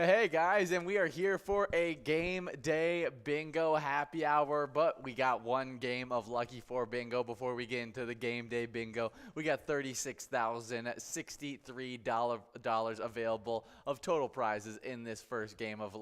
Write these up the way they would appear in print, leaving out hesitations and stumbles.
Hey guys, and we are here for a game day bingo happy hour, but we got one game of Lucky 4 bingo before we get into the game day bingo. We got $36,063 available of total prizes in this first game of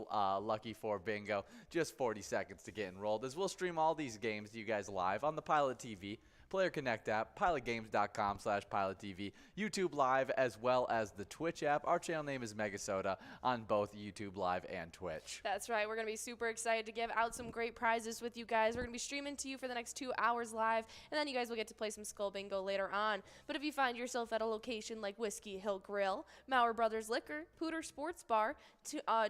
Lucky 4 bingo. Just 40 seconds to get enrolled, as we'll stream all these games to you guys live on the Pilot TV, Player Connect app, pilotgames.com/PilotTV, YouTube Live, as well as the Twitch app. Our channel name is MegaSota on both YouTube Live and Twitch. That's right. We're going to be super excited to give out some great prizes with you guys. We're going to be streaming to you for the next 2 hours live, and then you guys will get to play some Skull Bingo later on. But if you find yourself at a location like Whiskey Hill Grill, Maurer Brothers Liquor, Pooter Sports Bar,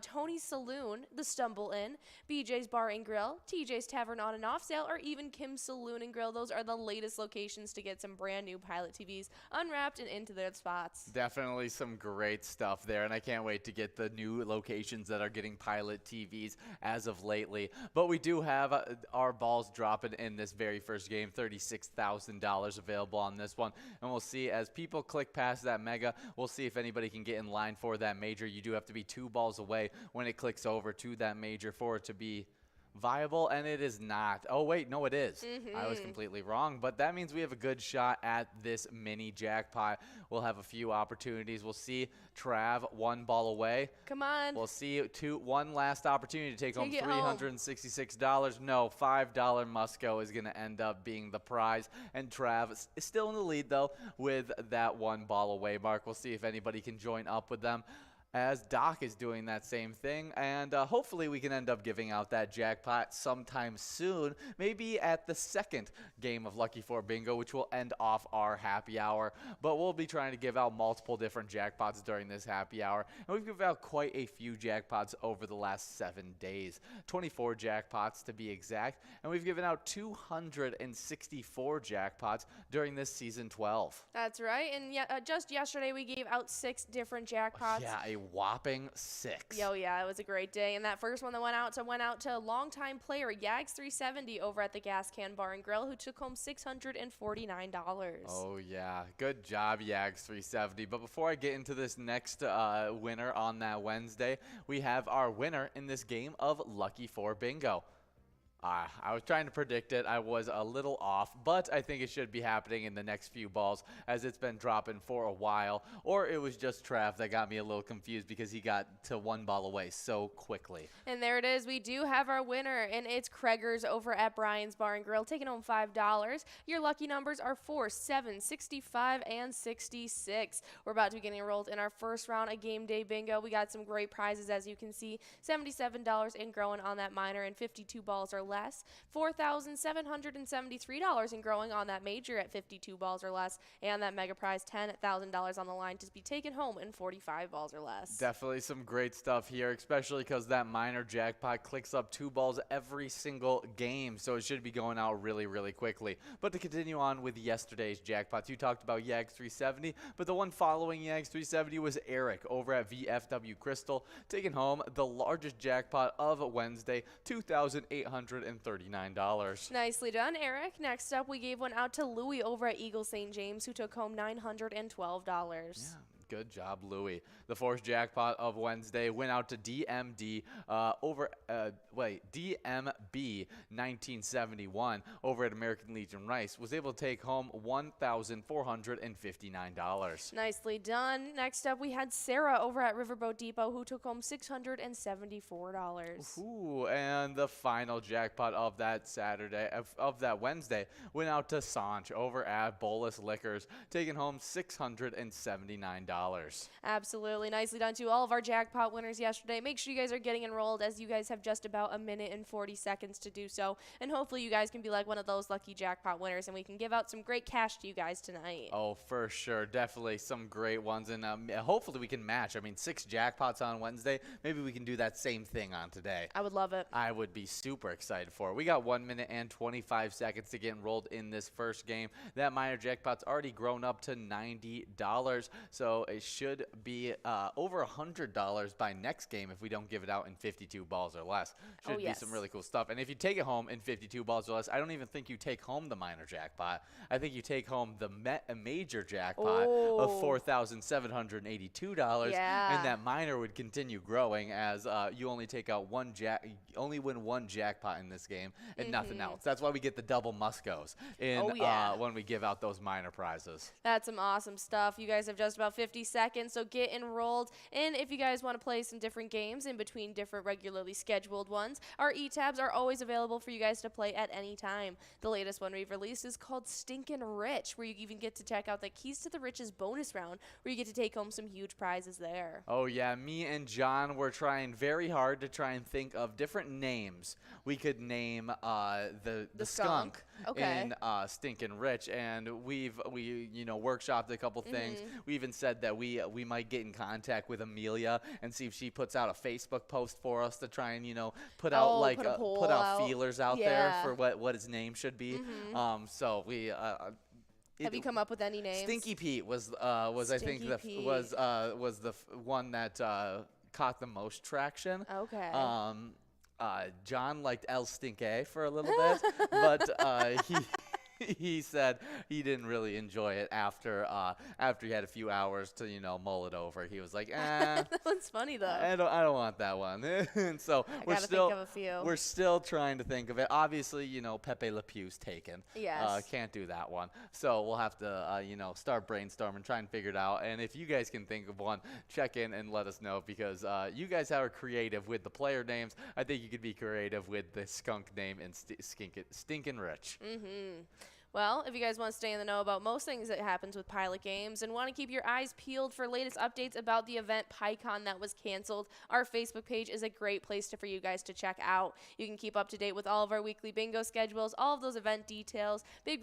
Tony's Saloon, The Stumble Inn, BJ's Bar and Grill, TJ's Tavern on and Off Sale, or even Kim's Saloon and Grill, those are the latest locations to get some brand new Pilot TVs unwrapped and into their spots. Definitely some great stuff there, and I can't wait to get the new locations that are getting Pilot TVs as of lately. But we do have our balls dropping in this very first game, $36,000 available on this one, and we'll see as people click past that mega, we'll see if anybody can get in line for that major. You do have to be 2 balls away when it clicks over to that major for it to be viable, and it is not. Oh wait, no, it is. I was completely wrong, but that means we have a good shot at this mini jackpot. We'll have a few opportunities. We'll see Trav 1 ball away. Come on. We'll see one last opportunity to take home $366. No, $5 Musco is going to end up being the prize, and Trav is still in the lead though with that 1 ball away mark. We'll see if anybody can join up with them, as Doc is doing that same thing, and hopefully we can end up giving out that jackpot sometime soon, maybe at the second game of Lucky 4 Bingo, which will end off our happy hour. But we'll be trying to give out multiple different jackpots during this happy hour, and we've given out quite a few jackpots over the last 7 days, 24 jackpots to be exact, and we've given out 264 jackpots during this season 12. That's right, and just yesterday we gave out 6 different jackpots. Yeah, a whopping 6. Yo, yeah, it was a great day. And that first one that went out to longtime player Yags370 over at the Gas Can Bar and Grill, who took home $649. Oh yeah, good job, Yags370. But before I get into this next winner on that Wednesday, we have our winner in this game of Lucky 4 Bingo. I was trying to predict it. I was a little off, but I think it should be happening in the next few balls, as it's been dropping for a while. Or it was just Trav that got me a little confused because he got to 1 ball away so quickly. And there it is. We do have our winner, and it's Kreger's over at Brian's Bar and Grill, taking home $5. Your lucky numbers are 4, 7, 65, and 66. We're about to be getting enrolled in our first round of Game Day Bingo. We got some great prizes, as you can see. $77 and growing on that minor, and 52 balls or less. $4,773 and growing on that major at 52 balls or less, and that mega prize $10,000 on the line to be taken home in 45 balls or less. Definitely some great stuff here, especially because that minor jackpot clicks up 2 balls every single game, so it should be going out really, really quickly. But to continue on with yesterday's jackpots, you talked about Yags370, but the one following Yags370 was Eric over at VFW Crystal, taking home the largest jackpot of Wednesday, $2,839. Nicely done, Eric. Next up, we gave one out to Louie over at Eagle St. James, who took home $912. Yeah. Good job, Louie. The fourth jackpot of Wednesday went out to DMB DMB 1971 over at American Legion Rice. Was able to take home $1,459. Nicely done. Next up, we had Sarah over at Riverboat Depot, who took home $674. Ooh, and the final jackpot of that Wednesday went out to Sanch over at Bolus Liquors, taking home $679. Absolutely. Nicely done to all of our jackpot winners yesterday. Make sure you guys are getting enrolled, as you guys have just about 1 minute and 40 seconds to do so. And hopefully you guys can be like one of those lucky jackpot winners, and we can give out some great cash to you guys tonight. Oh, for sure. Definitely some great ones. And hopefully we can match. I mean, 6 jackpots on Wednesday. Maybe we can do that same thing on today. I would love it. I would be super excited for it. We got 1 minute and 25 seconds to get enrolled in this first game. That minor jackpot's already grown up to $90. So it should be over $100 by next game if we don't give it out in 52 balls or less. Should be some really cool stuff. And if you take it home in 52 balls or less, I don't even think you take home the minor jackpot. I think you take home the major jackpot of $4,782, and that minor would continue growing as you only take out only win one jackpot in this game and nothing else. That's why we get the double Muscos when we give out those minor prizes. That's some awesome stuff. You guys have just about 50 seconds, so get enrolled. And if you guys want to play some different games in between different regularly scheduled ones, our e-tabs are always available for you guys to play at any time. The latest one we've released is called Stinkin' Rich, where you even get to check out the Keys to the Riches bonus round, where you get to take home some huge prizes there. Oh, yeah. Me and John were trying very hard to try and think of different names we could name the skunk in Stinkin' Rich, and we workshopped a couple things. We even said that we might get in contact with Amelia and see if she puts out a Facebook post for us to try and put out put out feelers out there for what his name should be. So we have you come up with any names? Stinky Pete was I think was the one that caught the most traction. Okay. John liked El Stinke for a little bit, but he said he didn't really enjoy it after he had a few hours to mull it over. He was like, That one's funny though. I don't want that one. And so we're still trying to think of it. Obviously, Pepe Le Pew's taken. Yes. Can't do that one. So we'll have to start brainstorming, try and figure it out. And if you guys can think of one, check in and let us know, because you guys are creative with the player names. I think you could be creative with the skunk name and Stinkin' Rich. Well, if you guys want to stay in the know about most things that happens with Pilot Games and want to keep your eyes peeled for latest updates about the event PyCon that was canceled, our Facebook page is a great place for you guys to check out. You can keep up to date with all of our weekly bingo schedules, all of those event details, big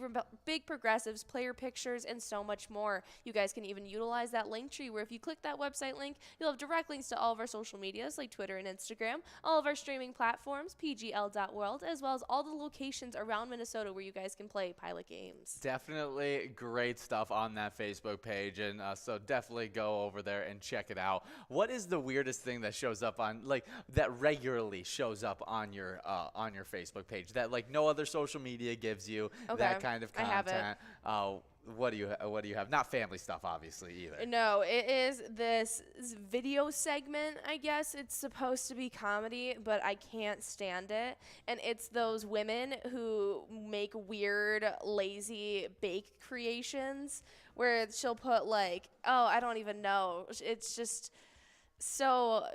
progressives, player pictures, and so much more. You guys can even utilize that link tree where if you click that website link, you'll have direct links to all of our social medias like Twitter and Instagram, all of our streaming platforms, pgl.world, as well as all the locations around Minnesota where you guys can play Pilot Games. Definitely great stuff on that Facebook page, and so definitely go over there and check it out. What is the weirdest thing that shows up that regularly shows up on your Facebook page that no other social media gives you that kind of content? I have it. What do you have? Not family stuff, obviously, either. No, it is this video segment, I guess. It's supposed to be comedy, but I can't stand it. And it's those women who make weird, lazy bake creations where she'll put I don't even know. It's just so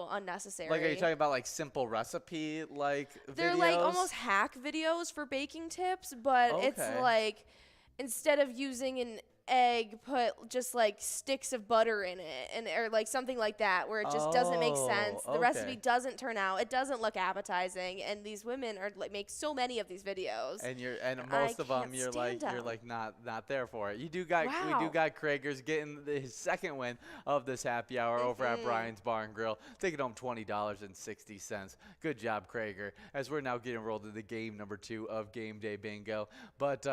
unnecessary. Are you talking about simple recipe videos? They're almost hack videos for baking tips, but it's instead of using an egg, put just sticks of butter in it, or something like that, where it just doesn't make sense. The recipe doesn't turn out. It doesn't look appetizing, and these women are make so many of these videos. And most of them you're not there for it. We do got Krager's getting his second win of this happy hour over at Brian's Bar and Grill, taking home $20.60. Good job, Krager, as we're now getting rolled into game number 2 of Game Day Bingo. But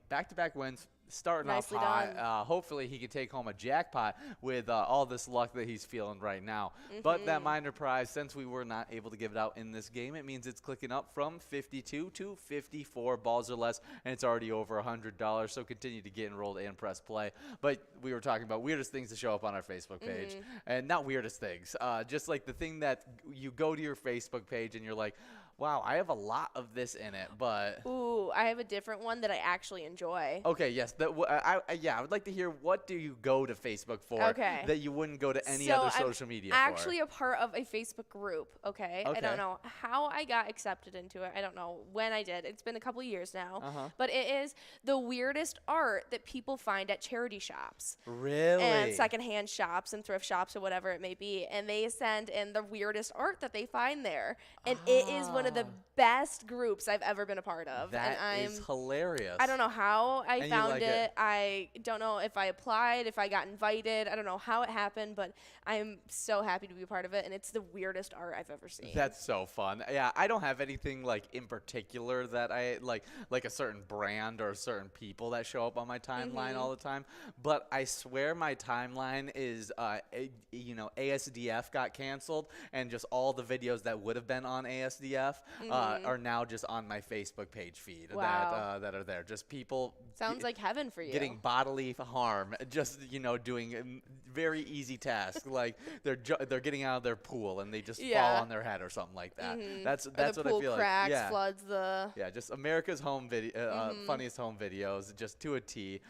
back-to-back wins. Starting off hot. Hopefully he can take home a jackpot with all this luck that he's feeling right now. But that minor prize, since we were not able to give it out in this game, it means it's clicking up from 52 to 54 balls or less, and it's already over $100. So continue to get enrolled and press play. But we were talking about weirdest things to show up on our Facebook page, and not weirdest things, just the thing that you go to your Facebook page and you're like, wow, I have a lot of this in it, but... Ooh, I have a different one that I actually enjoy. Okay, yes. I would like to hear, what do you go to Facebook for that you wouldn't go to any other social media for? I'm actually a part of a Facebook group, okay? I don't know how I got accepted into it. I don't know when I did. It's been a couple of years now. But it is the weirdest art that people find at charity shops. Really? And secondhand shops and thrift shops or whatever it may be. And they send in the weirdest art that they find there. And it is one of the best groups I've ever been a part of. That and is hilarious. I don't know how I And you found like it. it. I don't know if I applied, if I got invited. I don't know how it happened, but I'm so happy to be a part of it, and it's the weirdest art I've ever seen. That's so fun. Yeah, I don't have anything like in particular that I like a certain brand or certain people that show up on my timeline all the time. But I swear my timeline is, ASDF got canceled, and just all the videos that would have been on ASDF are now just on my Facebook page feed that are there. Just people. Sounds like heaven for you. Getting bodily harm, just doing very easy tasks like they're getting out of their pool and they just fall on their head or something like that. That's or what the I pool feel cracks, like. floods the. Yeah, just America's home video, funniest home videos, just to a T.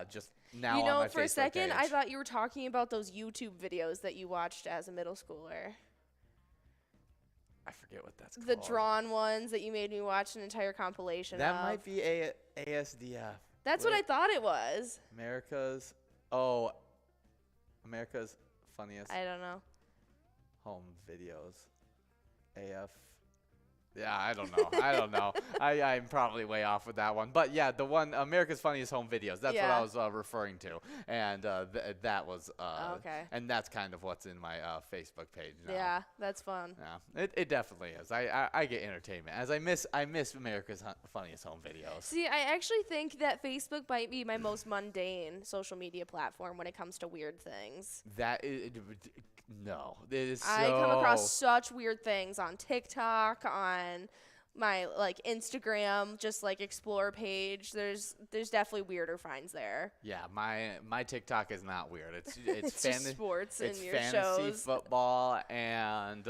Just now on my for a Facebook second, page. I thought you were talking about those YouTube videos that you watched as a middle schooler. I forget what that's called. The drawn ones that you made me watch an entire compilation That of. might be ASDF. That's what I thought it was. America's funniest I don't know. home videos. AF. Yeah, I don't know. I'm probably way off with that one. But yeah, the one, America's Funniest Home Videos. That's what I was referring to. And that was, okay. And that's kind of what's in my Facebook page now. Yeah, that's fun. Yeah, it definitely is. I get entertainment. As I miss America's Funniest Home Videos. See, I actually think that Facebook might be my most mundane social media platform when it comes to weird things. That is... No, it is so... I come across such weird things on TikTok, on my Instagram, just explore page. There's definitely weirder finds there. Yeah, my TikTok is not weird. It's It's just sports it's and your fantasy shows. football and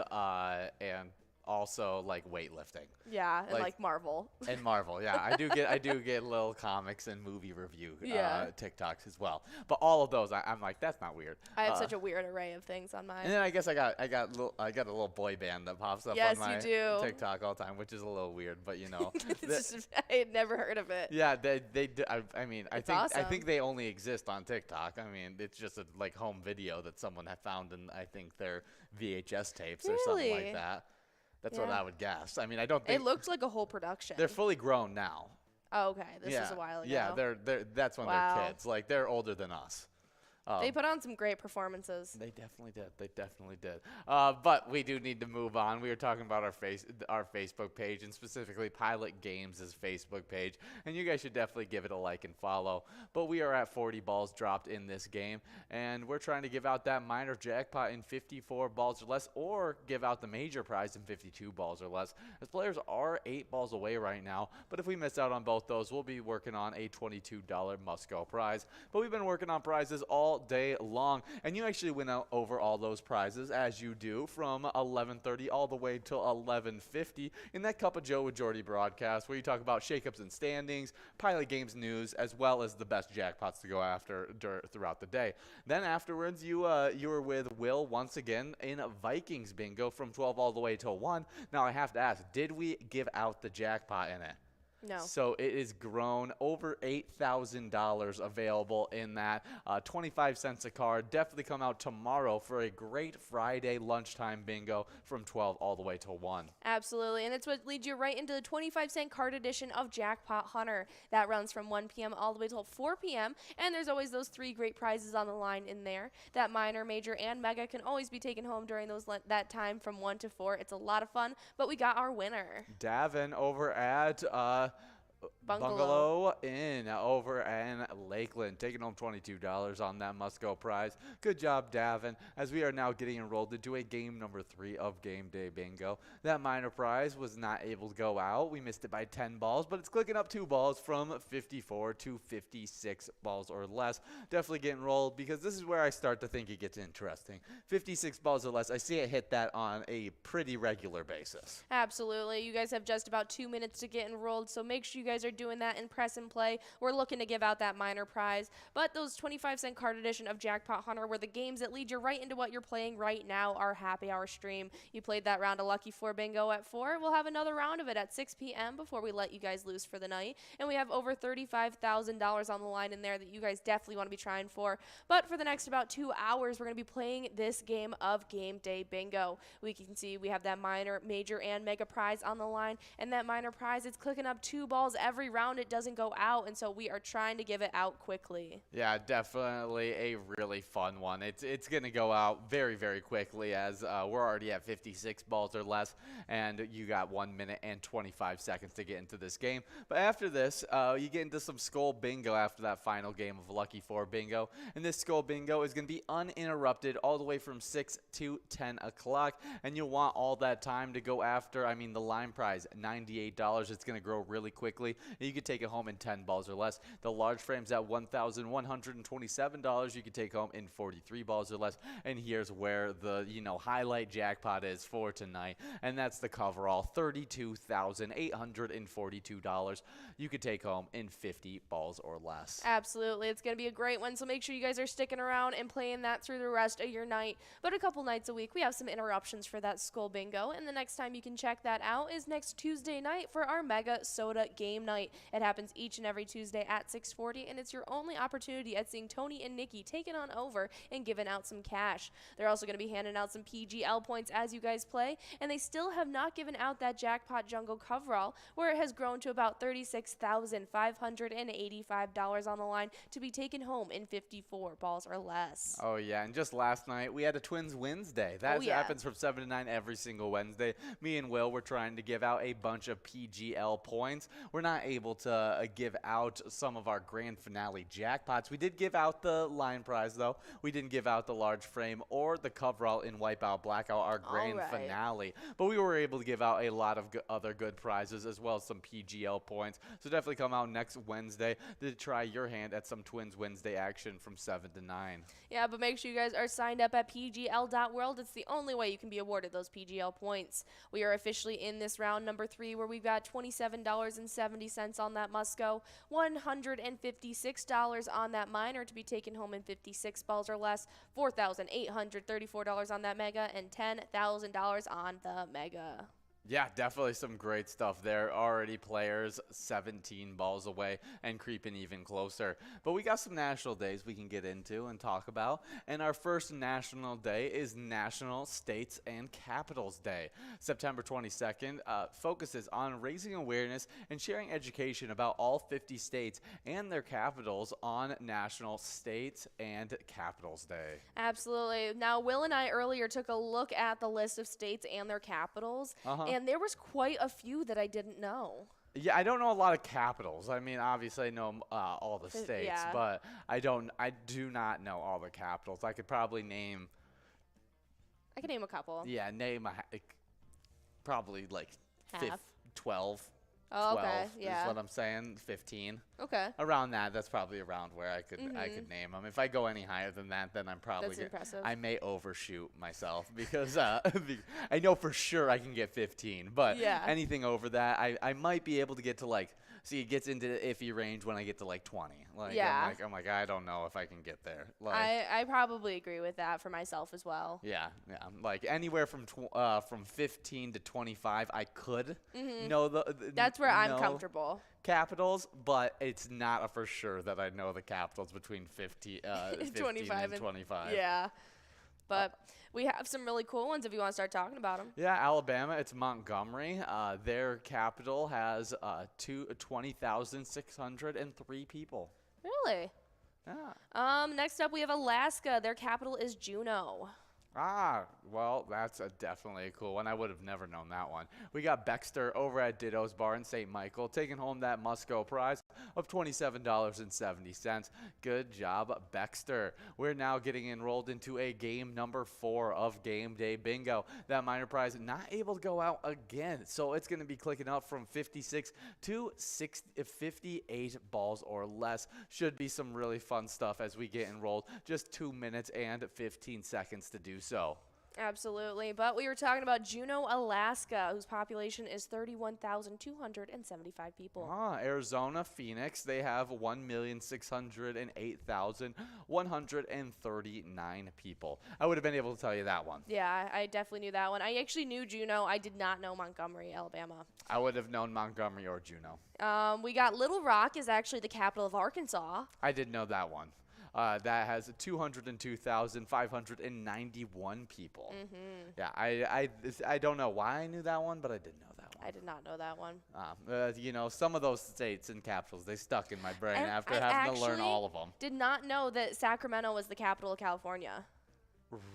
also weightlifting. Yeah, and Marvel. And Marvel, yeah. I do get little comics and movie review TikToks as well. But all of those, I'm like, that's not weird. I have such a weird array of things on mine. And then I guess I got a little boy band that pops up on my TikTok all the time, which is a little weird, but I had never heard of it. Yeah, they do. I mean, I awesome. think they only exist on TikTok. I mean, it's just a home video that someone had found in I think their VHS tapes or something like that. That's what I would guess. I mean, I don't think it looked like a whole production. they're fully grown now. Oh, okay. This was a while ago. Yeah, that's when they're kids. They're older than us. They put on some great performances. They definitely did. But we do need to move on. We were talking about our Facebook page, and specifically Pilot Games' Facebook page. And you guys should definitely give it a like and follow. But we are at 40 balls dropped in this game, and we're trying to give out that minor jackpot in 54 balls or less, or give out the major prize in 52 balls or less. As players are 8 balls away right now, but if we miss out on both those, we'll be working on a $22 must-go prize. But we've been working on prizes all day long, and you actually went out over all those prizes as you do from 11:30 all the way till 11:50 in that Cup of Joe with Jordy broadcast, where you talk about shakeups and standings, Pilot Games news, as well as the best jackpots to go after throughout the day. Then afterwards, you were with Will once again in Vikings bingo from 12 all the way till 1. Now I have to ask, did we give out the jackpot in it? No. So it is grown over $8,000 available in that. 25 cents a card. Definitely come out tomorrow for a great Friday lunchtime bingo from 12 all the way to 1. Absolutely. And it's what leads you right into the 25-cent card edition of Jackpot Hunter. That runs from 1 p.m. all the way till 4 p.m. And there's always those 3 great prizes on the line in there. That minor, major, and mega can always be taken home during that time from 1 to 4. It's a lot of fun, but we got our winner. Davin over at... Bungalow Inn over in Lakeland, taking home $22 on that must-go prize. Good job, Davin, as we are now getting enrolled into a game number 3 of Game Day Bingo. That minor prize was not able to go out. We missed it by 10 balls, but it's clicking up 2 balls from 54 to 56 balls or less. Definitely get enrolled, because this is where I start to think it gets interesting. 56 balls or less, I see it hit that on a pretty regular basis. Absolutely. You guys have just about 2 minutes to get enrolled, so make sure you guys guys are doing that in press and play, we're looking to give out that minor prize. But those 25-cent card edition of Jackpot Hunter, where the games that lead you right into what you're playing right now, our happy hour stream. You played that round of Lucky 4 Bingo at 4. We'll have another round of it at 6 p.m. before we let you guys loose for the night. And we have over $35,000 on the line in there that you guys definitely want to be trying for. But for the next about 2 hours, we're going to be playing this game of Game Day Bingo. We can see we have that minor, major, and mega prize on the line. And that minor prize, it's clicking up 2 balls every round. It doesn't go out. And so we are trying to give it out quickly. Yeah, definitely a really fun one. It's going to go out very, very quickly as we're already at 56 balls or less, and you got 1 minute and 25 seconds to get into this game. But after this, you get into some Skull Bingo after that final game of Lucky 4 Bingo. And this Skull Bingo is going to be uninterrupted all the way from 6 to 10 o'clock, and you'll want all that time to go after, the line prize, $98. It's going to grow really quickly. You could take it home in 10 balls or less. The large frame's at $1,127. You could take home in 43 balls or less. And here's where the, highlight jackpot is for tonight, and that's the coverall, $32,842. You could take home in 50 balls or less. Absolutely. It's going to be a great one, so make sure you guys are sticking around and playing that through the rest of your night. But a couple nights a week, we have some interruptions for that Skull Bingo, and the next time you can check that out is next Tuesday night for our MegaSota game night. It happens each and every Tuesday at 6:40, and it's your only opportunity at seeing Tony and Nikki taking on over and giving out some cash. They're also going to be handing out some PGL points as you guys play, and they still have not given out that Jackpot Jungle coverall, where it has grown to about $36,585 on the line to be taken home in 54 balls or less. Oh, yeah, and just last night, we had a TwinsWinsDay. That happens from 7 to 9 every single Wednesday. Me and Will were trying to give out a bunch of PGL points. We're not able to give out some of our grand finale jackpots. We did give out the line prize, though. We didn't give out the large frame or the coverall in Wipeout Blackout, our grand finale. But we were able to give out a lot of other good prizes as well as some PGL points. So definitely come out next Wednesday to try your hand at some TwinsWinsDay action from 7 to 9. Yeah, but make sure you guys are signed up at pgl.world. It's the only way you can be awarded those PGL points. We are officially in this round number 3 where we've got $27.70 on that Musco, $156 on that minor to be taken home in 56 balls or less, $4,834 on that mega, and $10,000 on the mega. Yeah, definitely some great stuff there. Already players 17 balls away and creeping even closer. But we got some national days we can get into and talk about. And our first national day is National States and Capitals Day. September 22nd focuses on raising awareness and sharing education about all 50 states and their capitals on National States and Capitals Day. Absolutely. Now, Will and I earlier took a look at the list of states and their capitals. And there was quite a few that I didn't know. Yeah, I don't know a lot of capitals. Obviously I know all the states, but I do not know all the capitals. I could probably name. I could name a couple. Yeah, probably like 12. Oh, okay. Is what I'm saying. 15. Okay. Around that. That's probably around where I could name them. If I go any higher than that, then I'm probably. That's impressive. I may overshoot myself because I know for sure I can get 15, but anything over that, I might be able to get to See, it gets into the iffy range when I get to 20. I'm like, I don't know if I can get there. I probably agree with that for myself as well. Yeah. Anywhere from 15 to 25, I could know That's where I'm comfortable. Capitals, but it's not a for sure that I know the capitals between 15 and 25. Yeah. But we have some really cool ones if you want to start talking about them. Yeah, Alabama, it's Montgomery. Their capital has 20,603 people. Really? Yeah. Next up, we have Alaska. Their capital is Juneau. Well, that's definitely a cool one. I would have never known that one. We got Baxter over at Ditto's Bar in St. Michael taking home that Musco prize of $27.70. Good job, Baxter. We're now getting enrolled into a game number 4 of Game Day Bingo. That minor prize not able to go out again, so it's going to be clicking up from 56 to 58 balls or less. Should be some really fun stuff as we get enrolled. Just 2 minutes and 15 seconds to do so. Absolutely. But we were talking about Juneau, Alaska, whose population is 31,275 people. Arizona, Phoenix, they have 1,608,139 people. I would have been able to tell you that one. Yeah, I definitely knew that one. I actually knew Juneau. I did not know Montgomery, Alabama. I would have known Montgomery or Juneau. We got Little Rock is actually the capital of Arkansas. I did know that one. That has 202,591 people. Yeah, I don't know why I knew that one, but I did know that one. I did not know that one. Some of those states and capitals, they stuck in my brain And after I having to learn actually all of them. Did not know that Sacramento was the capital of California.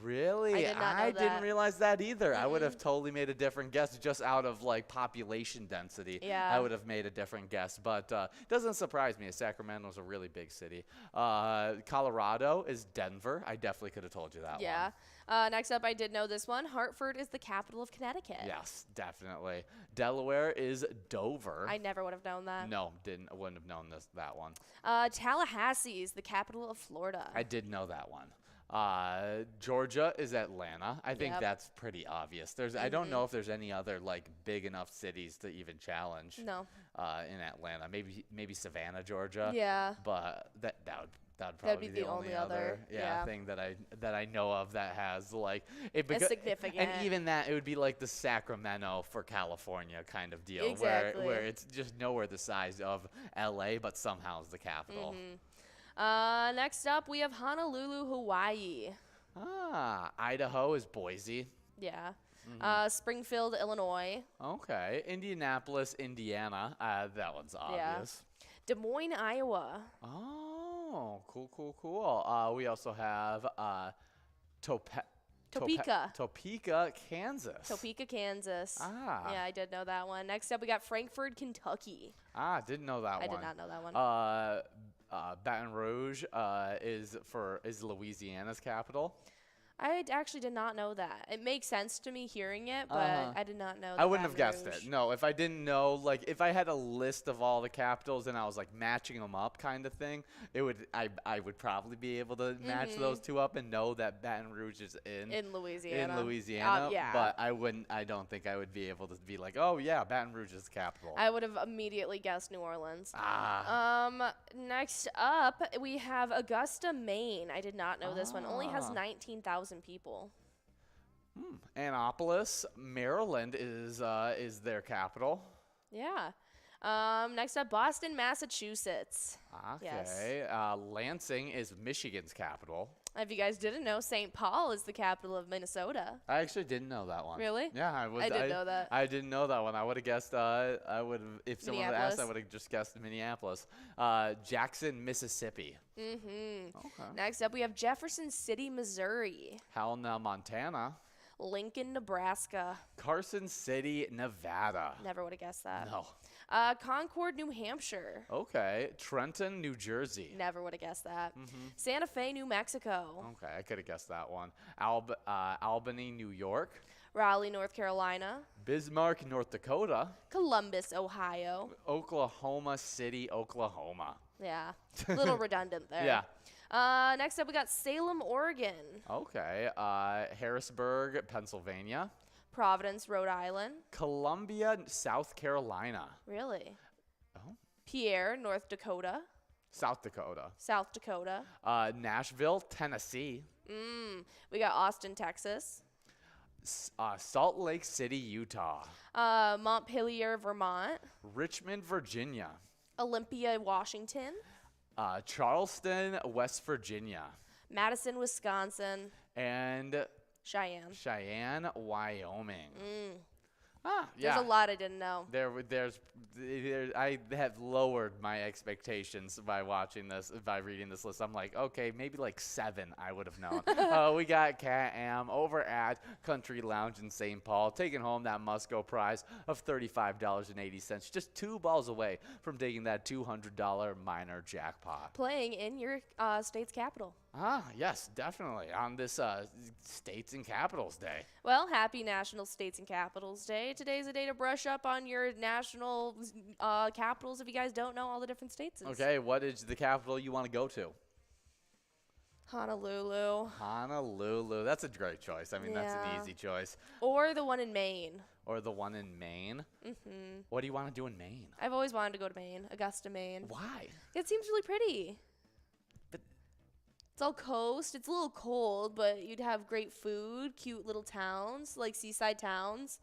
Really? I did not know didn't that. realize that either. I would have totally made a different guess just out of like population density. Yeah. I would have made a different guess, but it doesn't surprise me. Sacramento's a really big city. Colorado is Denver. I definitely could have told you that Yeah. one. Next up, I did know this one. Hartford is the capital of Connecticut. Yes, definitely. Delaware is Dover. I never would have known that. No, wouldn't have known that one. Tallahassee is the capital of Florida. I did know that one. Georgia is Atlanta. I think Yep. that's pretty obvious. I don't know if there's any other like big enough cities to even challenge. No. In Atlanta, maybe Savannah, Georgia. Yeah. But that would probably be the only other, yeah. thing that I know of that has like It's significant. And even that, it would be like the Sacramento for California kind of deal, Exactly. where it's just nowhere the size of LA, but somehow is the capital. Next up, we have Honolulu, Hawaii. Idaho is Boise. Yeah. Springfield, Illinois. Okay. Indianapolis, Indiana. That one's obvious. Des Moines, Iowa. Oh, cool. We also have Topeka. Topeka, Kansas. Topeka, Kansas. Ah. Yeah, I did know that one. Next up, we got Frankfort, Kentucky. Didn't know that one. I did not know that one. Baton Rouge is Louisiana's capital. I actually did not know that. It makes sense to me hearing it, but I did not know that. I wouldn't have Baton guessed Rouge. it. No, if I didn't know, like, if I had a list of all the capitals and I was like matching them up, kind of thing, I would probably be able to match those two up and know that Baton Rouge is in Louisiana. Yeah. But I wouldn't. I don't think I would be able to be like, oh yeah, Baton Rouge is the capital. I would have immediately guessed New Orleans. Ah. Next up, we have Augusta, Maine. I did not know this one. Only has 19,000 people. Annapolis, Maryland is their capital. Yeah. Next up, Boston, Massachusetts. Okay. Yes. Lansing is Michigan's capital. If you guys didn't know, St. Paul is the capital of Minnesota. I actually didn't know that one. Really? Yeah, I didn't know that. I didn't know that one. I would have guessed. If someone had asked, I would have just guessed Minneapolis. Jackson, Mississippi. Okay. Okay. Next up, we have Jefferson City, Missouri. Helena, Montana. Lincoln, Nebraska. Carson City, Nevada. Never would have guessed that. No. Concord, New Hampshire. Okay. Trenton, New Jersey. Never would have guessed that. Santa Fe, New Mexico. Okay, I could have guessed that one. Albany, New York. Raleigh, North Carolina. Bismarck, North Dakota. Columbus, Ohio. Oklahoma City, Oklahoma. Yeah, a little redundant there. Yeah. Next up, we got Salem, Oregon. Okay. Harrisburg, Pennsylvania. Providence, Rhode Island. Columbia, South Carolina. Really? Oh. Pierre, North Dakota. South Dakota. South Dakota. Nashville, Tennessee. We got Austin, Texas. Salt Lake City, Utah. Montpelier, Vermont. Richmond, Virginia. Olympia, Washington. Charleston, West Virginia. Madison, Wisconsin. And Cheyenne, Wyoming. There's a lot I didn't know. I have lowered my expectations by reading this list. I'm like, okay, maybe like 7 I would have known. We got Cat Am over at Country Lounge in St. Paul, taking home that must-go prize of $35.80, just 2 balls away from taking that $200 minor jackpot. Playing in your state's capital. Yes, definitely, on this States and Capitals Day. Well, happy National States and Capitals Day. Today's a day to brush up on your national capitals if you guys don't know all the different states. Okay, what is the capital you want to go to? Honolulu. Honolulu. That's a great choice. I mean, that's an Yeah. easy choice. Or the one in Maine. Or the one in Maine. Mm-hmm. What do you want to do in Maine? I've always wanted to go to Maine, Augusta, Maine. Why? It seems really pretty. But It's all coast. It's a little cold, but you'd have great food, cute little towns, like seaside towns.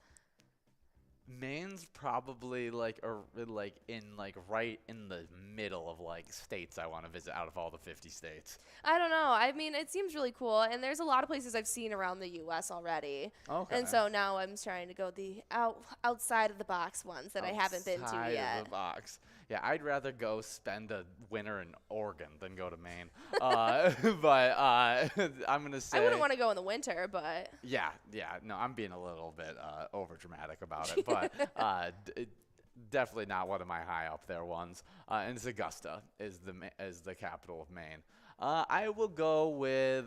Maine's probably like right in the middle of like states I want to visit out of all the 50 states. I don't know. I mean, it seems really cool, and there's a lot of places I've seen around the U.S. already. Okay. And so now I'm trying to go the outside of the box ones that I haven't been to Outside yet. of the box. Yeah, I'd rather go spend a winter in Oregon than go to Maine. But I'm gonna say I wouldn't want to go in the winter, but yeah. No, I'm being a little bit over dramatic about it, but definitely not one of my high up there ones. And it's Augusta is the capital of Maine. I will go with.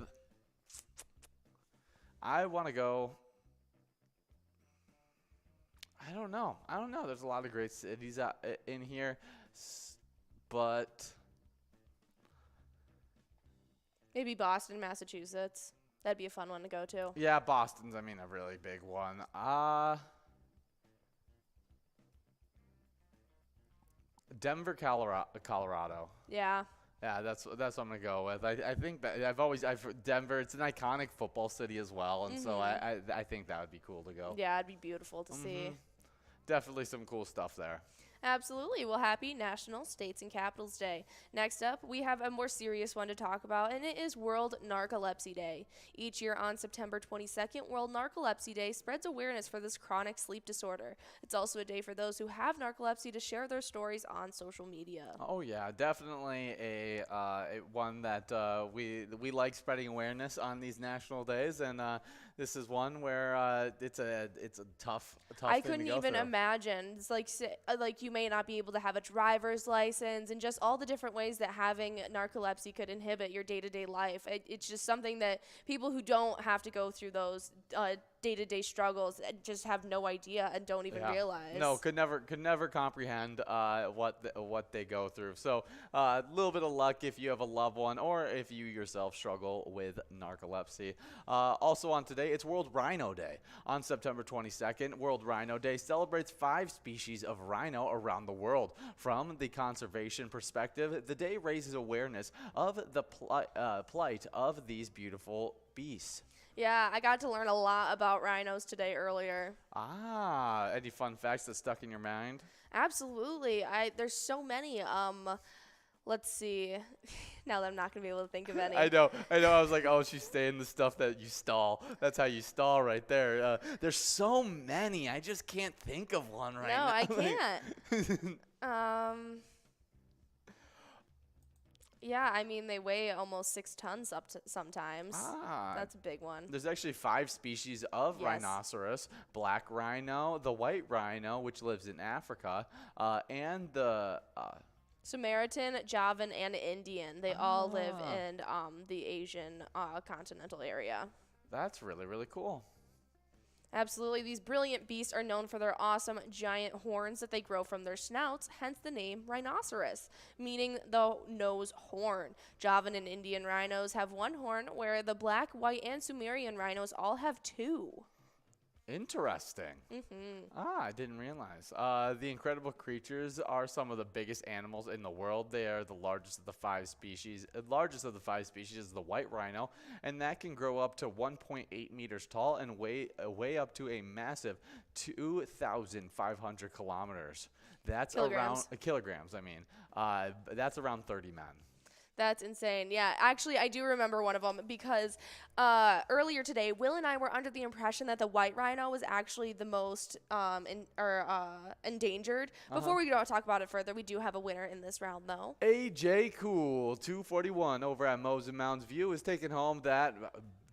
I want to go. I don't know. There's a lot of great cities in here, but maybe Boston, Massachusetts. That'd be a fun one to go to. yeah, Boston's a really big one. Denver, Colorado. Yeah. Yeah, that's what I'm gonna go with. I think that Denver. It's an iconic football city as well, and so I think that would be cool to go. Yeah, it'd be beautiful to see. Definitely some cool stuff there. Absolutely. Well, happy National States and Capitals Day. Next up, we have a more serious one to talk about, and it is World Narcolepsy Day. Each year on September 22nd, World Narcolepsy Day spreads awareness for this chronic sleep disorder. It's also a day for those who have narcolepsy to share their stories on social media. Oh yeah, definitely a one that we like spreading awareness on these national days, and this is one where it's a tough I thing couldn't to go even through. imagine. It's like you may not be able to have a driver's license, and just all the different ways that having narcolepsy could inhibit your day-to-day life. It's just something that people who don't have to go through those day-to-day struggles just have no idea and don't even realize. No, could never comprehend what they go through. So a little bit of luck if you have a loved one or if you yourself struggle with narcolepsy. Also on today, it's World Rhino Day. On September 22nd, World Rhino Day celebrates 5 species of rhino around the world. From the conservation perspective, the day raises awareness of the plight of these beautiful beasts. Yeah, I got to learn a lot about rhinos today earlier. Any fun facts that stuck in your mind? Absolutely. There's so many. Let's see. Now that I'm not going to be able to think of any. I know. I was like, oh, she's saying the stuff that you stall. That's how you stall right there. There's so many. I just can't think of one right now. No, I can't. Yeah, I mean, they weigh almost 6 tons up to sometimes. That's a big one. There's actually 5 species of rhinoceros: black rhino, the white rhino, which lives in Africa, and the Samaritan, Javan, and Indian. They all live in the Asian continental area. That's really, really cool. Absolutely. These brilliant beasts are known for their awesome giant horns that they grow from their snouts, hence the name rhinoceros, meaning the nose horn. Javan and Indian rhinos have 1 horn, where the black, white, and Sumerian rhinos all have 2. Interesting. I didn't realize. The incredible creatures are some of the biggest animals in the world. They are the largest of the 5 species. Largest of the 5 species is the white rhino, and that can grow up to 1.8 meters tall and weigh up to a massive 2,500 kilometers. That's Kilograms. around kilograms. I mean, that's around 30 men. That's insane. Yeah, actually, I do remember one of them because earlier today, Will and I were under the impression that the white rhino was actually the most endangered. Before we talk about it further, we do have a winner in this round, though. AJ Cool, 241 over at Mosen Mounds View, is taking home that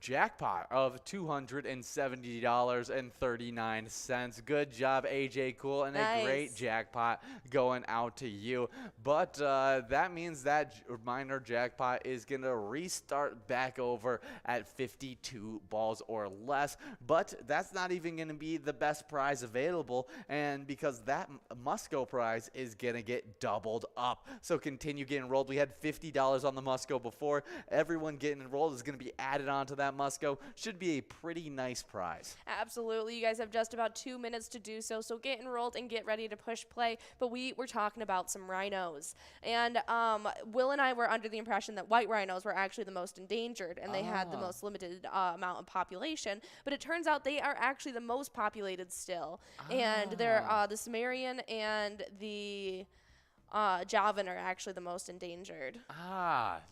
jackpot of $270.39. Good job, AJ Cool, and a great jackpot going out to you. But that means that minor jackpot is going to restart back over at 52 balls or less. But that's not even going to be the best prize available, and because that Musco prize is going to get doubled up. So continue getting enrolled. We had $50 on the Musco before. Everyone getting enrolled is going to be added onto that Musco. Should be a pretty nice prize. Absolutely. You guys have just about 2 minutes to do so. So get enrolled and get ready to push play. But we were talking about some rhinos. And Will and I were under the impression that white rhinos were actually the most endangered and they had the most limited amount of population. But it turns out they are actually the most populated still. And they're the Sumerian and the Javan are actually the most endangered.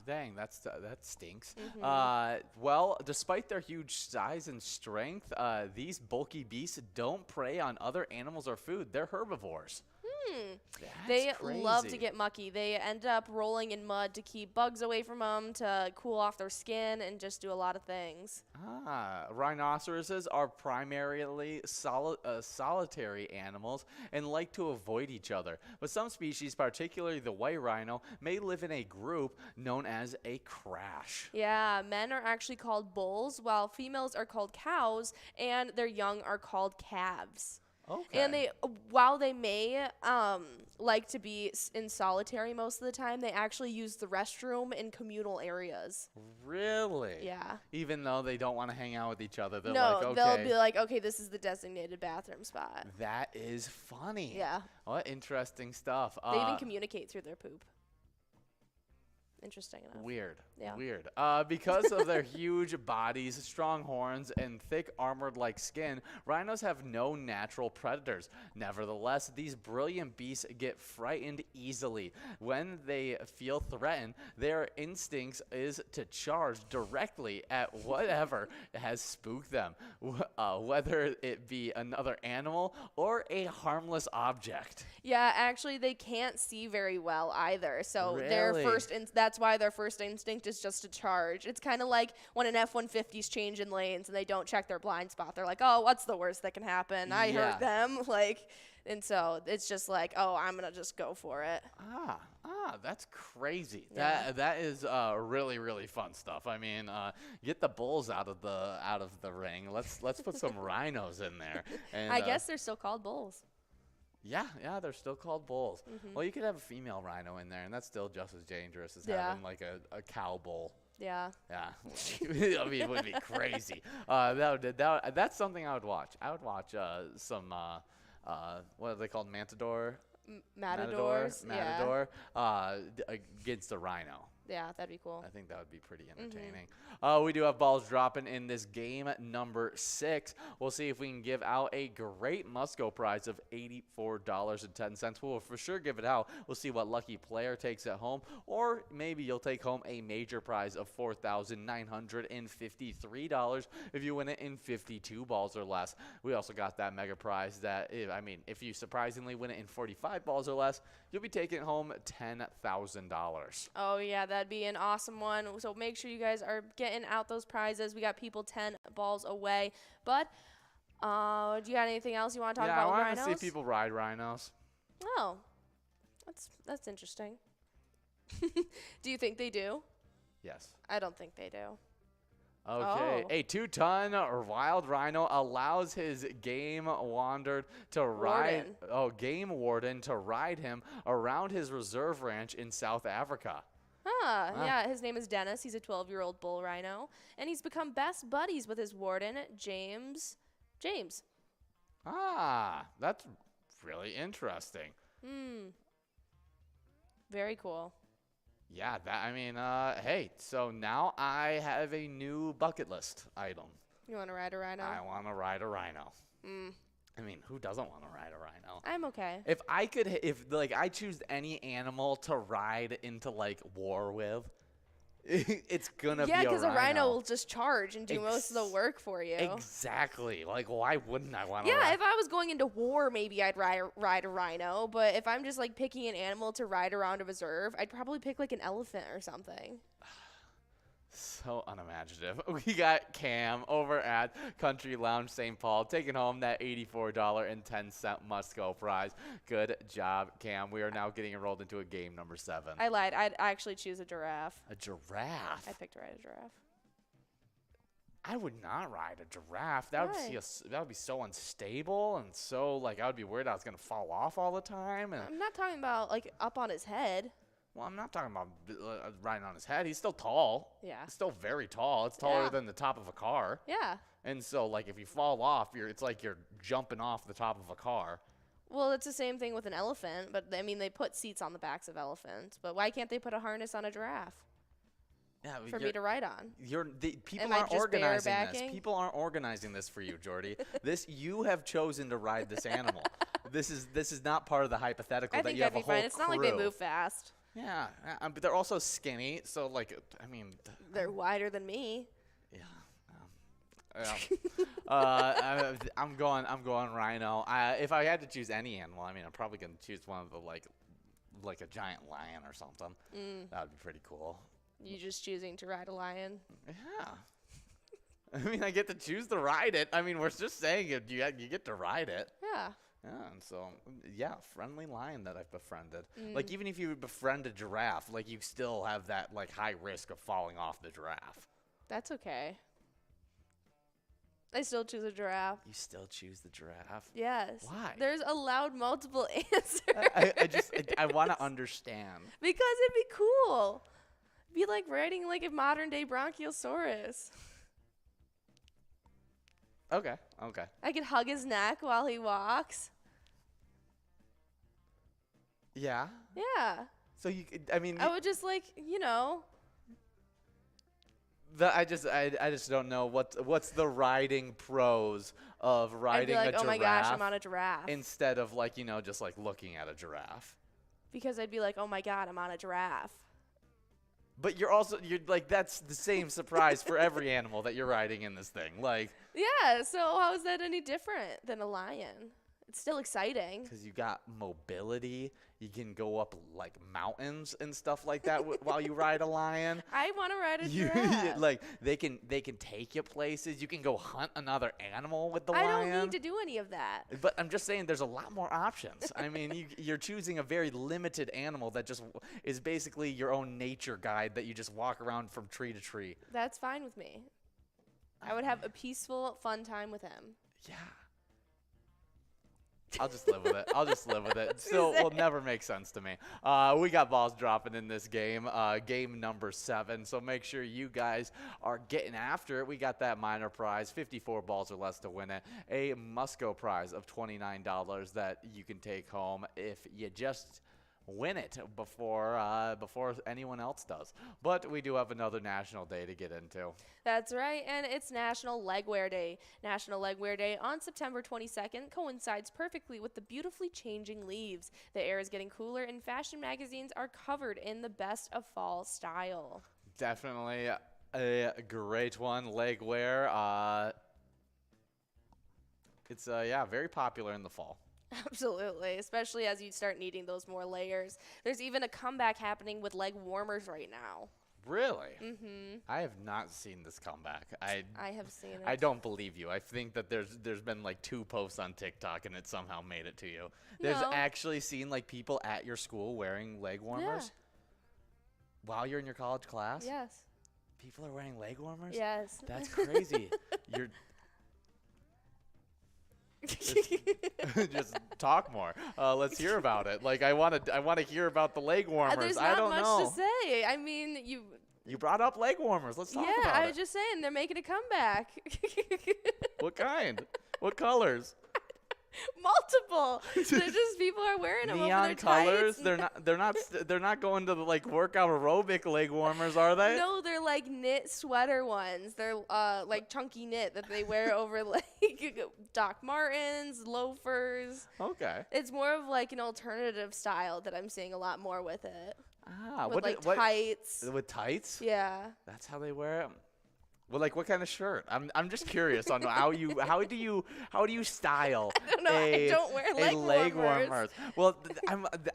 Dang, that stinks. Well, despite their huge size and strength, these bulky beasts don't prey on other animals or food. They're herbivores. They love to get mucky. They end up rolling in mud to keep bugs away from them, to cool off their skin, and just do a lot of things. Rhinoceroses are primarily solitary animals and like to avoid each other. But some species, particularly the white rhino, may live in a group known as a crash. Yeah, men are actually called bulls, while females are called cows, and their young are called calves. Okay. And while they may like to be in solitary most of the time, they actually use the restroom in communal areas. Really? Yeah. Even though they don't want to hang out with each other, they're no, like, okay. they'll be like, okay, this is the designated bathroom spot. That is funny. Yeah. What interesting stuff. They even communicate through their poop. Interesting enough. Weird. Yeah. Weird. Because of their huge bodies, strong horns, and thick armored-like skin, rhinos have no natural predators. Nevertheless, these brilliant beasts get frightened easily. When they feel threatened, their instincts is to charge directly at whatever has spooked them, whether it be another animal or a harmless object. Yeah, actually, they can't see very well either. So Really? that's why their first instinct is just to charge. It's kind of like when an F-150's changing lanes and they don't check their blind spot. They're like, oh, what's the worst that can happen? I hurt them. And so it's just like, oh, I'm going to just go for it. That's crazy. Yeah. That is really, really fun stuff. I mean, get the bulls out of the ring. Let's put some rhinos in there. And, I guess they're still called bulls. Yeah, they're still called bulls. Well, you could have a female rhino in there, and that's still just as dangerous as having like a cow bull. Yeah. Yeah. I mean, it would be crazy. That's something I would watch. I would watch some what are they called? Matadors. Matador against a rhino. Yeah, that'd be cool. I think that would be pretty entertaining. We do have balls dropping in this game number 6. We'll see if we can give out a great Musco prize of $84.10. We'll for sure give it out. We'll see what lucky player takes it home, or maybe you'll take home a major prize of $4,953 if you win it in 52 balls or less. We also got that mega prize that, if you surprisingly win it in 45 balls or less, you'll be taking home $10,000. Oh, yeah, that'd be an awesome one. So make sure you guys are getting out those prizes. We got people 10 balls away. But do you have anything else you want to talk about with rhinos? I want to see people ride rhinos. Oh, that's interesting. Do you think they do? Yes. I don't think they do. Okay, a 2-ton wild rhino allows his game warden to ride him around his reserve ranch in South Africa. Yeah, his name is Dennis. He's a 12-year-old bull rhino, and he's become best buddies with his warden, James. That's really interesting. Very cool. Yeah, hey, so now I have a new bucket list item. You want to ride a rhino? I want to ride a rhino. I mean, who doesn't want to ride a rhino? I'm okay. If I choose any animal to ride into war with, it's gonna be a rhino. Yeah, because a rhino will just charge and do most of the work for you. Exactly. Why wouldn't I want to? Yeah, if I was going into war, maybe I'd ride a rhino. But if I'm just picking an animal to ride around a reserve, I'd probably pick an elephant or something. So unimaginative. We got Cam over at Country Lounge St. Paul taking home that $84.10 must-go prize. Good job, Cam. We are now getting enrolled into a game number 7. I lied. I'd actually choose a giraffe. A giraffe? I picked to ride a giraffe. I would not ride a giraffe. That would be so unstable and so, like, I would be worried I was going to fall off all the time. And I'm not talking about, like, up on his head. well, I'm not talking about riding on his head. He's still tall. Yeah. He's still very tall. It's taller than the top of a car. Yeah. And so, like, if you fall off, it's like you're jumping off the top of a car. Well, it's the same thing with an elephant, but, I mean, they put seats on the backs of elephants. But why can't they put a harness on a giraffe? Yeah, for me to ride on. People aren't organizing this. People aren't organizing this for you, Jordy. You have chosen to ride this animal. This is not part of the hypothetical that you have a whole fine. It's not like they move fast. Yeah, but they're also skinny, so like I mean. They're wider than me. Yeah. I'm going rhino. If I had to choose any animal, I mean, I'm probably gonna choose one of the like a giant lion or something. That would be pretty cool. You just choosing to ride a lion? Yeah. I mean, I get to choose to ride it. I mean, we're just saying it. You get to ride it. Yeah. Yeah, and so, yeah, friendly lion that I've befriended. Like, even if you befriend a giraffe, like, you still have that, like, high risk of falling off the giraffe. That's okay. I still choose a giraffe. You still choose the giraffe? Yes. Why? There's allowed multiple answers. I want to understand. Because it'd be cool. Be like riding like a modern day Bronchiosaurus. Okay. I could hug his neck while he walks. Yeah. Yeah. So you could, I mean. I would just like, I just don't know what's the riding pros of riding I'd be like, a giraffe. oh my gosh, I'm on a giraffe. Instead of like, just like looking at a giraffe. Because I'd be like, oh my God, I'm on a giraffe. But you're like, that's the same surprise for every animal that you're riding in this thing. Like. Yeah, so how is that any different than a lion? It's still exciting. Because you got mobility. You can go up like mountains and stuff like that while you ride a lion. I want to ride a giraffe. Like they can take you places. You can go hunt another animal with the lion. I don't need to do any of that. But I'm just saying, there's a lot more options. I mean, you're choosing a very limited animal that just is basically your own nature guide that you just walk around from tree to tree. That's fine with me. I would have a peaceful, fun time with him. Yeah. I'll just live with it. It still will never make sense to me. We got balls dropping in this game, game number 7. So make sure you guys are getting after it. We got that minor prize, 54 balls or less to win it. A must-go prize of $29 that you can take home if you just win it before anyone else does. But we do have another national day to get into. That's right, and it's National Legwear Day. National Legwear Day on September 22nd coincides perfectly with the beautifully changing leaves. The air is getting cooler, and fashion magazines are covered in the best of fall style. Definitely a great one, legwear. It's very popular in the fall. Absolutely, especially as you start needing those more layers. There's even a comeback happening with leg warmers right now. Really? Mm-hmm. I have not seen this comeback. I have seen it. I don't believe you. I think that there's been like 2 posts on TikTok and it somehow made it to you. There's actually seen like people at your school wearing leg warmers? Yeah. While you're in your college class? Yes. People are wearing leg warmers? Yes. That's crazy. You're just talk more. Let's hear about it. Like I want to hear about the leg warmers. There's I don't not know. much to say. I mean, you brought up leg warmers. Let's talk about it. Yeah, I was just saying they're making a comeback. What kind? What colors? Multiple. They're just people are wearing them Neon over their colors. tights. They're not going to the like workout aerobic leg warmers, are they? No, they're like knit sweater ones. They're like chunky knit that they wear over like Doc Martens, loafers. Okay. It's more of like an alternative style that I'm seeing a lot more with it. Ah, with tights. With tights? Yeah. That's how they wear it. Well, like what kind of shirt? I'm just curious on how do you style I don't know. I don't wear a leg warmers. warmers? Well,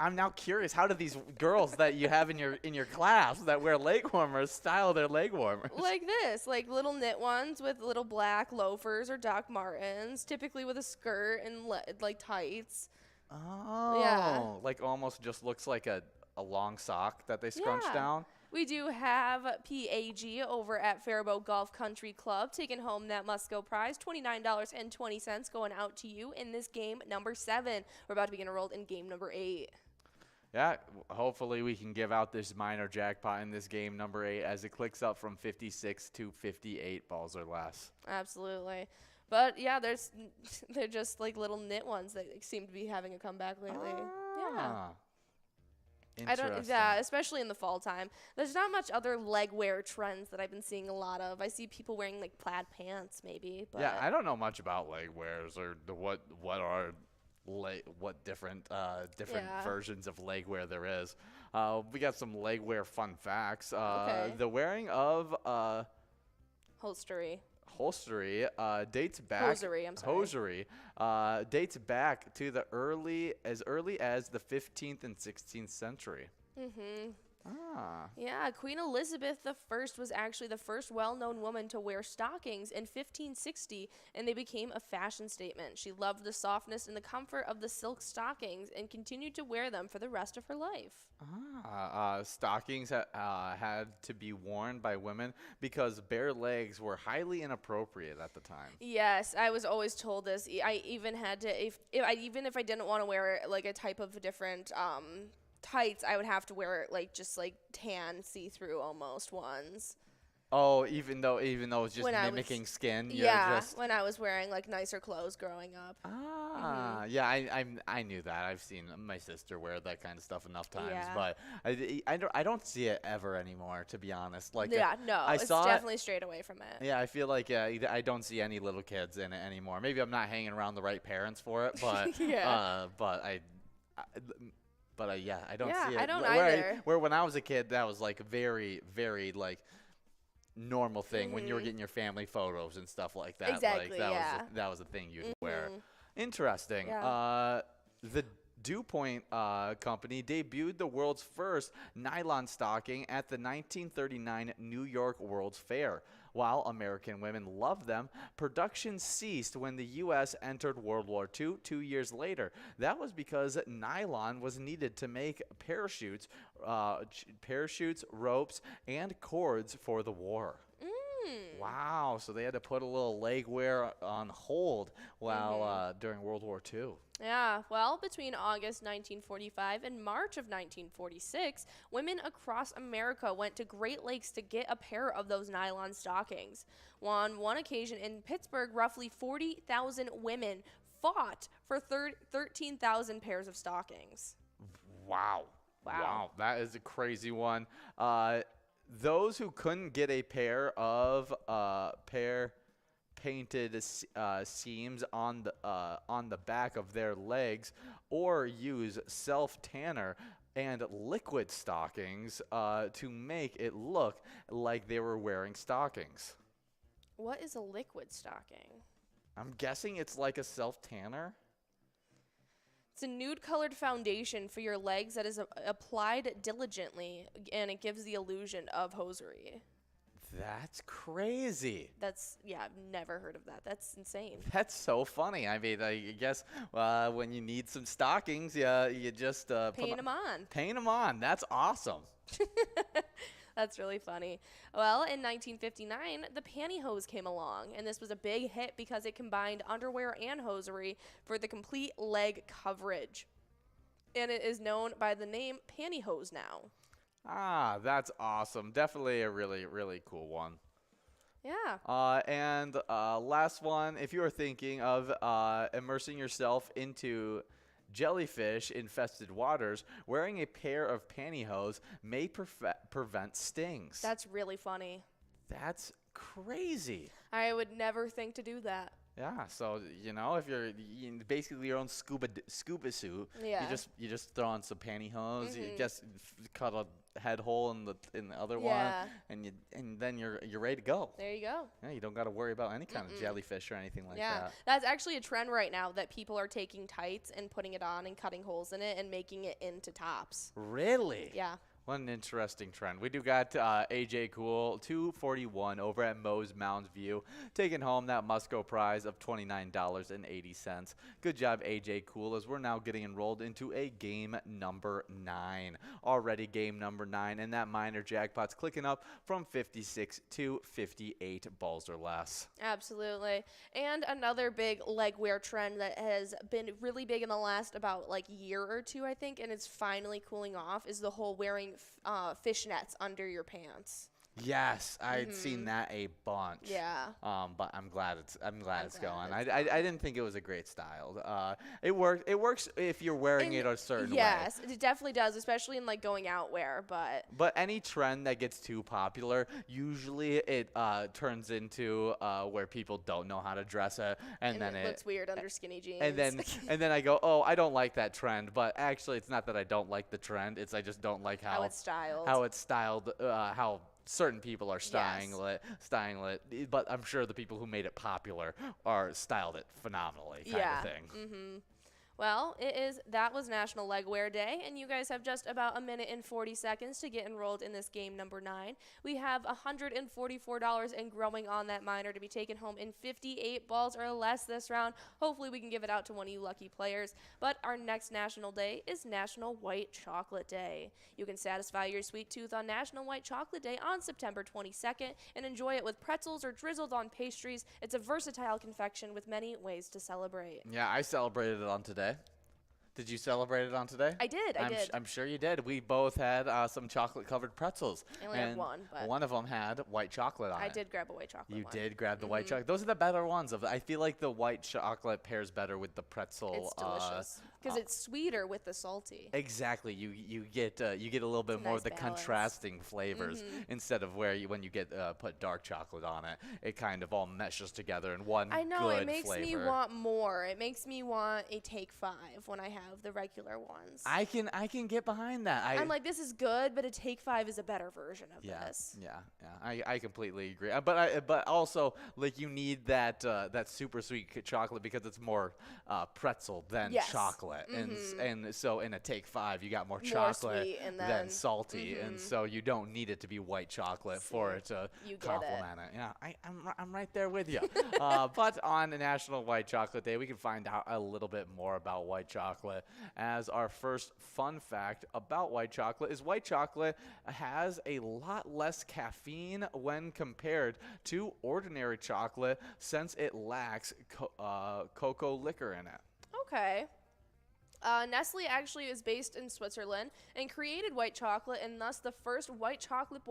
I'm now curious. How do these girls that you have in your class that wear leg warmers style their leg warmers? Like this, like little knit ones with little black loafers or Doc Martens, typically with a skirt and like tights. Oh, Yeah. like almost just looks like a long sock that they scrunch Yeah. down. We do have PAG over at Faribault Golf Country Club taking home that Musco prize, $29.20 going out to you in this game number 7. We're about to begin enrolled in game number 8. Yeah, hopefully we can give out this minor jackpot in this game number 8 as it clicks up from 56 to 58 balls or less. Absolutely. But yeah, they're just like little knit ones that seem to be having a comeback lately. Yeah. Yeah, especially in the fall time. There's not much other leg wear trends that I've been seeing a lot of. I see people wearing like plaid pants maybe, but yeah, I don't know much about leg wears or what different versions of leg wear there is. We got some leg wear fun facts. Okay. The wearing of holstery dates back hosiery, I'm sorry. hosiery dates back to as early as the 15th and 16th century. Mhm. Ah. Yeah, Queen Elizabeth I was actually the first well-known woman to wear stockings in 1560, and they became a fashion statement. She loved the softness and the comfort of the silk stockings and continued to wear them for the rest of her life. Stockings had to be worn by women because bare legs were highly inappropriate at the time. Yes, I was always told this. I even had to, even if I didn't want to wear like a type of different tights, I would have to wear like just like tan see-through almost ones. Oh, even though it's just mimicking skin. When I was wearing like nicer clothes growing up. Yeah, I knew that. I've seen my sister wear that kind of stuff enough times, Yeah. but I don't see it ever anymore, to be honest. Like it's definitely straight away from it. Yeah, I feel like I don't see any little kids in it anymore. Maybe I'm not hanging around the right parents for it, but Yeah. yeah, I don't see it. I don't where either. Where when I was a kid, that was like a very, very like normal thing when you were getting your family photos and stuff like that. Exactly, Like yeah. that was a thing you'd wear. Interesting. Yeah. The DuPont company debuted the world's first nylon stocking at the 1939 New York World's Fair. While American women loved them, production ceased when the U.S. entered World War II 2 years later. That was because nylon was needed to make parachutes, ropes, and cords for the war. Wow, so they had to put a little leg wear on hold while during World War II. Yeah, well, between August 1945 and March of 1946, women across America went to Great Lakes to get a pair of those nylon stockings. On one occasion in Pittsburgh, roughly 40,000 women fought for 13,000 pairs of stockings. Wow. That is a crazy one. Those who couldn't get a pair of painted seams on the back of their legs or use self-tanner and liquid stockings to make it look like they were wearing stockings. What is a liquid stocking? I'm guessing it's like a self-tanner. It's a nude-colored foundation for your legs that is applied diligently, and it gives the illusion of hosiery. That's crazy. I've never heard of that. That's insane. That's so funny. I mean, I guess when you need some stockings, you just Paint them on. Paint them on. That's awesome. That's really funny. Well, in 1959, the pantyhose came along, and this was a big hit because it combined underwear and hosiery for the complete leg coverage. And it is known by the name pantyhose now. Ah, that's awesome. Definitely a really, really cool one. Yeah. And last one, if you are thinking of immersing yourself into jellyfish-infested waters, wearing a pair of pantyhose may prevent stings. That's really funny. That's crazy. I would never think to do that. Yeah, so if you're basically your own scuba suit, Yeah. you just throw on some pantyhose. You just cut head hole in the other Yeah. one, and then you're ready to go. There you go. Yeah, you don't got to worry about any kind of jellyfish or anything like Yeah, that. that's actually a trend right now that people are taking tights and putting it on and cutting holes in it and making it into tops. Really? Yeah. What an interesting trend. We do got AJ Cool, 241 over at Moe's Mounds View, taking home that Musco prize of $29.80. Good job, AJ Cool, as we're now getting enrolled into a game number 9. Already game number 9, and that minor jackpot's clicking up from 56 to 58 balls or less. Absolutely. And another big leg wear trend that has been really big in the last about like year or two, I think, and it's finally cooling off is the whole wearing fishnets under your pants. Yes, I'd seen that a bunch. Yeah. But I'm glad it's going. I didn't think it was a great style. It works if you're wearing it a certain way. Yes, it definitely does, especially in like going out wear. But any trend that gets too popular, usually it turns into where people don't know how to dress it, and then it looks weird under skinny jeans. And then I go, oh, I don't like that trend. But actually, it's not that I don't like the trend. It's I just don't like how it's styled. How it's styled. How certain people are styling it, but I'm sure the people who made it popular are styled it phenomenally, kind of thing. Well, that was National Legwear Day, and you guys have just about a minute and 40 seconds to get enrolled in this game number 9. We have $144 and growing on that minor to be taken home in 58 balls or less this round. Hopefully we can give it out to one of you lucky players. But our next National Day is National White Chocolate Day. You can satisfy your sweet tooth on National White Chocolate Day on September 22nd and enjoy it with pretzels or drizzled on pastries. It's a versatile confection with many ways to celebrate. Yeah, I celebrated it on today. Did you celebrate it on today? I did. I'm sure you did. We both had some chocolate-covered pretzels. I only had one, but one of them had white chocolate on it. I did grab a white chocolate You one. did grab the white chocolate. Those are the better ones. I feel like the white chocolate pairs better with the pretzel. It's delicious because it's sweeter with the salty. Exactly. You get a little bit more of the balance. Contrasting flavors instead of when you get put dark chocolate on it. It kind of all meshes together in one. I know good it makes flavor. me want more. It makes me want a Take 5 when I have the regular ones. I can get behind that. I'm like, this is good, but a Take 5 is a better version of this. Yeah. I completely agree. But also like you need that super sweet chocolate because it's more pretzel than chocolate, and so in a Take 5 you got more chocolate sweet and than salty, and so you don't need it to be white chocolate for it to complement it. Yeah, I'm right there with you. But on National White Chocolate Day, we can find out a little bit more about white chocolate. As our first fun fact about white chocolate is white chocolate has a lot less caffeine when compared to ordinary chocolate since it lacks cocoa liquor in it. Okay. Nestle actually is based in Switzerland and created white chocolate, and thus the first white chocolate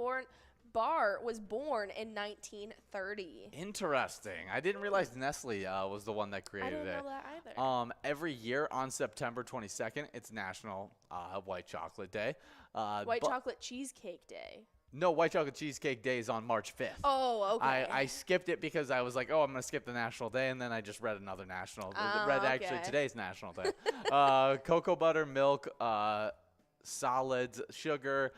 bar was born in 1930. Interesting. I didn't realize Nestle was the one that created it. I didn't know that either. Every year on September 22nd, it's National White Chocolate Day. White Chocolate Cheesecake Day. No, White Chocolate Cheesecake Day is on March 5th. Oh, okay. I skipped it because I was like, oh, I'm going to skip the National Day, and then I just read another National. Actually today's National Day. Cocoa butter, milk, solids, sugar,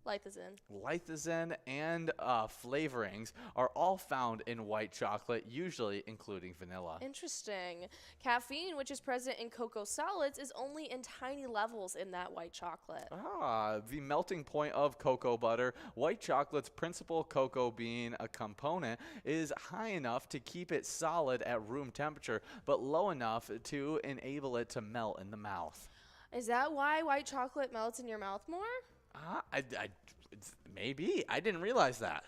Lithazine, and flavorings are all found in white chocolate, usually including vanilla. Interesting. Caffeine, which is present in cocoa solids, is only in tiny levels in that white chocolate. The melting point of cocoa butter, white chocolate's principal cocoa bean a component, is high enough to keep it solid at room temperature, but low enough to enable it to melt in the mouth. Is that why white chocolate melts in your mouth more? Maybe. I didn't realize that.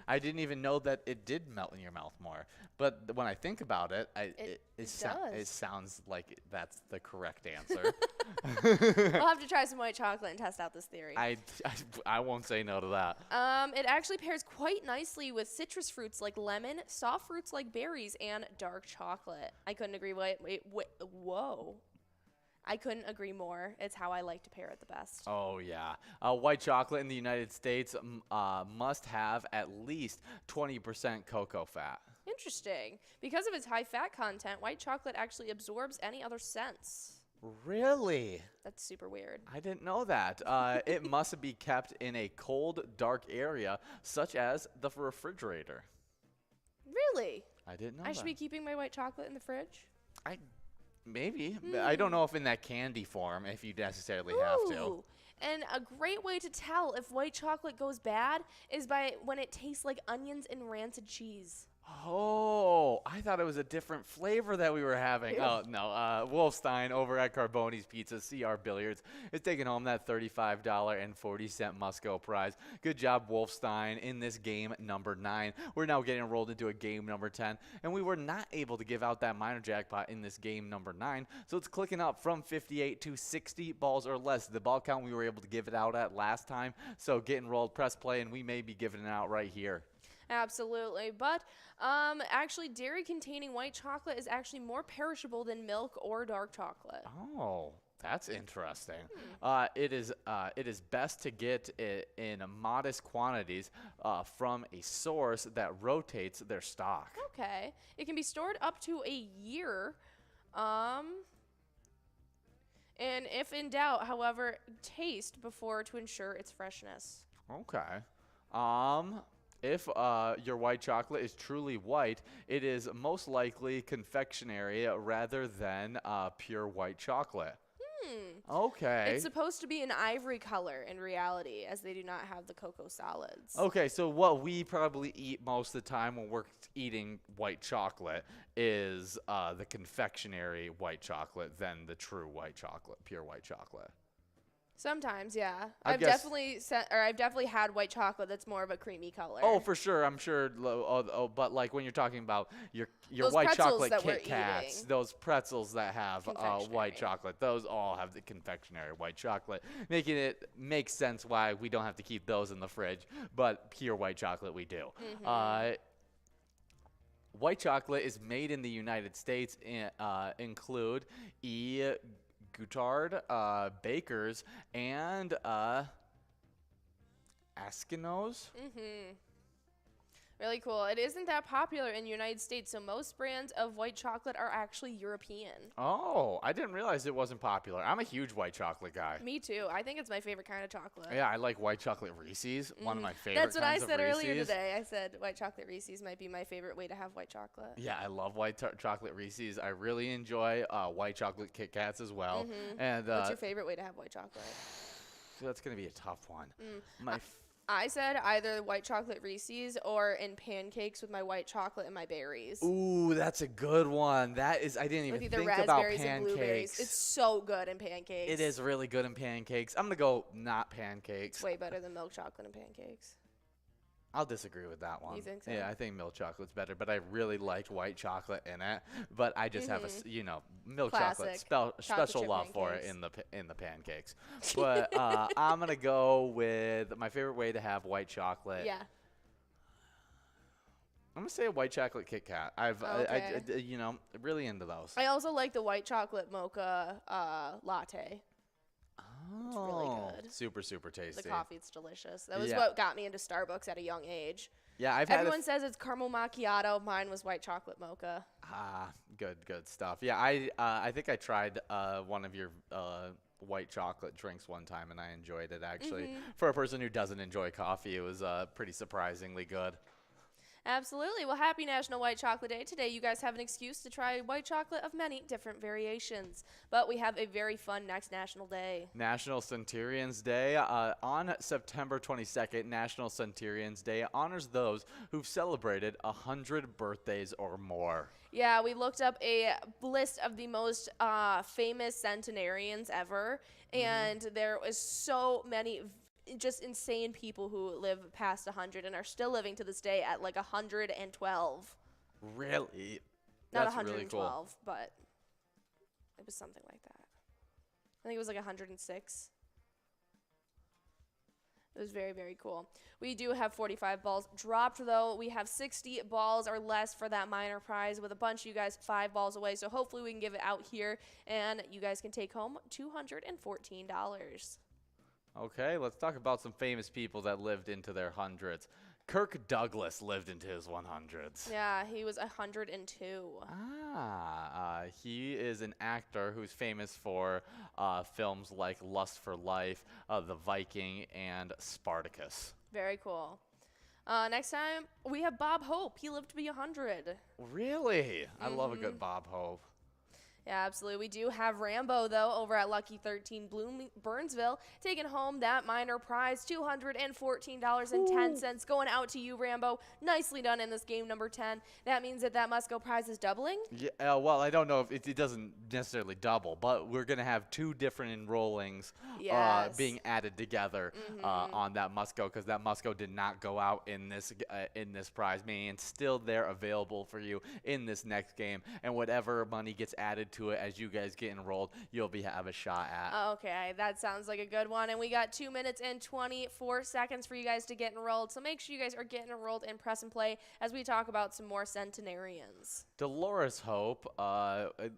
I didn't even know that it did melt in your mouth more. But when I think about it, it sounds like that's the correct answer. We'll have to try some white chocolate and test out this theory. I won't say no to that. It actually pairs quite nicely with citrus fruits like lemon, soft fruits like berries, and dark chocolate. I couldn't agree. Whoa. I couldn't agree more. It's how I like to pair it the best. Oh, yeah. White chocolate in the United States must have at least 20% cocoa fat. Interesting. Because of its high fat content, white chocolate actually absorbs any other scents. Really? That's super weird. I didn't know that. It must be kept in a cold, dark area, such as the refrigerator. Really? I didn't know I should that. be keeping my white chocolate in the fridge? Maybe. I don't know if in that candy form, if you necessarily have to. Ooh. And a great way to tell if white chocolate goes bad is by when it tastes like onions and rancid cheese. Oh, I thought it was a different flavor that we were having. Oh, no. Wolfstein over at Carboni's Pizza, CR Billiards, is taking home that $35.40 Musco prize. Good job, Wolfstein, in this game number 9. We're now getting rolled into a game number 10, and we were not able to give out that minor jackpot in this game number 9, so it's clicking up from 58 to 60 balls or less. The ball count we were able to give it out at last time, so getting rolled, press play, and we may be giving it out right here. Absolutely. But actually, dairy-containing white chocolate is actually more perishable than milk or dark chocolate. Oh, that's interesting. It is best to get it in modest quantities from a source that rotates their stock. Okay. It can be stored up to a year. And if in doubt, however, taste before to ensure its freshness. Okay. If your white chocolate is truly white, it is most likely confectionery rather than pure white chocolate. Okay. It's supposed to be an ivory color in reality, as they do not have the cocoa solids. Okay, so what we probably eat most of the time when we're eating white chocolate is the confectionery white chocolate than the true white chocolate, pure white chocolate. Sometimes, yeah. I I've guess- definitely had white chocolate that's more of a creamy color. Oh, for sure, I'm sure. But like when you're talking about your Those white pretzels chocolate that we're Kit Kats, eating. those pretzels that have Confectionery. white chocolate, those all have the confectionery white chocolate, making it make sense why we don't have to keep those in the fridge, but pure white chocolate we do. White chocolate is made in the United States. Include Goutard, Bakers, and Eskimos. Really cool. It isn't that popular in the United States, so most brands of white chocolate are actually European. Oh, I didn't realize it wasn't popular. I'm a huge white chocolate guy. Me too. I think it's my favorite kind of chocolate. Yeah, I like white chocolate Reese's. One of my favorite That's what I kinds of said earlier Reese's. today. I said white chocolate Reese's might be my favorite way to have white chocolate. Yeah, I love white chocolate Reese's. I really enjoy white chocolate Kit Kats as well. And What's your favorite way to have white chocolate? that's going to be a tough one. I said either white chocolate Reese's or in pancakes with my white chocolate and my berries. Ooh, that's a good one. That is, I didn't With even either think about raspberries and blueberries. pancakes. It's so good in pancakes. It is really good in pancakes. I'm going to go not pancakes. It's way better than milk chocolate and pancakes. I'll disagree with that one. You think so? Yeah, I think milk chocolate's better, but I really like white chocolate in it. But I just have milk chocolate Classic. special chip love for it pancakes. in the pancakes. But I'm gonna go with my favorite way to have white chocolate. Yeah. I'm gonna say a white chocolate Kit Kat. Okay. Really into those. I also like the white chocolate mocha latte. It's really good. Super, super tasty. The coffee, it's delicious. That was Yeah. what got me into Starbucks at a young age. Yeah, I've had Everyone says it's caramel macchiato. Mine was white chocolate mocha. good stuff. Yeah, I think I tried one of your white chocolate drinks one time, and I enjoyed it actually. For a person who doesn't enjoy coffee, it was pretty surprisingly good. Absolutely. Well, happy National White Chocolate Day. Today, you guys have an excuse to try white chocolate of many different variations. But we have a very fun next National Day. National Centurions Day. On September 22nd, National Centurions Day honors those who've celebrated 100 birthdays or more. Yeah, we looked up a list of the most famous centenarians ever, and there was so many just insane people who live past 100 and are still living to this day at like 112. Really? Not That's 112, really cool. but it was something like that. I think it was like 106. It was very, very cool. We do have 45 balls dropped, though. We have 60 balls or less for that minor prize with a bunch of you guys 5 balls away. So hopefully we can give it out here, and you guys can take home $214. Okay, let's talk about some famous people that lived into their hundreds. Kirk Douglas lived into his 100s. Yeah, he was 102. He is an actor who's famous for films like Lust for Life, The Viking, and Spartacus. Very cool. Next time, we have Bob Hope. He lived to be 100. Really? I love a good Bob Hope. Yeah, absolutely. We do have Rambo, though, over at Lucky 13 Burnsville, taking home that minor prize, $214.10. Going out to you, Rambo. Nicely done in this game number 10. That means that must-go prize is doubling? Yeah, well, I don't know if it doesn't necessarily double, but we're going to have two different enrollings being added together on that must-go, because that must-go did not go out in this prize, meaning it's still there available for you in this next game, and whatever money gets added to it as you guys get enrolled, you'll have a shot at. Okay, that sounds like a good one. And we got 2 minutes and 24 seconds for you guys to get enrolled. So make sure you guys are getting enrolled and press and play as we talk about some more centenarians. Dolores Hope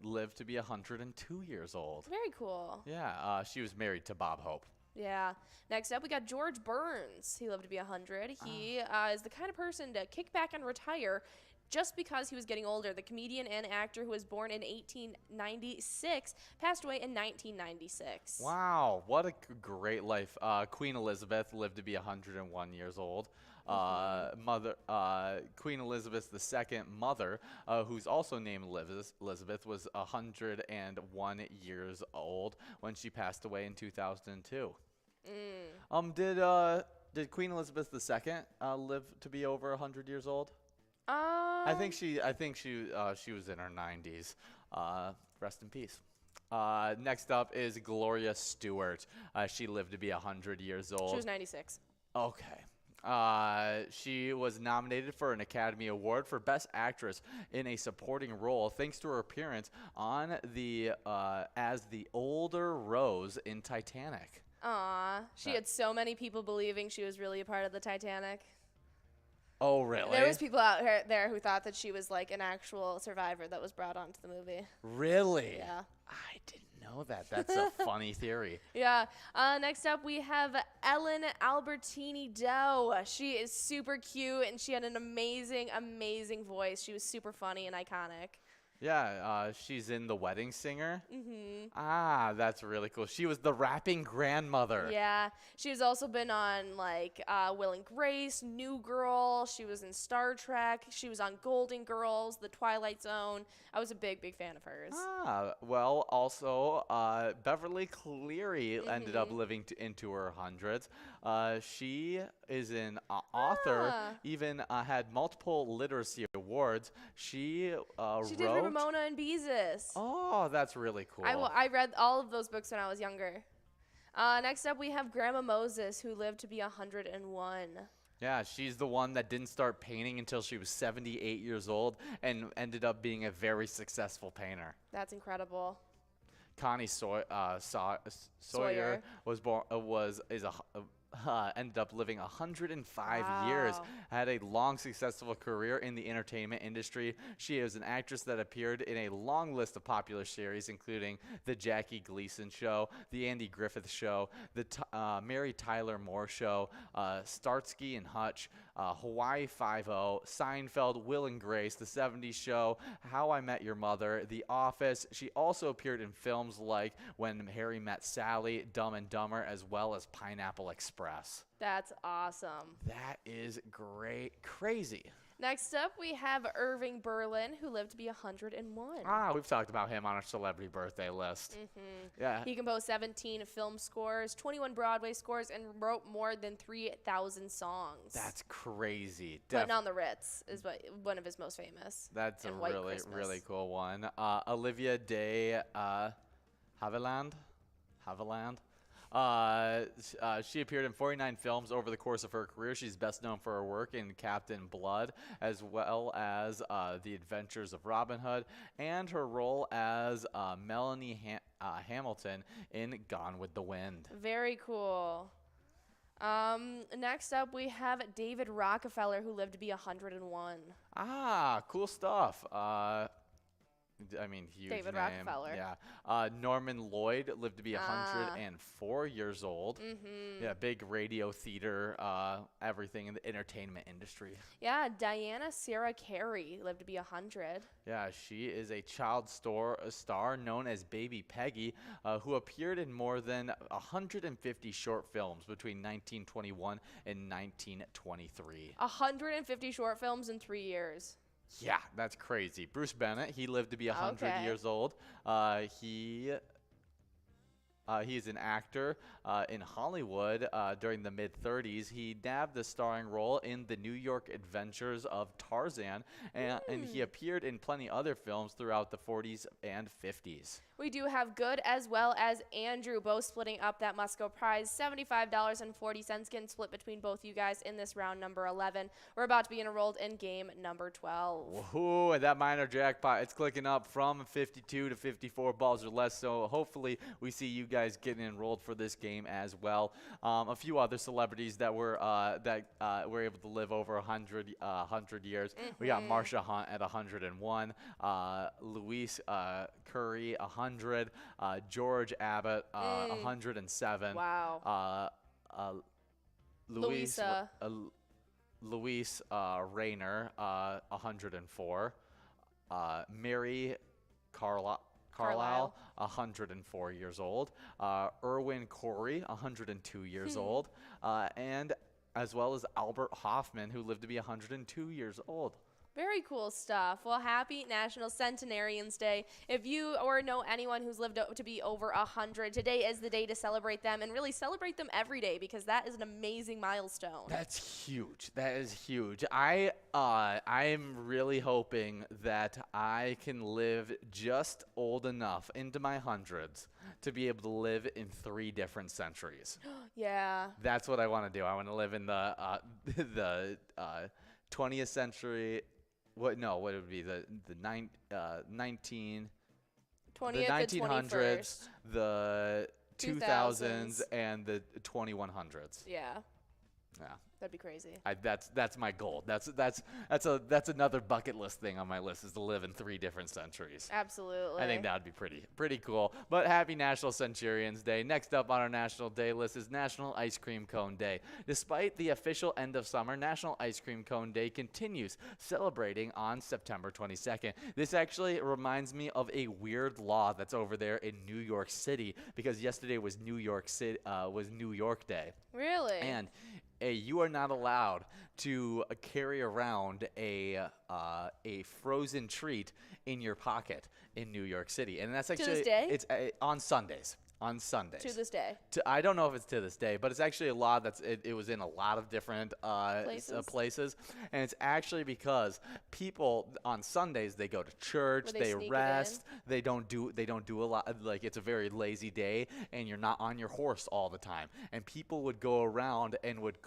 lived to be 102 years old. Very cool. Yeah, she was married to Bob Hope. Yeah. Next up, we got George Burns. He lived to be 100. He is the kind of person to kick back and retire just because he was getting older. The comedian and actor who was born in 1896 passed away in 1996. Wow, what a great life. Queen Elizabeth lived to be 101 years old. Queen Elizabeth II mother, who's also named Elizabeth, was 101 years old when she passed away in 2002. Did Queen Elizabeth II live to be over 100 years old? I think she was in her 90s. Rest in peace. Next up is Gloria Stewart. She lived to be 100 years old. She was 96. Okay. She was nominated for an Academy Award for Best Actress in a Supporting Role thanks to her appearance on as the older Rose in Titanic. She had so many people believing she was really a part of the Titanic. Oh, really? There was people out there who thought that she was like an actual survivor that was brought onto the movie. Really? Yeah. I didn't know that. That's a funny theory. Yeah. Next up, we have Ellen Albertini Doe. She is super cute, and she had an amazing, amazing voice. She was super funny and iconic. Yeah, she's in The Wedding Singer. That's really cool. She was the rapping grandmother. Yeah, she has also been on like Will and Grace, New Girl. She was in Star Trek. She was on Golden Girls, The Twilight Zone. I was a big, big fan of hers. Well, also Beverly Cleary ended up living into her hundreds. She is an author. Even had multiple literacy awards. She did Ramona and Beezus. Oh, that's really cool. I read all of those books when I was younger. Next up, we have Grandma Moses, who lived to be 101. Yeah, she's the one that didn't start painting until she was 78 years old and ended up being a very successful painter. That's incredible. Connie Sawyer ended up living 105 years, had a long, successful career in the entertainment industry. She is an actress that appeared in a long list of popular series, including The Jackie Gleason Show, The Andy Griffith Show, The Mary Tyler Moore Show, Starsky and Hutch, Hawaii Five-0, Seinfeld, Will and Grace, The 70s Show, How I Met Your Mother, The Office. She also appeared in films like When Harry Met Sally, Dumb and Dumber, as well as Pineapple Express. That's awesome. That is great. Crazy. Next up, we have Irving Berlin, who lived to be 101. We've talked about him on our celebrity birthday list. Yeah. He composed 17 film scores, 21 Broadway scores, and wrote more than 3,000 songs. That's crazy. Putting on the Ritz is one of his most famous. That's a White really, Christmas. really cool one. Olivia de Havilland. She appeared in 49 films over the course of her career. She's best known for her work in Captain Blood, as well as The Adventures of Robin Hood, and her role as Melanie Hamilton in Gone with the Wind. Very cool. Next up, we have David Rockefeller, who lived to be 101. Cool stuff. I mean, huge David name. Rockefeller. Yeah. Norman Lloyd lived to be 104 years old. Yeah, big radio, theater, everything in the entertainment industry. Yeah, Diana Sarah Carey lived to be 100. Yeah, she is a child star known as Baby Peggy, who appeared in more than 150 short films between 1921 and 1923. 150 short films in 3 years. Yeah, that's crazy. Bruce Bennett, he lived to be 100 years old. He is an actor in Hollywood during the mid-30s. He nabbed the starring role in The New York Adventures of Tarzan, and he appeared in plenty other films throughout the 40s and 50s. We do have Good as well as Andrew both splitting up that Musco prize. $75.40 getting split between both you guys in this round number 11. We're about to be enrolled in game number 12. Woohoo, and that minor jackpot, it's clicking up from 52 to 54 balls or less, so hopefully we see you guys getting enrolled for this game as well. A few other celebrities that were able to live over 100 years. We got Marsha Hunt at 101, Louise Curry 100, George Abbott 107. Wow. Louise Rayner 104, Mary Carlisle 104 years old, Erwin Corey 102 years old, and as well as Albert Hoffman, who lived to be 102 years old. Very cool stuff. Well, happy National Centenarians Day. If you or know anyone who's lived to be over 100, today is the day to celebrate them and really celebrate them every day because that is an amazing milestone. That's huge. That is huge. I'm really hoping that I can live just old enough into my hundreds to be able to live in 3 different centuries. Yeah. That's what I want to do. I want to live in the 20th century. What would it be? The 1900s, the 2000s, and the 2100s. Yeah. Yeah. That'd be crazy. That's my goal. That's another bucket list thing on my list, is to live in 3 different centuries. Absolutely. I think that would be pretty cool. But happy National Centurions Day. Next up on our National Day list is National Ice Cream Cone Day. Despite the official end of summer, National Ice Cream Cone Day continues, celebrating on September 22nd. This actually reminds me of a weird law that's over there in New York City, because yesterday was New York Day. Really? And you are not allowed to carry around a frozen treat in your pocket in New York City, and that's actually to this day? It's on Sundays. On Sundays. To this day. I don't know if it's to this day, but it's actually a law it was in a lot of different places, and it's actually because people on Sundays, they go to church, they rest, they don't do a lot. Like, it's a very lazy day, and you're not on your horse all the time, and people would go around and would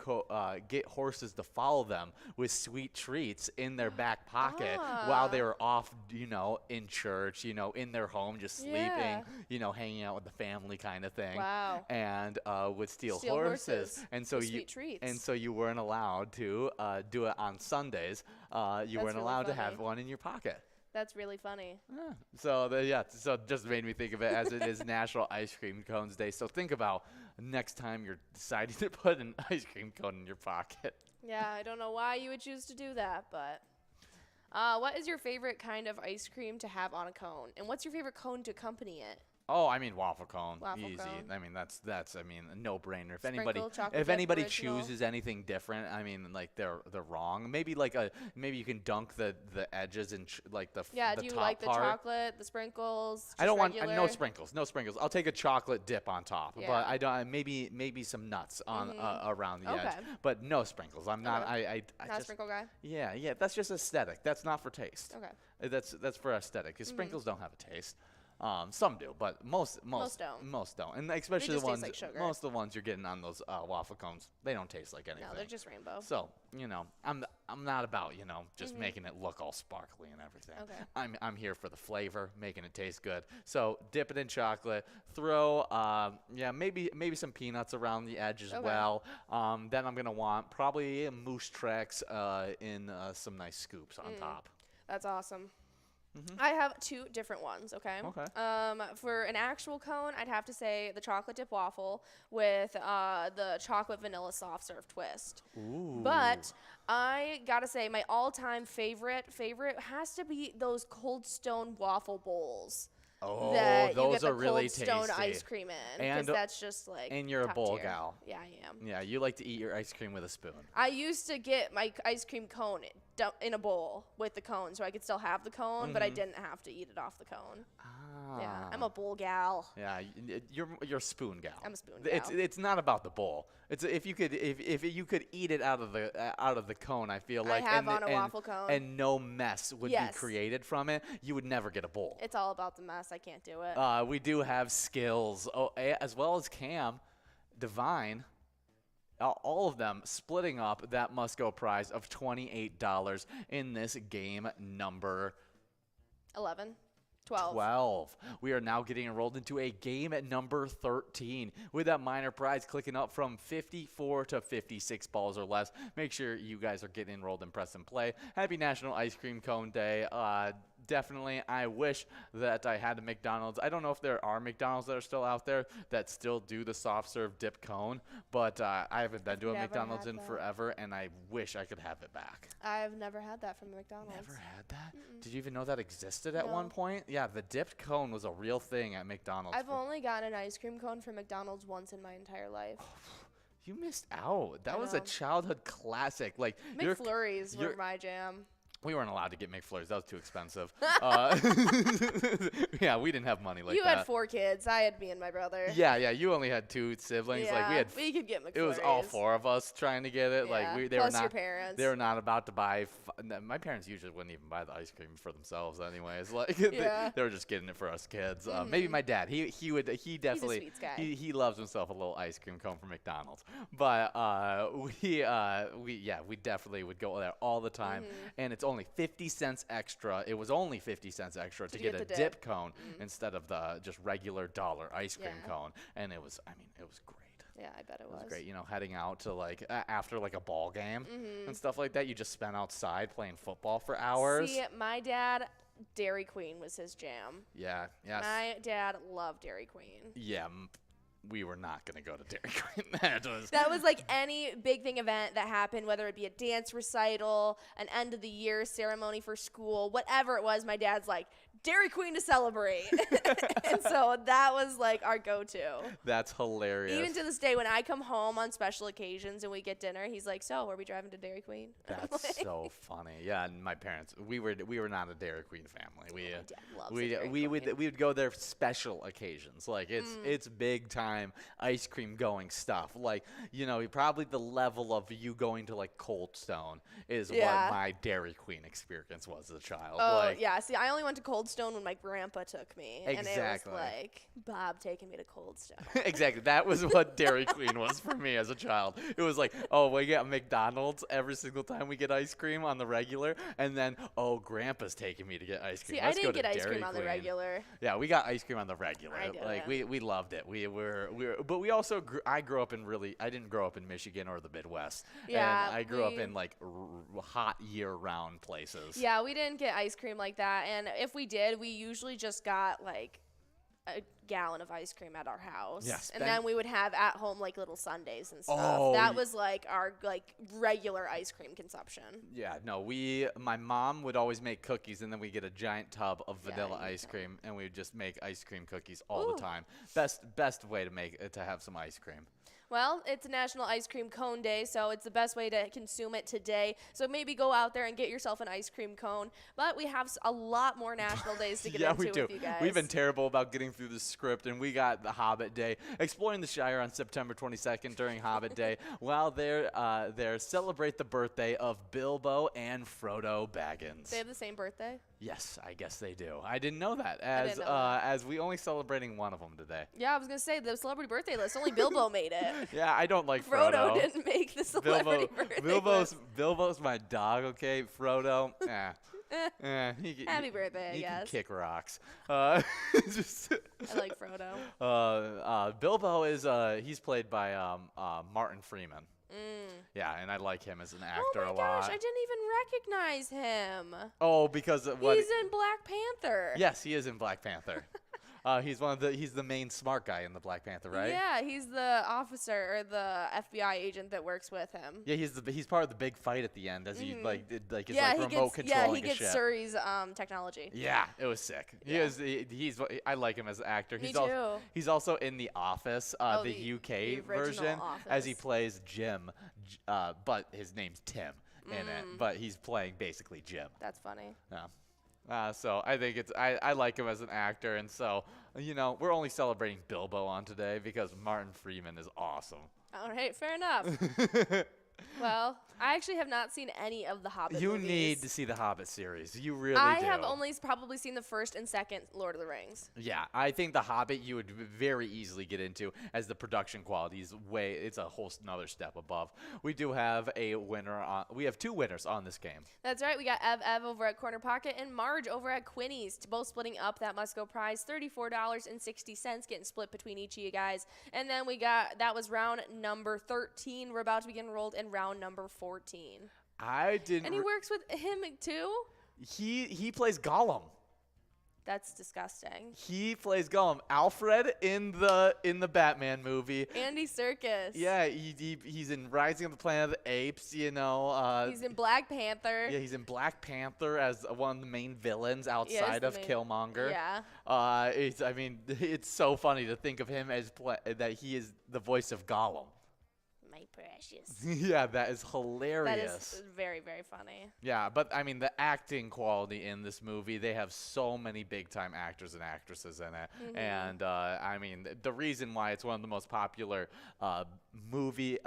get horses to follow them with sweet treats in their back pocket while they were off, in church, in their home, just sleeping, hanging out with the family, kind of thing. Wow. And would steal horses. And so you weren't allowed to do it on Sundays. You weren't allowed to have one in your pocket. That's really funny. Yeah. So it just made me think of it as it is National Ice Cream Cones Day. So think about next time you're deciding to put an ice cream cone in your pocket. Yeah, I don't know why you would choose to do that, but what is your favorite kind of ice cream to have on a cone? And what's your favorite cone to accompany it? Oh, I mean waffle cone. Waffle Easy. cone. I mean that's a no-brainer. If Sprinkle, anybody original. chooses anything different, I mean, like, they're wrong. Maybe you can dunk the edges and the do you top like the part. chocolate, the sprinkles? I don't regular? want no sprinkles. I'll take a chocolate dip on top, Yeah. but I don't. Maybe some nuts on around the edge, but no sprinkles. I'm not. I Not just, a sprinkle guy. Yeah. That's just aesthetic. That's not for taste. Okay. That's for aesthetic. Because sprinkles don't have a taste. Some do, but most don't. Most don't, and especially just the ones. taste like sugar. Most of the ones you're getting on those waffle cones, they don't taste like anything. No, they're just rainbow. So I'm not about just making it look all sparkly and everything. Okay. I'm here for the flavor, making it taste good. So dip it in chocolate. Throw maybe some peanuts around the edge as well. Then I'm gonna want probably Moose Tracks in some nice scoops on top. That's awesome. I have 2 different ones, okay? Okay. For an actual cone, I'd have to say the chocolate dip waffle with the chocolate vanilla soft serve twist. Ooh. But I gotta say, my all-time favorite has to be those Cold Stone waffle bowls. Oh, That you those get the are really Cold Stone tasty. ice cream in, And- because that's just like and you're a top bowl tier. gal. Yeah, I am. Yeah, you like to eat your ice cream with a spoon. I used to get my ice cream cone in a bowl with the cone, so I could still have the cone, but I didn't have to eat it off the cone. Yeah, I'm a bowl gal. Yeah, you're a spoon gal. I'm a spoon It's gal. it's not about the bowl. It's if you could eat it out of the cone, I feel like have on a waffle cone. and no mess would be Yes. created from it. You would never get a bowl. It's all about the mess. I can't do it. We do have skills, as well as Cam, Divine. All of them splitting up that must-go prize of $28 in this game number 11, 12. 12. We are now getting enrolled into a game at number 13 with that minor prize clicking up from 54 to 56 balls or less. Make sure you guys are getting enrolled and press and play. Happy National Ice Cream Cone Day. Definitely, I wish that I had a McDonald's. I don't know if there are McDonald's that are still out there that still do the soft serve dip cone, but I haven't been to a never McDonald's had in that. forever, and I wish I could have it back. I've never had that from McDonald's. Never had that? Did you even know that existed at one No. point? Yeah, the dipped cone was a real thing at McDonald's. I've only gotten an ice cream cone from McDonald's once in my entire life. You missed out. That I was a know. childhood classic. Like McFlurries were you're- my jam. we weren't allowed to get McFlurries. That was too expensive. Yeah, we didn't have money like You that. had 4 kids. I had me and my brother. Yeah, you only had 2 siblings. Like we had. we could get McFlurries. It was all 4 of us trying to get it. Yeah, Like they plus were your not. parents. They were not about to buy. My parents usually wouldn't even buy the ice cream for themselves, anyways. Like Yeah. they were just getting it for us kids. Maybe my dad. He definitely. sweets guy. He loves himself a little ice cream cone from McDonald's. But we definitely would go there all the time, and it's only 50 cents extra. It was only 50 cents extra to get a the dip dip. cone instead of the just regular dollar ice cream Yeah. cone, and it was great. Yeah, I bet it It was. was great, heading out to after a ball game and stuff like that. You just spent outside playing football for hours. See, my dad, Dairy Queen was his jam. Yeah, yes, My dad loved Dairy Queen. yeah. We were not gonna go to Dairy Queen. That was like any big thing event that happened, whether it be a dance recital, an end of the year ceremony for school, whatever it was. My dad's like, Dairy Queen to celebrate. And so that was like our go-to. That's hilarious. Even to this day, when I come home on special occasions and we get dinner, he's like, "So, are we driving to Dairy Queen?" That's so funny. Yeah, and my parents, we were not a Dairy Queen family. My dad loves we a Dairy we Queen. would go there for special occasions. Like it's big time ice cream going stuff. Like probably the level of you going to like Cold Stone is Yeah. what my Dairy Queen experience was as a child. Oh, like, yeah. See, I only went to Cold Stone when my grandpa took me. And it Exactly. was like, Bob taking me to Cold Stone. Exactly. That was what Dairy Queen was for me as a child. It was like, oh, we get McDonald's every single time we get ice cream on the regular, and then Grandpa's taking me to get ice cream. See, I Let's go didn't to get ice Dairy cream on the Queen. regular. Yeah, we got ice cream on the regular. I didn't. Like we loved it. But we also I grew up in I didn't grow up in Michigan or the Midwest. Yeah, And I grew up we- in like hot year-round places. Yeah, we didn't get ice cream like that. And if we did, we usually just got like a gallon of ice cream at our house. Yes, And Ben- then we would have at home like little sundaes and stuff. Oh, that y- was like our like regular ice cream consumption. Yeah, no, my mom would always make cookies, and then we get a giant tub of vanilla you ice too. cream, and we would just make ice cream cookies all Ooh. the time. Best way to have some ice cream. Well, it's National Ice Cream Cone Day, so it's the best way to consume it today. So maybe go out there and get yourself an ice cream cone. But we have a lot more national days to get Yeah, into we do. with you guys. We've been terrible about getting through the script, and we got the Hobbit Day, exploring the Shire on September 22nd during Hobbit Day. While there celebrate the birthday of Bilbo and Frodo Baggins. They have the same birthday? Yes, I guess they do. I didn't know that. didn't know that. As we only celebrating one of them today. Yeah, I was going to say the celebrity birthday list. Only Bilbo made it. Yeah, I don't like Frodo Frodo. didn't make the celebrity birthday list. Bilbo's my dog. Okay, Frodo. Happy birthday, I he can guess. kick rocks. Just, I like Frodo. Bilbo is he's played by Martin Freeman. Yeah, and I like him as an Oh actor my a gosh, lot. I didn't even recognize him. Oh, because of what? He's in Black Panther. Yes, he is in Black Panther. He's the main smart guy in the Black Panther, right? Yeah, he's the officer or the FBI agent that works with him. Yeah, he's part of the big fight at the end as he is remote controlling he a gets ship. Suri's technology. Yeah, it was sick. Yeah. I like him as an actor. Me too. He's also in The Office, the UK the version, Office. as he plays Jim, but his name's Tim in it. But he's playing basically Jim. That's funny. Yeah. So I think I like him as an actor, and so we're only celebrating Bilbo on today because Martin Freeman is awesome. All right, fair enough. Well, I actually have not seen any of the Hobbit You movies. need to see the Hobbit series. You really I do. have only probably seen the first and second Lord of the Rings. Yeah, I think the Hobbit you would very easily get into as the production quality is it's a whole another step above. We do have a winner. We have 2 winners on this game. That's right. We got Ev over at Corner Pocket and Marge over at Quinny's, both splitting up that must-go prize, $34.60, getting split between each of you guys. And then that was round number 13. We're about to begin rolled in round number 14. I didn't. And he works with him too? He plays Gollum. That's disgusting. He plays Gollum. Alfred in the Batman movie. Andy Serkis. Yeah, he's in Rising of the Planet of the Apes. He's in Black Panther. Yeah, he's in Black Panther as one of the main villains outside of Killmonger. Yeah. It's so funny to think of him as that he is the voice of Gollum. My precious. Yeah, that is hilarious. That is very, very funny. Yeah, but I mean, the acting quality in this movie, they have so many big-time actors and actresses in it. Mm-hmm. And, the reason why it's one of the most popular movie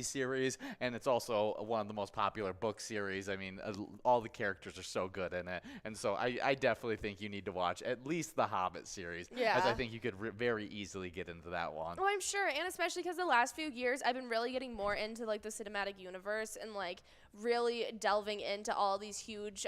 series, and it's also one of the most popular book series. I mean, all the characters are so good in it. And so I definitely think you need to watch at least the Hobbit series. Yeah. As I think you could very easily get into that one. Oh, I'm sure. And especially because the last few years, I've been really getting more into like the cinematic universe and like really delving into all these huge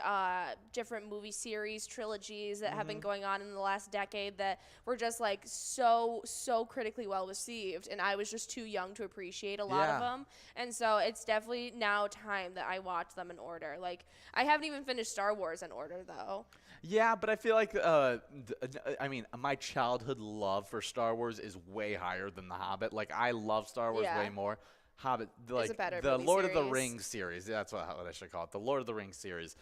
different movie series trilogies that have been going on in the last decade that were just like so critically well received, and I was just too young to appreciate a lot of them. And so it's definitely now time that I watch them in order. Like, I haven't even finished Star Wars in order though. Yeah, but I feel like, my childhood love for Star Wars is way higher than The Hobbit. Like, I love Star Wars way more. Hobbit, like the Lord of the Rings series, that's what I should call it. The Lord of the Rings series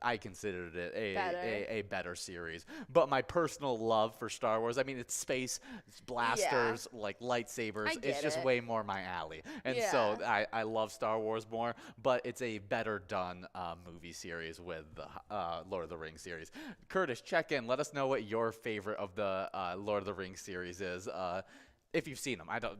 I considered it a better series. But my personal love for Star Wars, I mean, it's space, it's blasters, like lightsabers. It's just way more my alley. And so I love Star Wars more, but it's a better done movie series with the Lord of the Rings series. Curtis, check in. Let us know what your favorite of the Lord of the Rings series is. If you've seen them, I don't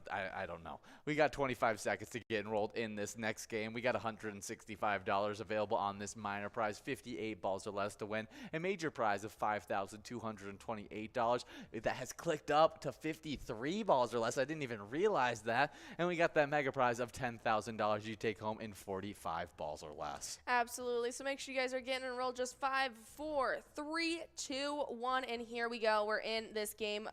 know. We got 25 seconds to get enrolled in this next game. We got $165 available on this minor prize, 58 balls or less to win. A major prize of $5,228 that has clicked up to 53 balls or less. I didn't even realize that. And we got that mega prize of $10,000 you take home in 45 balls or less. Absolutely. So make sure you guys are getting enrolled. Just 5, 4, 3, 2, 1, and here we go. We're in this game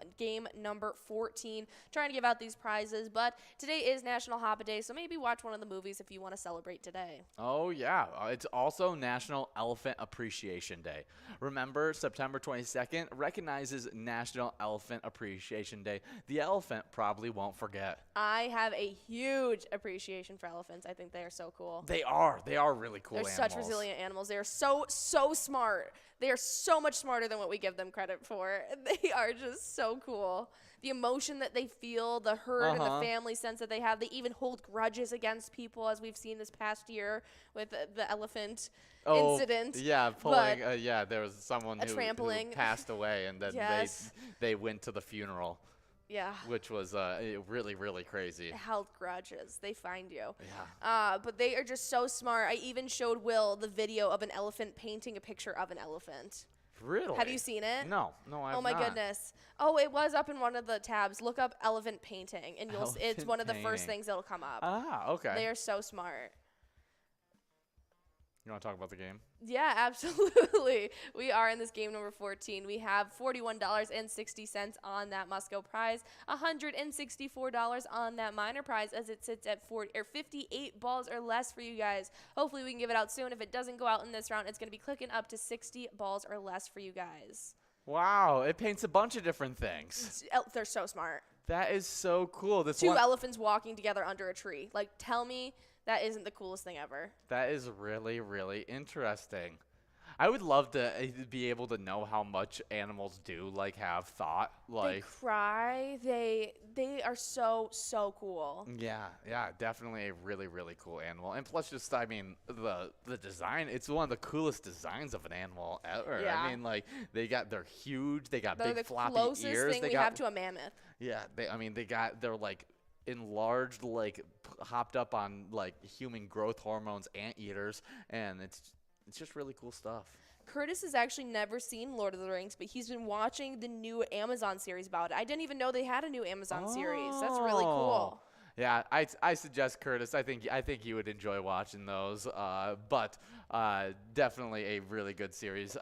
number 14. Trying to give out these prizes, but today is National Hobbit Day, so maybe watch one of the movies if you want to celebrate today. Oh, yeah. It's also National Elephant Appreciation Day. Remember, September 22nd recognizes National Elephant Appreciation Day. The elephant probably won't forget. I have a huge appreciation for elephants. I think they are so cool. They are really cool animals. They're such resilient animals. They are so smart. They are so much smarter than what we give them credit for. They are just so cool. The emotion that they feel, the herd and the family sense that they have. They even hold grudges against people, as we've seen this past year with the elephant incident. Yeah, pulling. There was someone who passed away, and then they went to the funeral. Yeah. Which was really, really crazy. They held grudges. They find you. Yeah. But they are just so smart. I even showed Will the video of an elephant painting a picture of an elephant. Really? Have you seen it? No, I have not. Oh my goodness. Oh, it was up in one of the tabs. Look up elephant painting, and it's one of the first things that'll come up. Ah, okay. They are so smart. You want to talk about the game? Yeah, absolutely. We are in this game number 14. We have $41.60 on that Musco prize, $164 on that minor prize as it sits at 58 balls or less for you guys. Hopefully we can give it out soon. If it doesn't go out in this round, it's going to be clicking up to 60 balls or less for you guys. Wow, it paints a bunch of different things. They're so smart. That is so cool. This Two elephants walking together under a tree. Like, tell me that isn't the coolest thing ever. That is really, really interesting. I would love to be able to know how much animals do, like, have thought. Like, they cry. They are so cool. Yeah, definitely a really, really cool animal. And plus, just, I mean, the design, it's one of the coolest designs of an animal ever. Yeah. I mean, like, they're huge. They got They're big floppy the closest ears. thing we have to a mammoth. Yeah, they're like enlarged, like hopped up on like human growth hormones, anteaters, and it's just really cool stuff. Curtis has actually never seen Lord of the Rings, but he's been watching the new Amazon series about it. I didn't even know they had a new Amazon series. That's really cool. Yeah, I suggest Curtis. I think you would enjoy watching those. But definitely a really good series.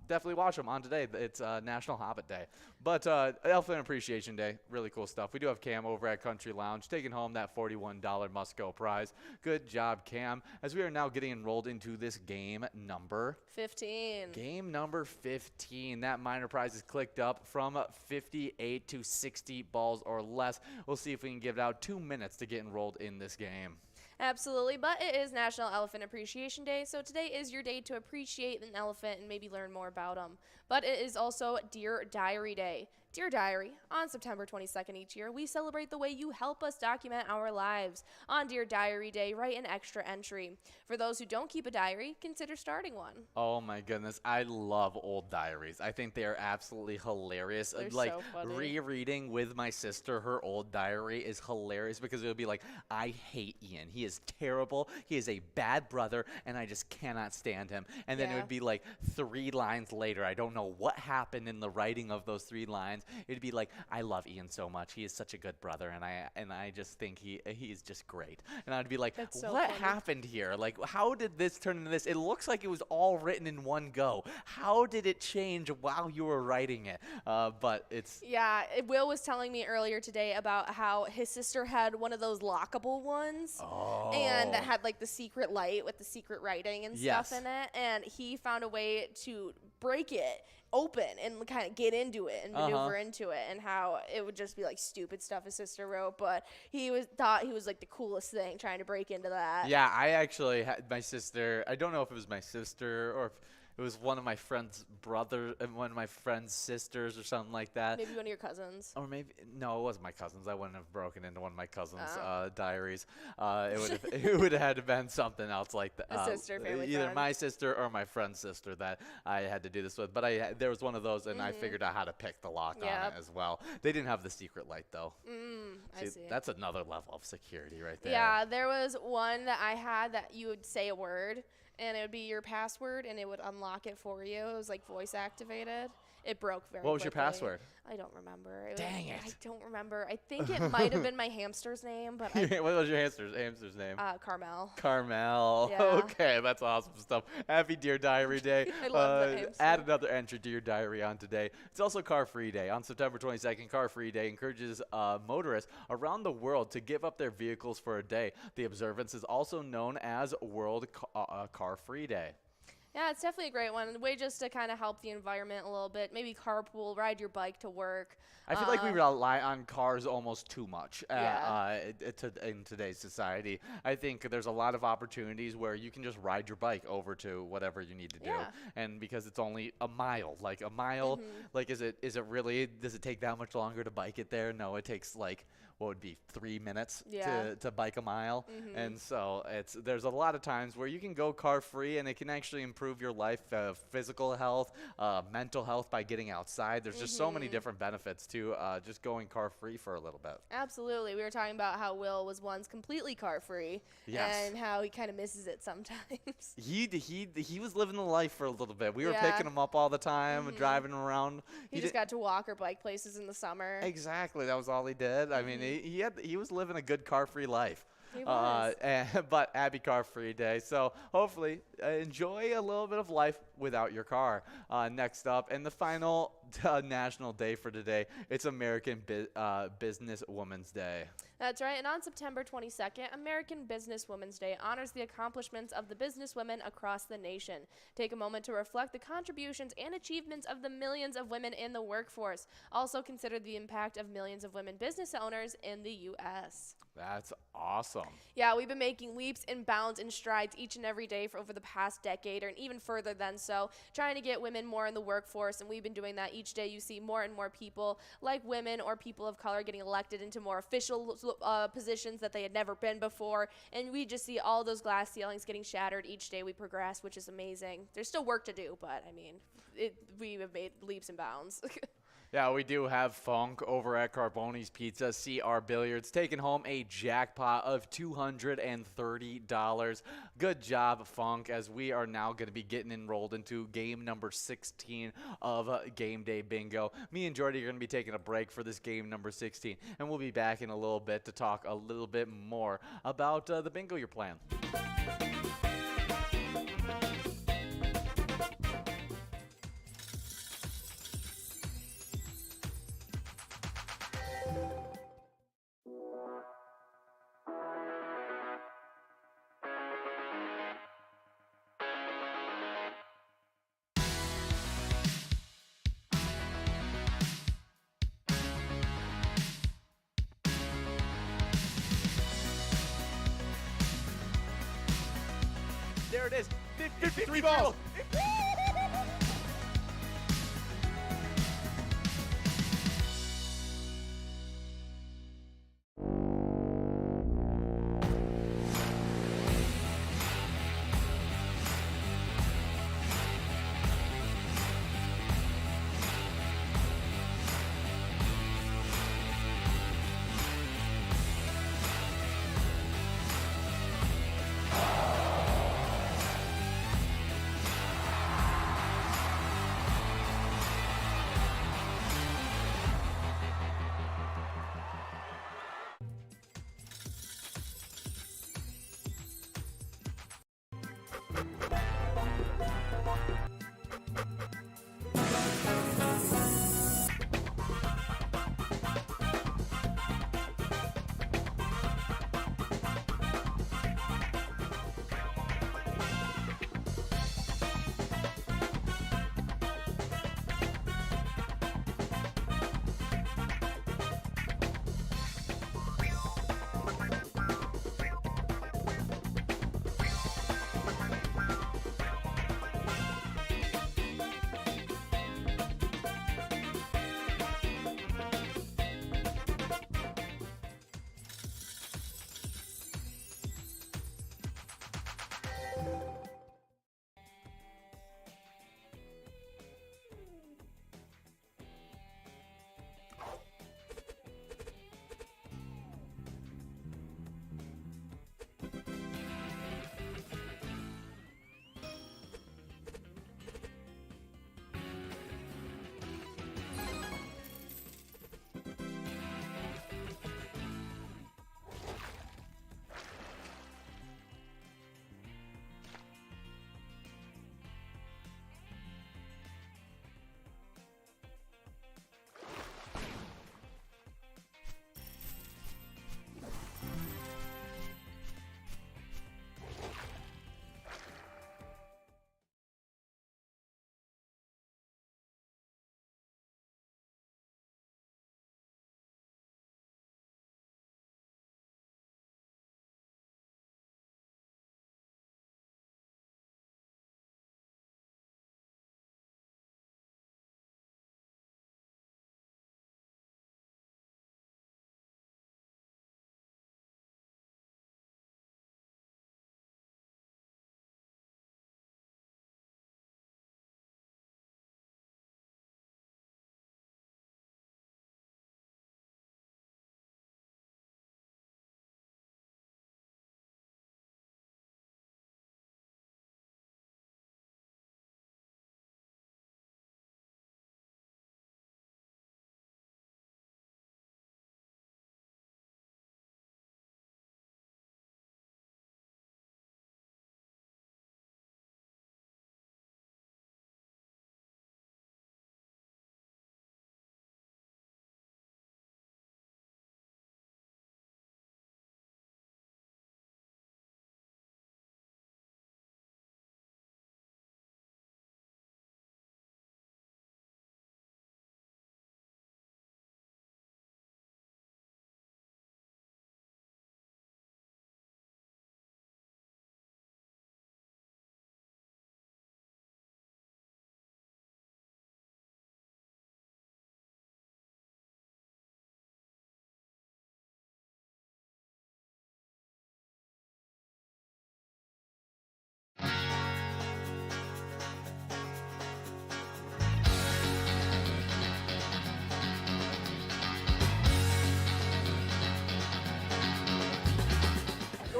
Definitely watch them on today. It's National Hobbit Day. But Elephant Appreciation Day, really cool stuff. We do have Cam over at Country Lounge taking home that $41 Must-Go prize. Good job, Cam, as we are now getting enrolled into this game number 15. Game number 15. That minor prize is clicked up from 58 to 60 balls or less. We'll see if we can give it out 2 minutes to get enrolled in this game. Absolutely, but it is National Elephant Appreciation Day, so today is your day to appreciate an elephant and maybe learn more about them. But it is also Dear Diary Day. Dear Diary, on September 22nd each year, we celebrate the way you help us document our lives. On Dear Diary Day, write an extra entry. For those who don't keep a diary, consider starting one. Oh my goodness, I love old diaries. I think they are absolutely hilarious. They're like so funny. rereading with my sister her old diary is hilarious because it'll be like, I hate Ian. He is terrible. He is a bad brother, and I just cannot stand him. And then it would be like 3 lines later. I don't know what happened in the writing of those 3 lines. It'd be like, I love Ian so much. He is such a good brother, and I just think he's just great. And I'd be like, so what funny. happened here? Like, how did this turn into this? It looks like it was all written in one go. How did it change while you were writing it? But it's... Yeah, Will was telling me earlier today about how his sister had one of those lockable ones. Oh. And that had like the secret light with the secret writing and Yes. stuff in it. And he found a way to break it open and kind of get into it and maneuver into it, and how it would just be like stupid stuff his sister wrote, but thought he was like the coolest thing trying to break into that. Yeah, I actually had my sister. I don't know if it was my sister or if it was one of my friend's brother and one of my friend's sisters or something like that. Maybe one of your cousins. Or maybe no, it wasn't my cousins. I wouldn't have broken into one of my cousins' diaries. It would have had to been something else like that. A sister, family either friend. my sister or my friend's sister that I had to do this with. But there was one of those, and I figured out how to pick the lock on it as well. They didn't have the secret light though. I see. That's another level of security right there. Yeah, there was one that I had that you would say a word, and it would be your password, and it would unlock it for you. It was like voice activated. It broke very quickly. What was your password? I don't remember. Dang it. I don't remember. I think it might have been my hamster's name, but What was your hamster's name? Carmel. Carmel. Yeah. Okay, that's awesome stuff. Happy Dear Diary Day. I love the hamster. Add another entry to your diary on today. It's also Car Free Day. On September 22nd, Car Free Day encourages motorists around the world to give up their vehicles for a day. The observance is also known as World Car Free Day. Yeah, it's definitely a great one. A way just to kind of help the environment a little bit. Maybe carpool, ride your bike to work. I feel like we rely on cars almost too much in today's society. I think there's a lot of opportunities where you can just ride your bike over to whatever you need to do. Yeah. And because it's only a mile, like is it really, does it take that much longer to bike it there? No, it takes like, what would be 3 minutes to bike a mile. And so there's a lot of times where you can go car free, and it can actually improve your life, physical health, mental health by getting outside. There's just so many different benefits to just going car free for a little bit. Absolutely. We were talking about how Will was once completely car free, and how he kind of misses it sometimes. He was living the life for a little bit. We were picking him up all the time, driving around. He just got to walk or bike places in the summer. Exactly. That was all he did. I mean, he was living a good car-free life. He was. But Abbey Car Free Day. So hopefully enjoy a little bit of life without your car. Next up, and the final national day for today, it's American Business Women's Day. That's right. And on September 22nd, American Business Women's Day honors the accomplishments of the businesswomen across the nation. Take a moment to reflect the contributions and achievements of the millions of women in the workforce. Also consider the impact of millions of women business owners in the U.S. That's awesome. Yeah, we've been making leaps and bounds and strides each and every day for over the past decade, or even further than so, trying to get women more in the workforce, and we've been doing that each day. You see more and more people like women or people of color getting elected into more official positions that they had never been before, and we just see all those glass ceilings getting shattered each day we progress, which is amazing. There's still work to do, but I mean, we have made leaps and bounds. Yeah, we do have Funk over at Carboni's Pizza, CR Billiards, taking home a jackpot of $230. Good job, Funk, as we are now going to be getting enrolled into game number 16 of Game Day Bingo. Me and Jordy are going to be taking a break for this game number 16, and we'll be back in a little bit to talk a little bit more about the bingo you're playing. There it is. 53 balls.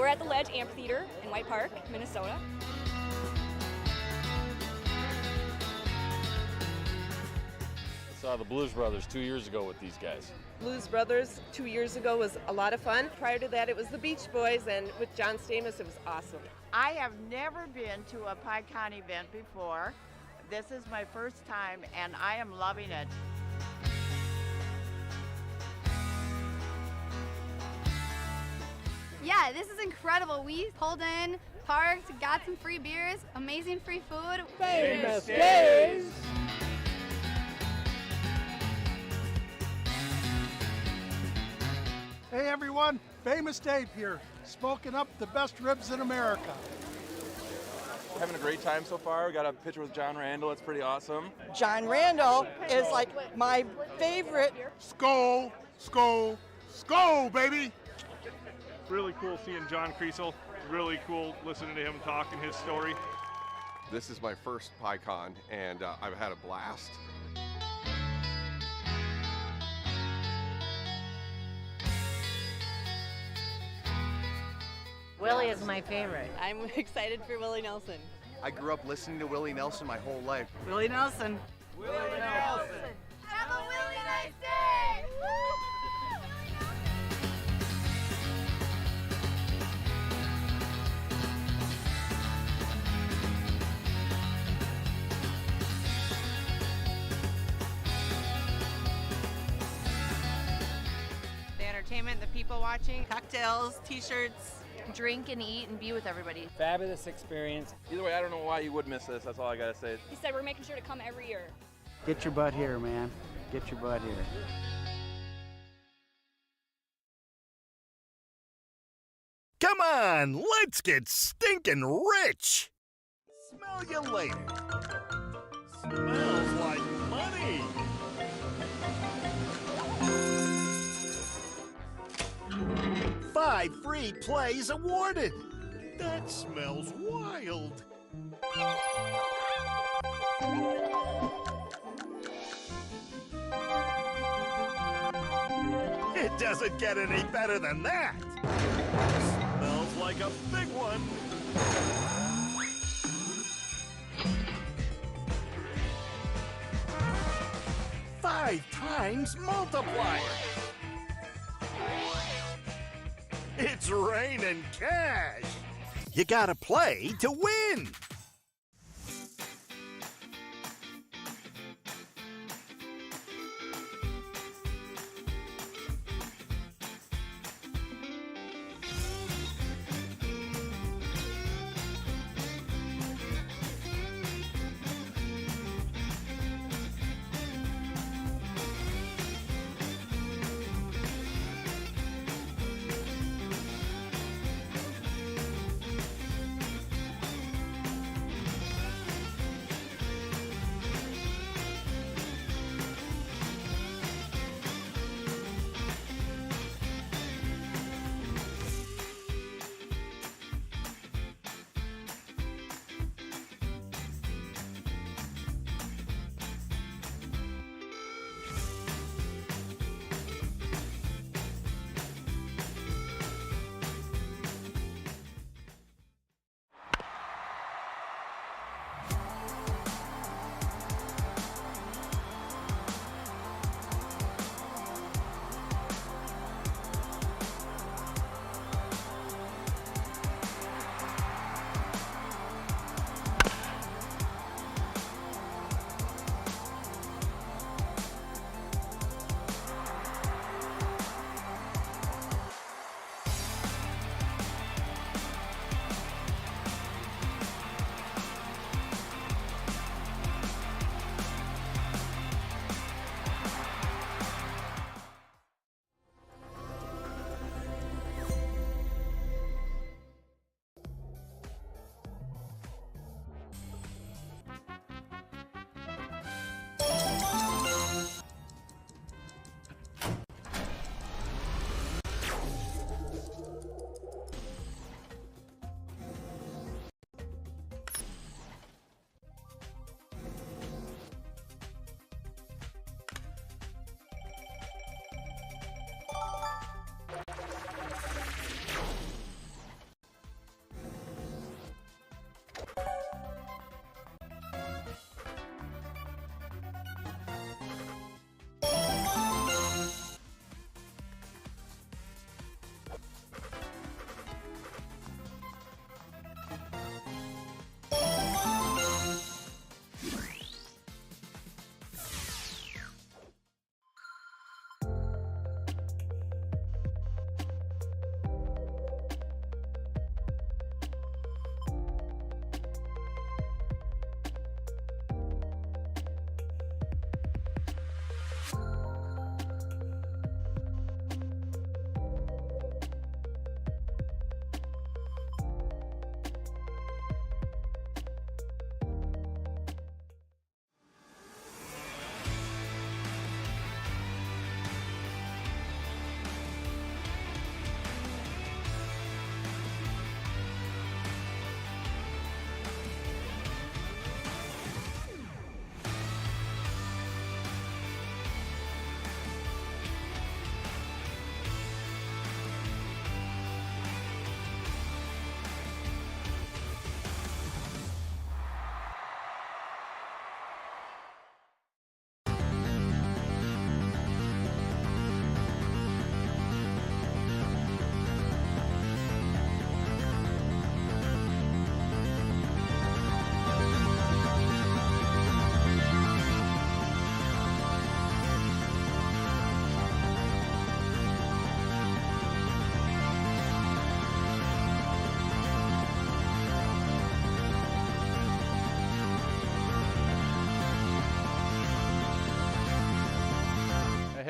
we're at the Ledge Amphitheater in White Park, Minnesota. I saw the Blues Brothers 2 years ago with these guys. Blues Brothers 2 years ago was a lot of fun. Prior to that, it was the Beach Boys, and with John Stamos, it was awesome. I have never been to a PyCon event before. This is my first time, and I am loving it. Yeah, this is incredible. We pulled in, parked, got some free beers, amazing free food. Famous Days! Hey everyone, Famous Dave here, smoking up the best ribs in America. Having a great time so far. We got a picture with John Randall. It's pretty awesome. John Randall is like my favorite. Skol, skol, skol, baby! Really cool seeing John Kriesel. Really cool listening to him talk and his story. This is my first PyCon, and I've had a blast. Willie is my favorite. I'm excited for Willie Nelson. I grew up listening to Willie Nelson my whole life. Willie Nelson. Willie Nelson. Have a really nice day! The entertainment, the people watching, Cocktails, t-shirts. Drink and eat and be with everybody. Fabulous experience. Either way, I don't know why you would miss this. That's all I gotta say. He said we're making sure to come every year. Get your butt here, man. Get your butt here. Come on, let's get stinking rich. Smell you later. Smells like money. Five free plays awarded. That smells wild. It doesn't get any better than that. Smells like a big one. Five times multiplier. It's raining cash. You gotta play to win.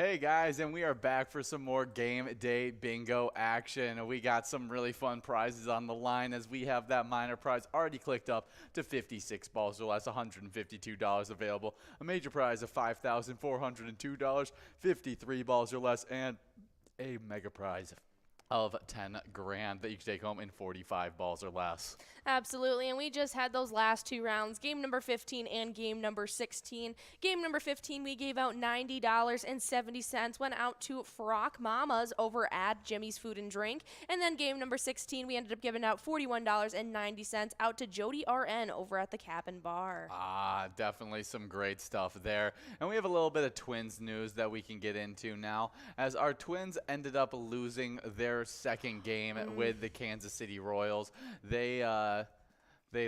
Hey guys, and we are back for some more game day bingo action. We got some really fun prizes on the line as we have that minor prize already clicked up to 56 balls or less, $152 available. A major prize of $5,402, 53 balls or less, and a mega prize of 10 grand that you can take home in 45 balls or less. Absolutely, and we just had those last two rounds, game number 15 and game number 16. Game number 15, we gave out $90.70, went out to Frock Mamas over at Jimmy's Food and Drink. And then game number 16, we ended up giving out $41.90 out to Jody RN over at the Cabin Bar. Ah, definitely some great stuff there. And we have a little bit of Twins news that we can get into now, as our Twins ended up losing their second game with the Kansas City Royals. They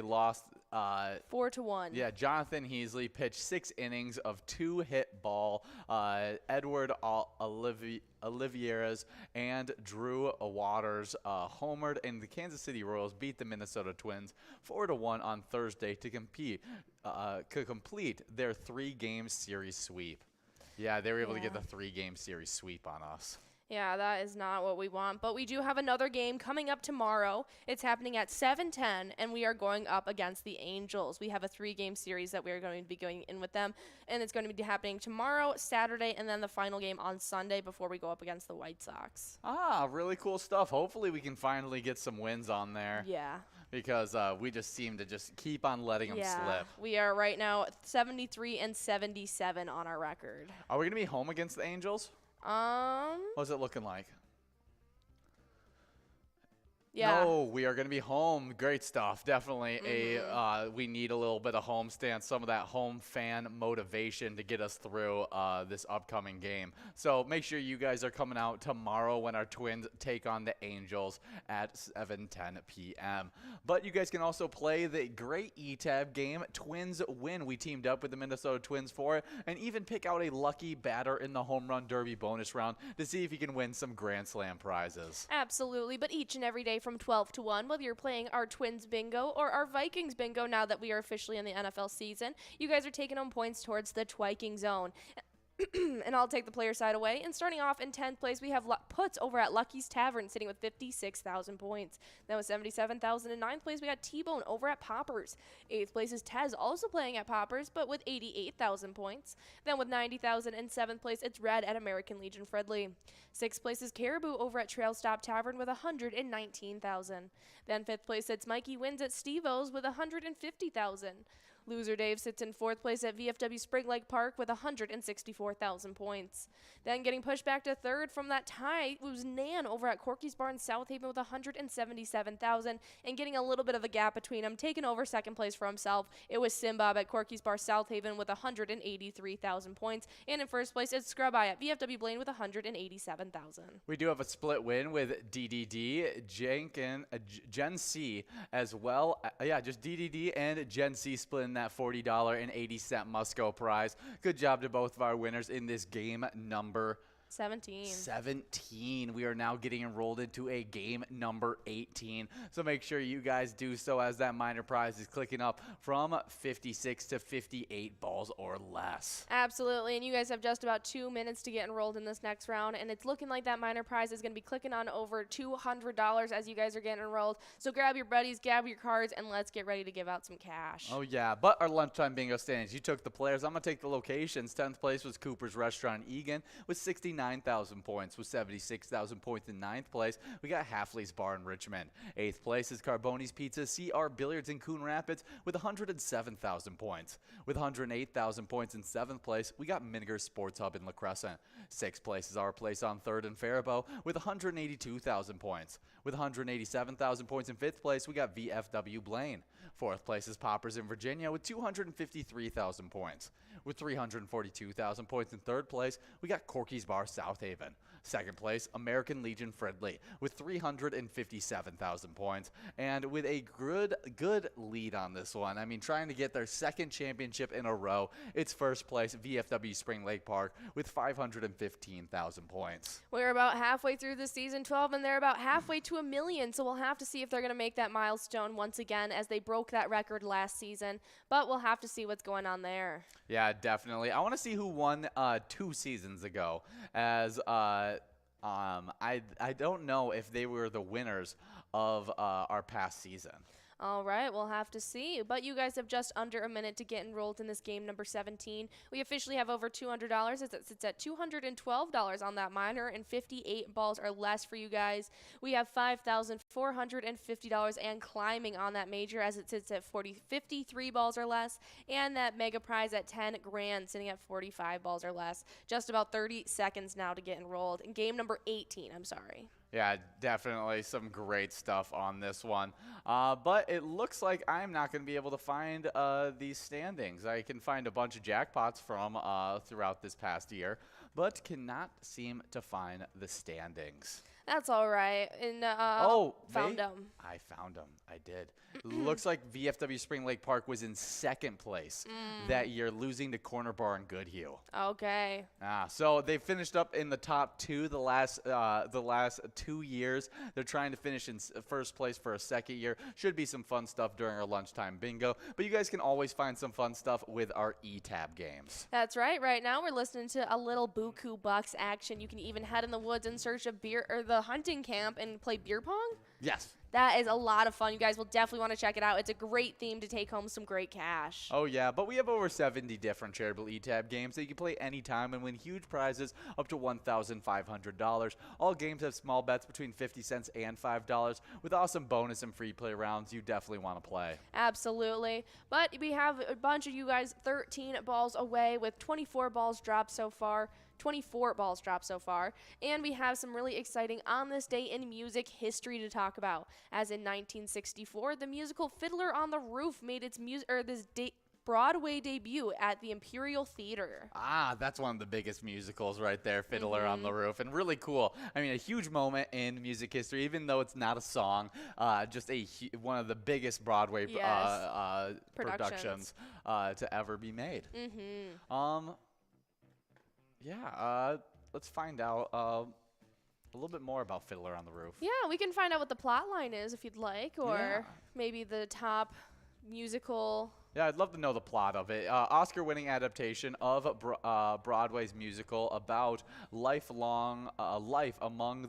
lost 4-1. Yeah, Jonathan Heasley pitched 6 innings of 2-hit ball. Edward Olivieras and Drew Waters homered, and the Kansas City Royals beat the Minnesota Twins 4-1 on Thursday to complete their 3-game series sweep. Yeah, they were able to get the 3-game series sweep on us. Yeah, that is not what we want. But we do have another game coming up tomorrow. It's happening at 7:10, and we are going up against the Angels. We have a 3-game series that we are going to be going in with them, and it's going to be happening tomorrow, Saturday, and then the final game on Sunday before we go up against the White Sox. Ah, really cool stuff. Hopefully we can finally get some wins on there. Yeah. Because we just seem to just keep on letting them slip. We are right now 73-77 on our record. Are we going to be home against the Angels? What's it looking like? Yeah. No, we are going to be home. Great stuff. Definitely we need a little bit of home stance, some of that home fan motivation to get us through this upcoming game. So make sure you guys are coming out tomorrow when our Twins take on the Angels at 7:10 p.m. But you guys can also play the great ETAB game, Twins Win. We teamed up with the Minnesota Twins for it, and even pick out a lucky batter in the Home Run Derby bonus round to see if you can win some Grand Slam prizes. Absolutely, but each and every day from 12 to 1, whether you're playing our Twins bingo or our Vikings bingo now that we are officially in the NFL season, you guys are taking home points towards the Twiking zone. And I'll take the player side away. And starting off in 10th place, we have Puts over at Lucky's Tavern, sitting with 56,000 points. Then with 77,000 in 9th place, we got T-Bone over at Poppers. 8th place is Tez, also playing at Poppers, but with 88,000 points. Then with 90,000 in 7th place, it's Red at American Legion Fredley. 6th place is Caribou over at Trail Stop Tavern with 119,000. Then 5th place, it's Mikey Wins at Steve-O's with 150,000. Loser Dave sits in 4th place at VFW Spring Lake Park with 164,000 points. Then getting pushed back to 3rd from that tie was Nan over at Corky's Bar in South Haven with 177,000, and getting a little bit of a gap between them, taking over 2nd place for himself. It was Simbob at Corky's Bar South Haven with 183,000 points, and in 1st place it's Scrub Eye at VFW Blaine with 187,000. We do have a split win with DDD, Gen C as well. Just DDD and Gen C splitting that $40.80 Musco prize. Good job to both of our winners in this game number 17. We are now getting enrolled into a game number 18. So make sure you guys do so as that minor prize is clicking up from 56 to 58 balls or less. Absolutely, and you guys have just about 2 minutes to get enrolled in this next round, and it's looking like that minor prize is going to be clicking on over $200 as you guys are getting enrolled. So grab your buddies, grab your cards, and let's get ready to give out some cash. Oh yeah, but our lunchtime bingo standings, you took the players. I'm going to take the locations. 10th place was Cooper's Restaurant in Egan with 69,000 points. With 76,000 points in 9th place, we got Halfley's Bar in Richmond. 8th place is Carboni's Pizza CR Billiards in Coon Rapids with 107,000 points. With 108,000 points in 7th place, we got Miniger's Sports Hub in La Crescent. 6th place is our place on 3rd in Faribault with 182,000 points. With 187,000 points in 5th place, we got VFW Blaine. 4th place is Poppers in Virginia with 253,000 points. With 342,000 points in 3rd place, we got Corky's Bar South Haven. 2nd place, American Legion Fredley with 357,000 points. And with a good lead on this one. I mean, trying to get their 2nd championship in a row. It's 1st place, VFW Spring Lake Park with 515,000 points. We're about halfway through the season 12, and they're about halfway to to 1 million, so we'll have to see if they're going to make that milestone once again, as they broke that record last season. But we'll have to see what's going on there. Yeah, definitely. I want to see who won 2 seasons ago, as I don't know if they were the winners of our past season. All right, we'll have to see. But you guys have just under a minute to get enrolled in this game number 17. We officially have over $200 as it sits at $212 on that minor, and 58 balls or less for you guys. We have $5,450 and climbing on that major as it sits at 53 balls or less, and that mega prize at 10 grand sitting at 45 balls or less. Just about 30 seconds now to get enrolled. In game number 18, I'm sorry. Yeah, definitely some great stuff on this one. But it looks like I'm not going to be able to find these standings. I can find a bunch of jackpots from throughout this past year, but cannot seem to find the standings. That's all right. And found them. I found them. I did. Looks like VFW Spring Lake Park was in 2nd place that year, losing to Corner Bar and Goodhue. Okay. So they finished up in the top 2 the last 2 years. They're trying to finish in 1st place for a 2nd year. Should be some fun stuff during our lunchtime bingo. But you guys can always find some fun stuff with our E-Tab games. That's right. Right now we're listening to a little Buku Bucks action. You can even head in the woods in search of beer or the hunting camp and play beer pong. Yes. That is a lot of fun. You guys will definitely want to check it out. It's a great theme to take home some great cash. Oh, yeah, but we have over 70 different Charitable E-Tab games that you can play anytime and win huge prizes up to $1,500. All games have small bets between 50 cents and $5 with awesome bonus and free play rounds you definitely want to play. Absolutely. But we have a bunch of you guys 13 balls away with 24 balls dropped so far. 24 balls dropped so far, and we have some really exciting on this day in music history to talk about. As in 1964, the musical Fiddler on the Roof made its Broadway debut at the Imperial Theater. That's one of the biggest musicals right there, Fiddler on the Roof, and really cool. I mean, a huge moment in music history, even though it's not a song, just one of the biggest Broadway productions to ever be made. Let's find out a little bit more about Fiddler on the Roof. Yeah, we can find out what the plot line is if you'd like, or maybe the top musical. Yeah, I'd love to know the plot of it. Oscar-winning adaptation of Broadway's musical about life among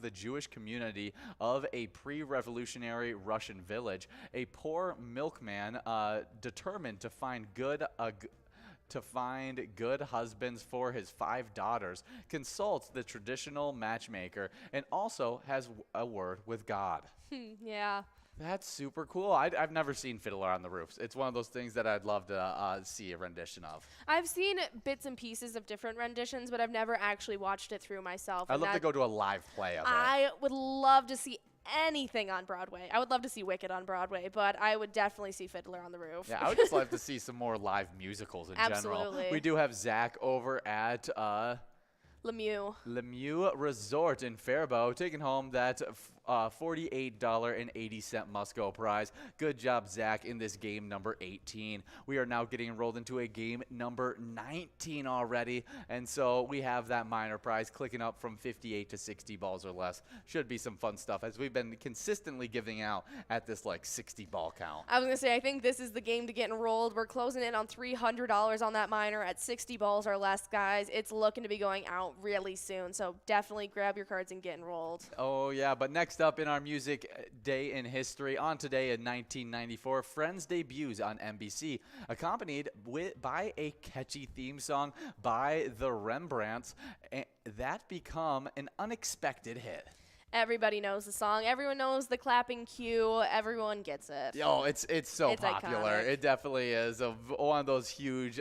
the Jewish community of a pre-revolutionary Russian village. A poor milkman determined to find good husbands for his 5 daughters, consults the traditional matchmaker, and also has a word with God. Yeah. That's super cool. I've never seen Fiddler on the Roof. It's one of those things that I'd love to see a rendition of. I've seen bits and pieces of different renditions, but I've never actually watched it through myself. I'd love to go to a live play of it. I would love to see anything on Broadway. I would love to see Wicked on Broadway, but I would definitely see Fiddler on the Roof. Yeah, I would just love to see some more live musicals in general. We do have Zach over at Lemieux Resort in Faribault, taking home that $48.80 must-go prize. Good job, Zach, in this game number 18. We are now getting enrolled into a game number 19 already, and so we have that minor prize clicking up from 58 to 60 balls or less. Should be some fun stuff, as we've been consistently giving out at this 60-ball count. I was going to say, I think this is the game to get enrolled. We're closing in on $300 on that minor at 60 balls or less, guys. It's looking to be going out really soon, so definitely grab your cards and get enrolled. Oh, yeah, but next up in our music day in history, on today in 1994, Friends debuts on NBC, accompanied by a catchy theme song by the Rembrandts that become an unexpected hit. Everybody knows the song. Everyone knows the clapping cue. Everyone gets it. Oh, it's so popular. Iconic. It definitely is one of those huge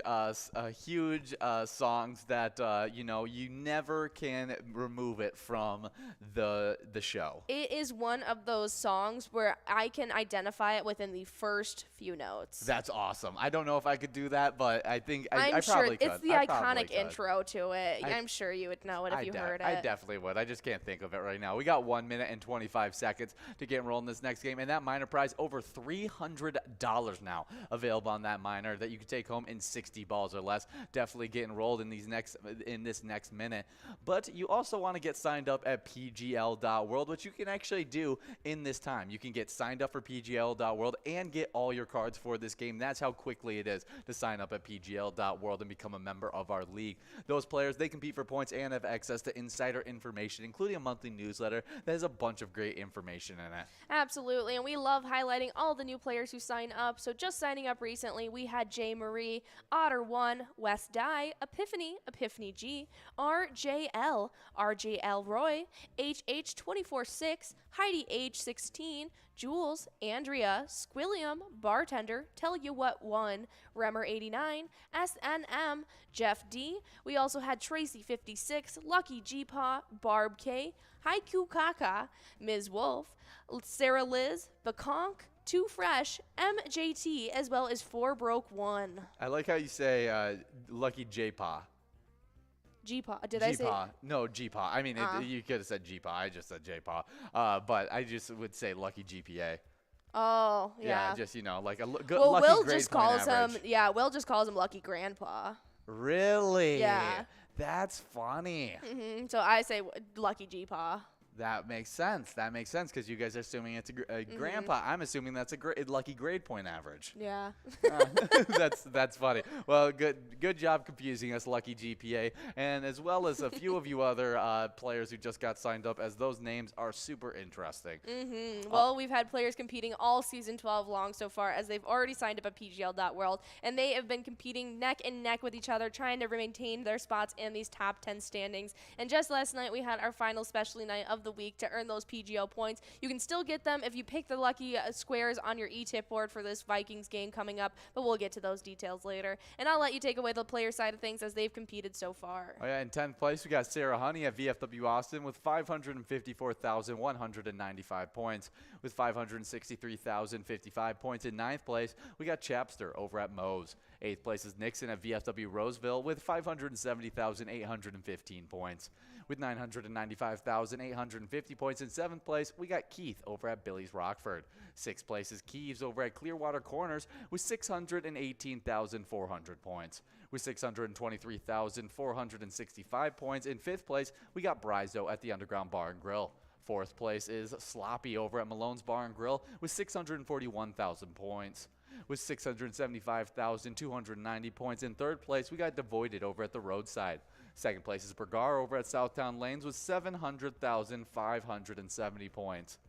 songs that you never can remove it from the show. It is one of those songs where I can identify it within the first few notes. That's awesome. I don't know if I could do that, but I think I sure probably could. It's the iconic intro to it. I'm sure you would know it if you heard it. I definitely would. I just can't think of it right now. We got got 1 minute and 25 seconds to get enrolled in this next game, and that minor prize over $300 now available on that minor that you can take home in 60 balls or less. Definitely get enrolled in this next minute. But you also want to get signed up at PGL.World, which you can actually do in this time. You can get signed up for PGL.World and get all your cards for this game. That's how quickly it is to sign up at PGL.World and become a member of our league. Those players, they compete for points and have access to insider information, including a monthly newsletter that has a bunch of great information in it. Absolutely, and we love highlighting all the new players who sign up. So just signing up recently, we had J. Marie, Otter1, West Dye, Epiphany, Epiphany G, RJL, RJL Roy, HH246, Heidi H16, Jules, Andrea, Squilliam, Bartender, Tell You What 1, Remmer89, SNM, Jeff D. We also had Tracy56, Lucky G-Paw, Barb K, Haiku Kaka, Ms. Wolf, Sarah Liz, Baconk, Too Fresh, MJT, as well as 4 Broke 1. I like how you say Lucky J-Paw. G-Paw. Did I say? G-Paw. No, G-Paw. I mean, you could have said G-Paw. I just said J-Paw. But I just would say Lucky GPA. Oh, yeah. Yeah, just, you know, like a good well, lucky Will grade just point calls average. him, yeah, Will just calls him Lucky Grandpa. Really? Yeah. That's funny. So I say Lucky G-Paw. That makes sense. That makes sense because you guys are assuming it's a grandpa. I'm assuming that's a lucky grade point average. Yeah. That's funny. Well, good job confusing us, Lucky GPA, and as well as a few of you other players who just got signed up, as those names are super interesting. Well, we've had players competing all season 12 long so far, as they've already signed up at PGL.World, and they have been competing neck and neck with each other, trying to maintain their spots in these top 10 standings. And just last night, we had our final specialty night of the week to earn those PGL points. You can still get them if you pick the lucky squares on your e-tip board for this Vikings game coming up, but we'll get to those details later. And I'll let you take away the player side of things as they've competed so far. Oh yeah, in 10th place, we got Sarah Honey at VFW Austin with 554,195 points, with 563,055 points. In 9th place, we got Chapster over at Moe's. 8th place is Nixon at VFW Roseville with 570,815 points, with 995,850 points. In 7th place, we got Keith over at Billy's Rockford. 6th place is Keeves over at Clearwater Corners with 618,400 points, with 623,465 points. In 5th place, we got Brizo at the Underground Bar and Grill. 4th place is Sloppy over at Malone's Bar and Grill with 641,000 points, with 675,290 points. In 3rd place, we got Devoided over at the Roadside. 2nd place is Bergar over at Southtown Lanes with 700,570 points.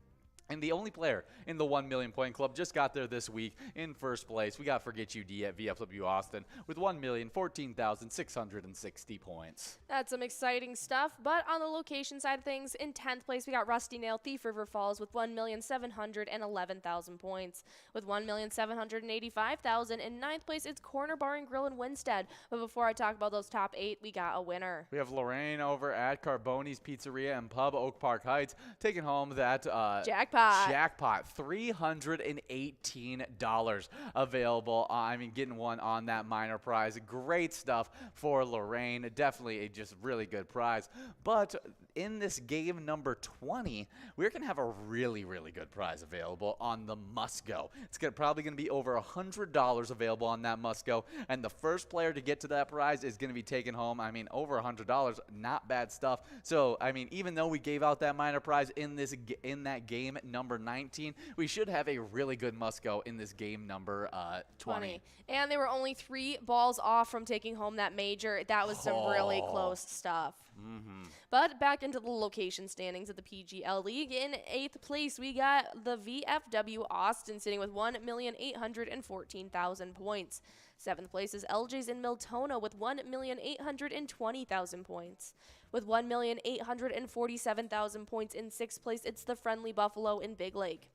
And the only player in the 1 million point club just got there this week. In 1st place, we got Forget You D at VFW Austin with 1,014,660 points. That's some exciting stuff. But on the location side of things, in 10th place, we got Rusty Nail Thief River Falls with 1,711,000 points, with 1,785,000. In 9th place, it's Corner Bar and Grill in Winstead. But before I talk about those top 8, we got a winner. We have Lorraine over at Carboni's Pizzeria and Pub, Oak Park Heights, taking home that jackpot. $318 available. Getting one on that minor prize. Great stuff for Lorraine. Definitely a just really good prize. But in this game number 20, we're going to have a really, really good prize available on the Must Go. It's probably going to be over $100 available on that Must Go. And the first player to get to that prize is going to be taking home, over $100. Not bad stuff. So, even though we gave out that minor prize in that game number 19, we should have a really good Must Go in this game number 20. And they were only 3 balls off from taking home that major. That was some really close stuff. But back into the location standings of the PGL League. In 8th place, we got the VFW Austin sitting with 1,814,000 points. 7th place is LJ's in Miltona with 1,820,000 points. With 1,847,000 points in 6th place, it's the Friendly Buffalo in Big Lake.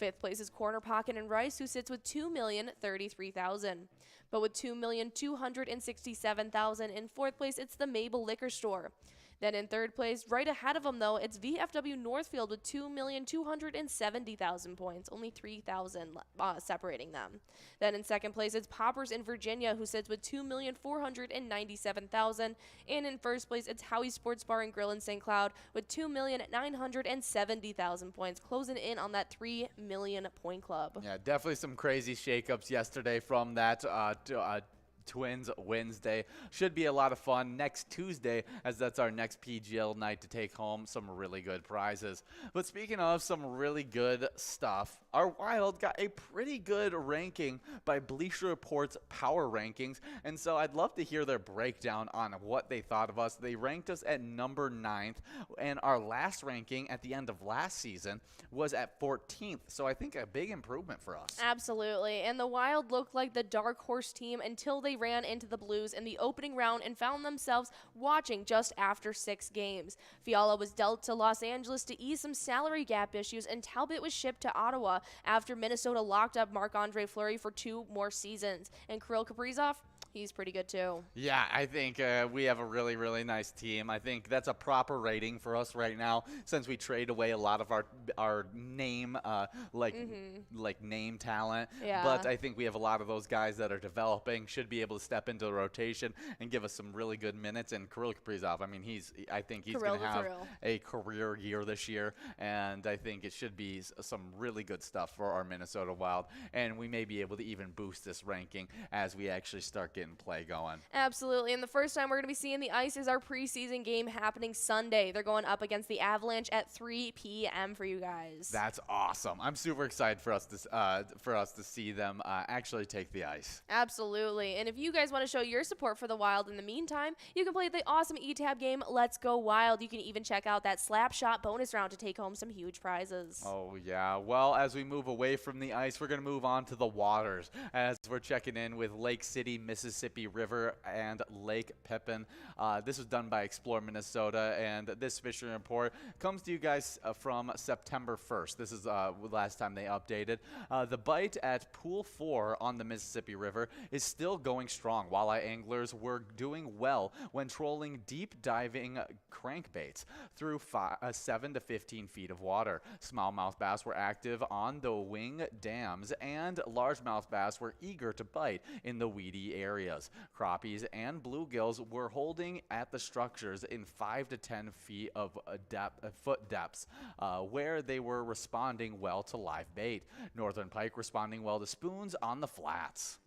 5th place is Corner Pocket and Rice, who sits with 2,033,000. But with 2,267,000 in 4th place, it's the Mabel Liquor Store. Then in third place, right ahead of them though, it's VFW Northfield with 2,270,000 points, only 3,000 separating them. Then in second place, it's Poppers in Virginia, who sits with 2,497,000. And in first place, it's Howie Sports Bar and Grill in St. Cloud with 2,970,000 points, closing in on that 3 million point club. Yeah, definitely some crazy shakeups yesterday from that Twins Wednesday. Should be a lot of fun next Tuesday, as that's our next PGL night to take home some really good prizes. But speaking of some really good stuff, our Wild got a pretty good ranking by Bleacher Report's Power Rankings, and so I'd love to hear their breakdown on what they thought of us. They ranked us at number 9th, and our last ranking at the end of last season was at 14th, so I think a big improvement for us. Absolutely, and the Wild looked like the dark horse team until they ran into the Blues in the opening round and found themselves watching just after 6 games. Fiala was dealt to Los Angeles to ease some salary gap issues, and Talbot was shipped to Ottawa after Minnesota locked up Marc-Andre Fleury for 2 more seasons. And Kirill Kaprizov, he's pretty good too. Yeah, I think we have a really, really nice team. I think that's a proper rating for us right now, since we trade away a lot of our name, like name talent. Yeah. But I think we have a lot of those guys that are developing, should be able to step into the rotation and give us some really good minutes. And Kirill Kaprizov, I mean, I think he's going to have a career year this year, and I think it should be some really good stuff for our Minnesota Wild. And we may be able to even boost this ranking as we actually start getting play going. Absolutely, and the first time we're going to be seeing the ice is our preseason game happening Sunday. They're going up against the Avalanche at 3 p.m. for you guys. That's awesome. I'm super excited for us to see them actually take the ice. Absolutely, and if you guys want to show your support for the Wild in the meantime, you can play the awesome eTab game Let's Go Wild. You can even check out that slap shot bonus round to take home some huge prizes. Oh yeah, well, as we move away from the ice, we're going to move on to the waters, as we're checking in with Lake City, Mississippi River, and Lake Pepin. This was done by Explore Minnesota, and this fishing report comes to you guys from September 1st. This is the last time they updated. The bite at Pool 4 on the Mississippi River is still going strong. Walleye anglers were doing well when trolling deep diving crankbaits through 7 to 15 feet of water. Smallmouth bass were active on the wing dams, and largemouth bass were eager to bite in the weedy areas. Crappies and bluegills were holding at the structures in 5 to 10 feet of foot depths, where they were responding well to live bait. Northern pike responding well to spoons on the flats.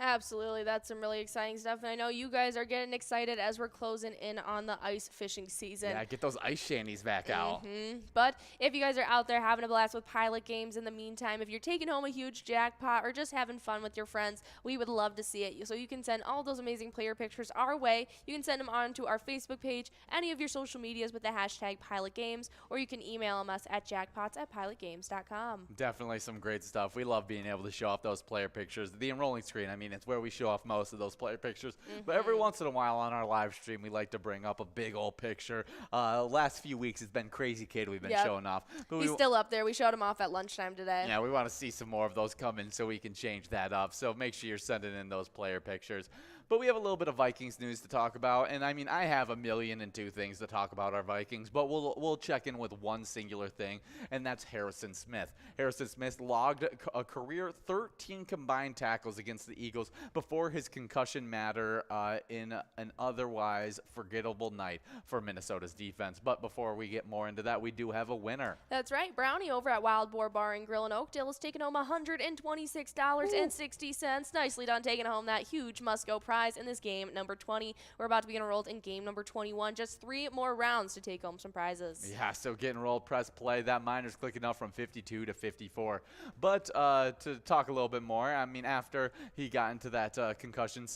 Absolutely, that's some really exciting stuff, and I know you guys are getting excited as we're closing in on the ice fishing season. Yeah, get those ice shanties back out. But if you guys are out there having a blast with Pilot Games in the meantime, if you're taking home a huge jackpot or just having fun with your friends, we would love to see it. So you can send all those amazing player pictures our way. You can send them on to our Facebook page, any of your social medias with the hashtag Pilot Games, or you can email us at jackpots@pilotgames.com. Definitely some great stuff. We love being able to show off those player pictures. The enrolling screen, I mean, it's where we show off most of those player pictures. But every once in a while on our live stream, we like to bring up a big old picture. Last few weeks, it's been Crazy Kid we've been showing off. But he's still up there. We showed him off at lunchtime today. Yeah, we want to see some more of those come in so we can change that up. So make sure you're sending in those player pictures. But we have a little bit of Vikings news to talk about. And I mean, I have 1,000,002 things to talk about our Vikings, but we'll check in with one singular thing, and that's Harrison Smith. Harrison Smith logged a career 13 combined tackles against the Eagles before his concussion matter in an otherwise forgettable night for Minnesota's defense. But before we get more into that, we do have a winner. That's right. Brownie over at Wild Boar Bar and Grill in Oakdale is taking home $126.60. Nicely done taking home that huge must-go prize in this game number 20. We're about to be enrolled in game number 21. Just 3 more rounds to take home some prizes. Yeah, so get enrolled, press play. That miner's clicking up from 52 to 54. But to talk a little bit more, I mean, after he got into that concussion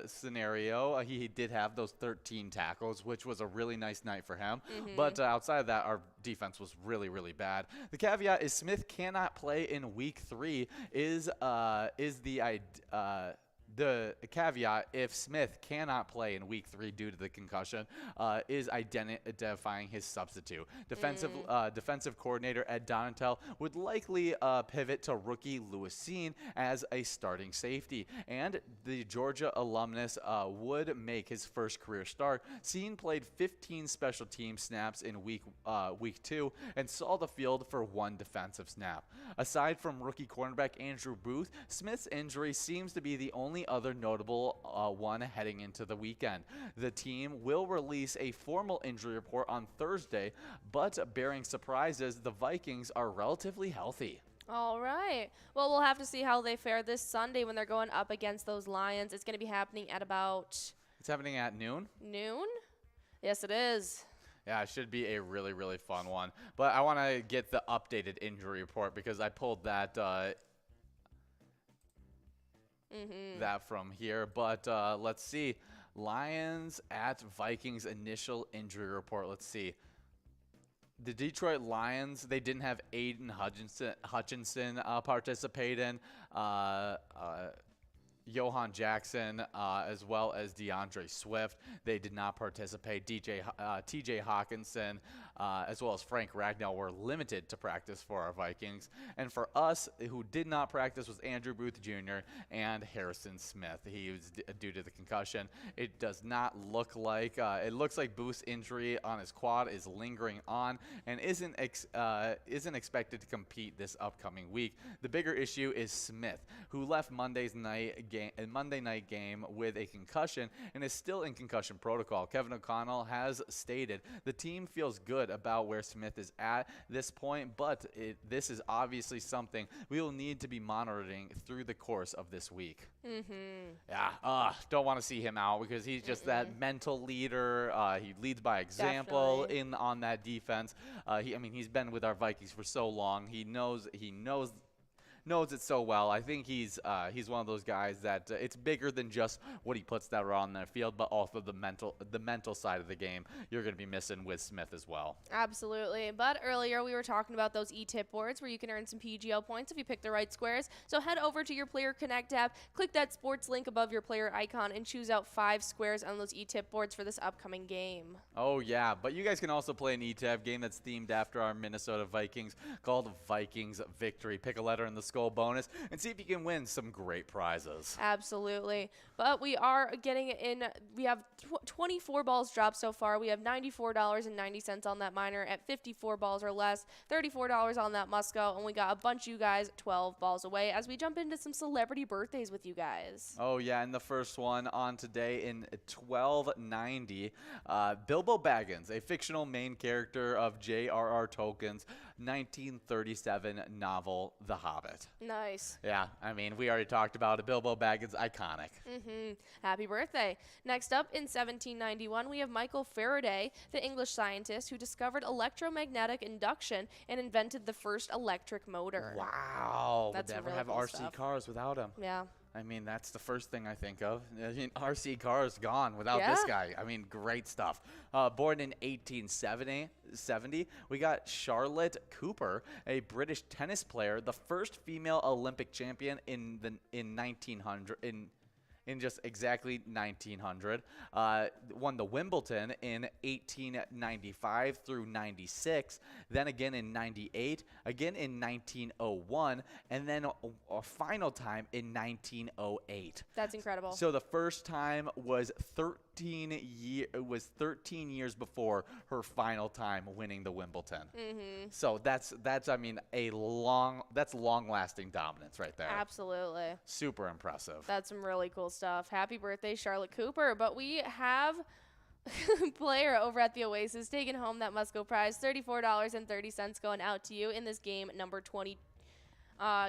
scenario, he did have those 13 tackles, which was a really nice night for him. But outside of that, our defense was really, really bad. The caveat is Smith cannot play in week 3. the caveat, if Smith cannot play in week 3 due to the concussion, is identifying his substitute. Defensive coordinator Ed Donatel would likely pivot to rookie Lewis Cine as a starting safety, and the Georgia alumnus would make his first career start. Cine played 15 special team snaps in week 2 and saw the field for 1 defensive snap. Aside from rookie cornerback Andrew Booth, Smith's injury seems to be the only other notable one heading into the weekend. The team will release a formal injury report on Thursday, but bearing surprises, the Vikings are relatively healthy. All right. Well, we'll have to see how they fare this Sunday when they're going up against those Lions. It's going to be happening at about... It's happening at noon? Noon? Yes, it is. Yeah, it should be a really, really fun one. But I want to get the updated injury report because I pulled that that from here. But let's see. Lions at Vikings initial injury report. Let's see. The Detroit Lions, they didn't have Aiden Hutchinson participate in. Johan Jackson, as well as DeAndre Swift. They did not participate. TJ Hawkinson, as well as Frank Ragnall were limited to practice for our Vikings. And for us, who did not practice was Andrew Booth Jr. and Harrison Smith. He was due to the concussion. It does not look like, it looks like Booth's injury on his quad is lingering on and isn't expected to compete this upcoming week. The bigger issue is Smith, who left Monday night game with a concussion and is still in concussion protocol. Kevin O'Connell has stated the team feels good about where Smith is at this point, but this is obviously something we will need to be monitoring through the course of this week. Yeah, don't want to see him out because he's just that mental leader. He leads by example on that defense. He's been with our Vikings for so long. He knows it so well. I think he's one of those guys that it's bigger than just what he puts that on the field, but also the mental side of the game you're going to be missing with Smith as well. Absolutely. But earlier we were talking about those e-tip boards where you can earn some PGL points if you pick the right squares. So head over to your Player Connect app, click that sports link above your player icon, and choose out 5 squares on those e-tip boards for this upcoming game. Oh yeah, but you guys can also play an e-tip game that's themed after our Minnesota Vikings called Vikings Victory. Pick a letter in the skull bonus and see if you can win some great prizes. Absolutely. But we are getting in, we have 24 balls dropped so far. We have $94.90 on that minor at 54 balls or less, $34 on that Musco, and we got a bunch of you guys 12 balls away as we jump into some celebrity birthdays with you guys. Oh yeah, and the first one on today in 1290, Bilbo Baggins, a fictional main character of J.R.R. Tolkien's 1937 novel, The Hobbit. Nice. Yeah, we already talked about it. Bilbo Baggins, iconic. Happy birthday. Next up in 1791, we have Michael Faraday, the English scientist who discovered electromagnetic induction and invented the first electric motor. Wow. That's would never really have cool RC stuff. cars without him. Yeah. That's the first thing I think of. RC cars gone without this guy. Great stuff. Born in 1870, we got Charlotte Cooper, a British tennis player, the first female Olympic champion in 1900. In just exactly 1900. Won the Wimbledon in 1895 through 96, then again in 98, again in 1901, and then a final time in 1908. That's incredible. So the first time was 13 years before her final time winning the Wimbledon. So that's long-lasting dominance right there. Absolutely. Super impressive. That's some really cool stuff. Happy birthday, Charlotte Cooper. But we have a player over at the Oasis taking home that Musco prize, $34.30 going out to you in this game number 20.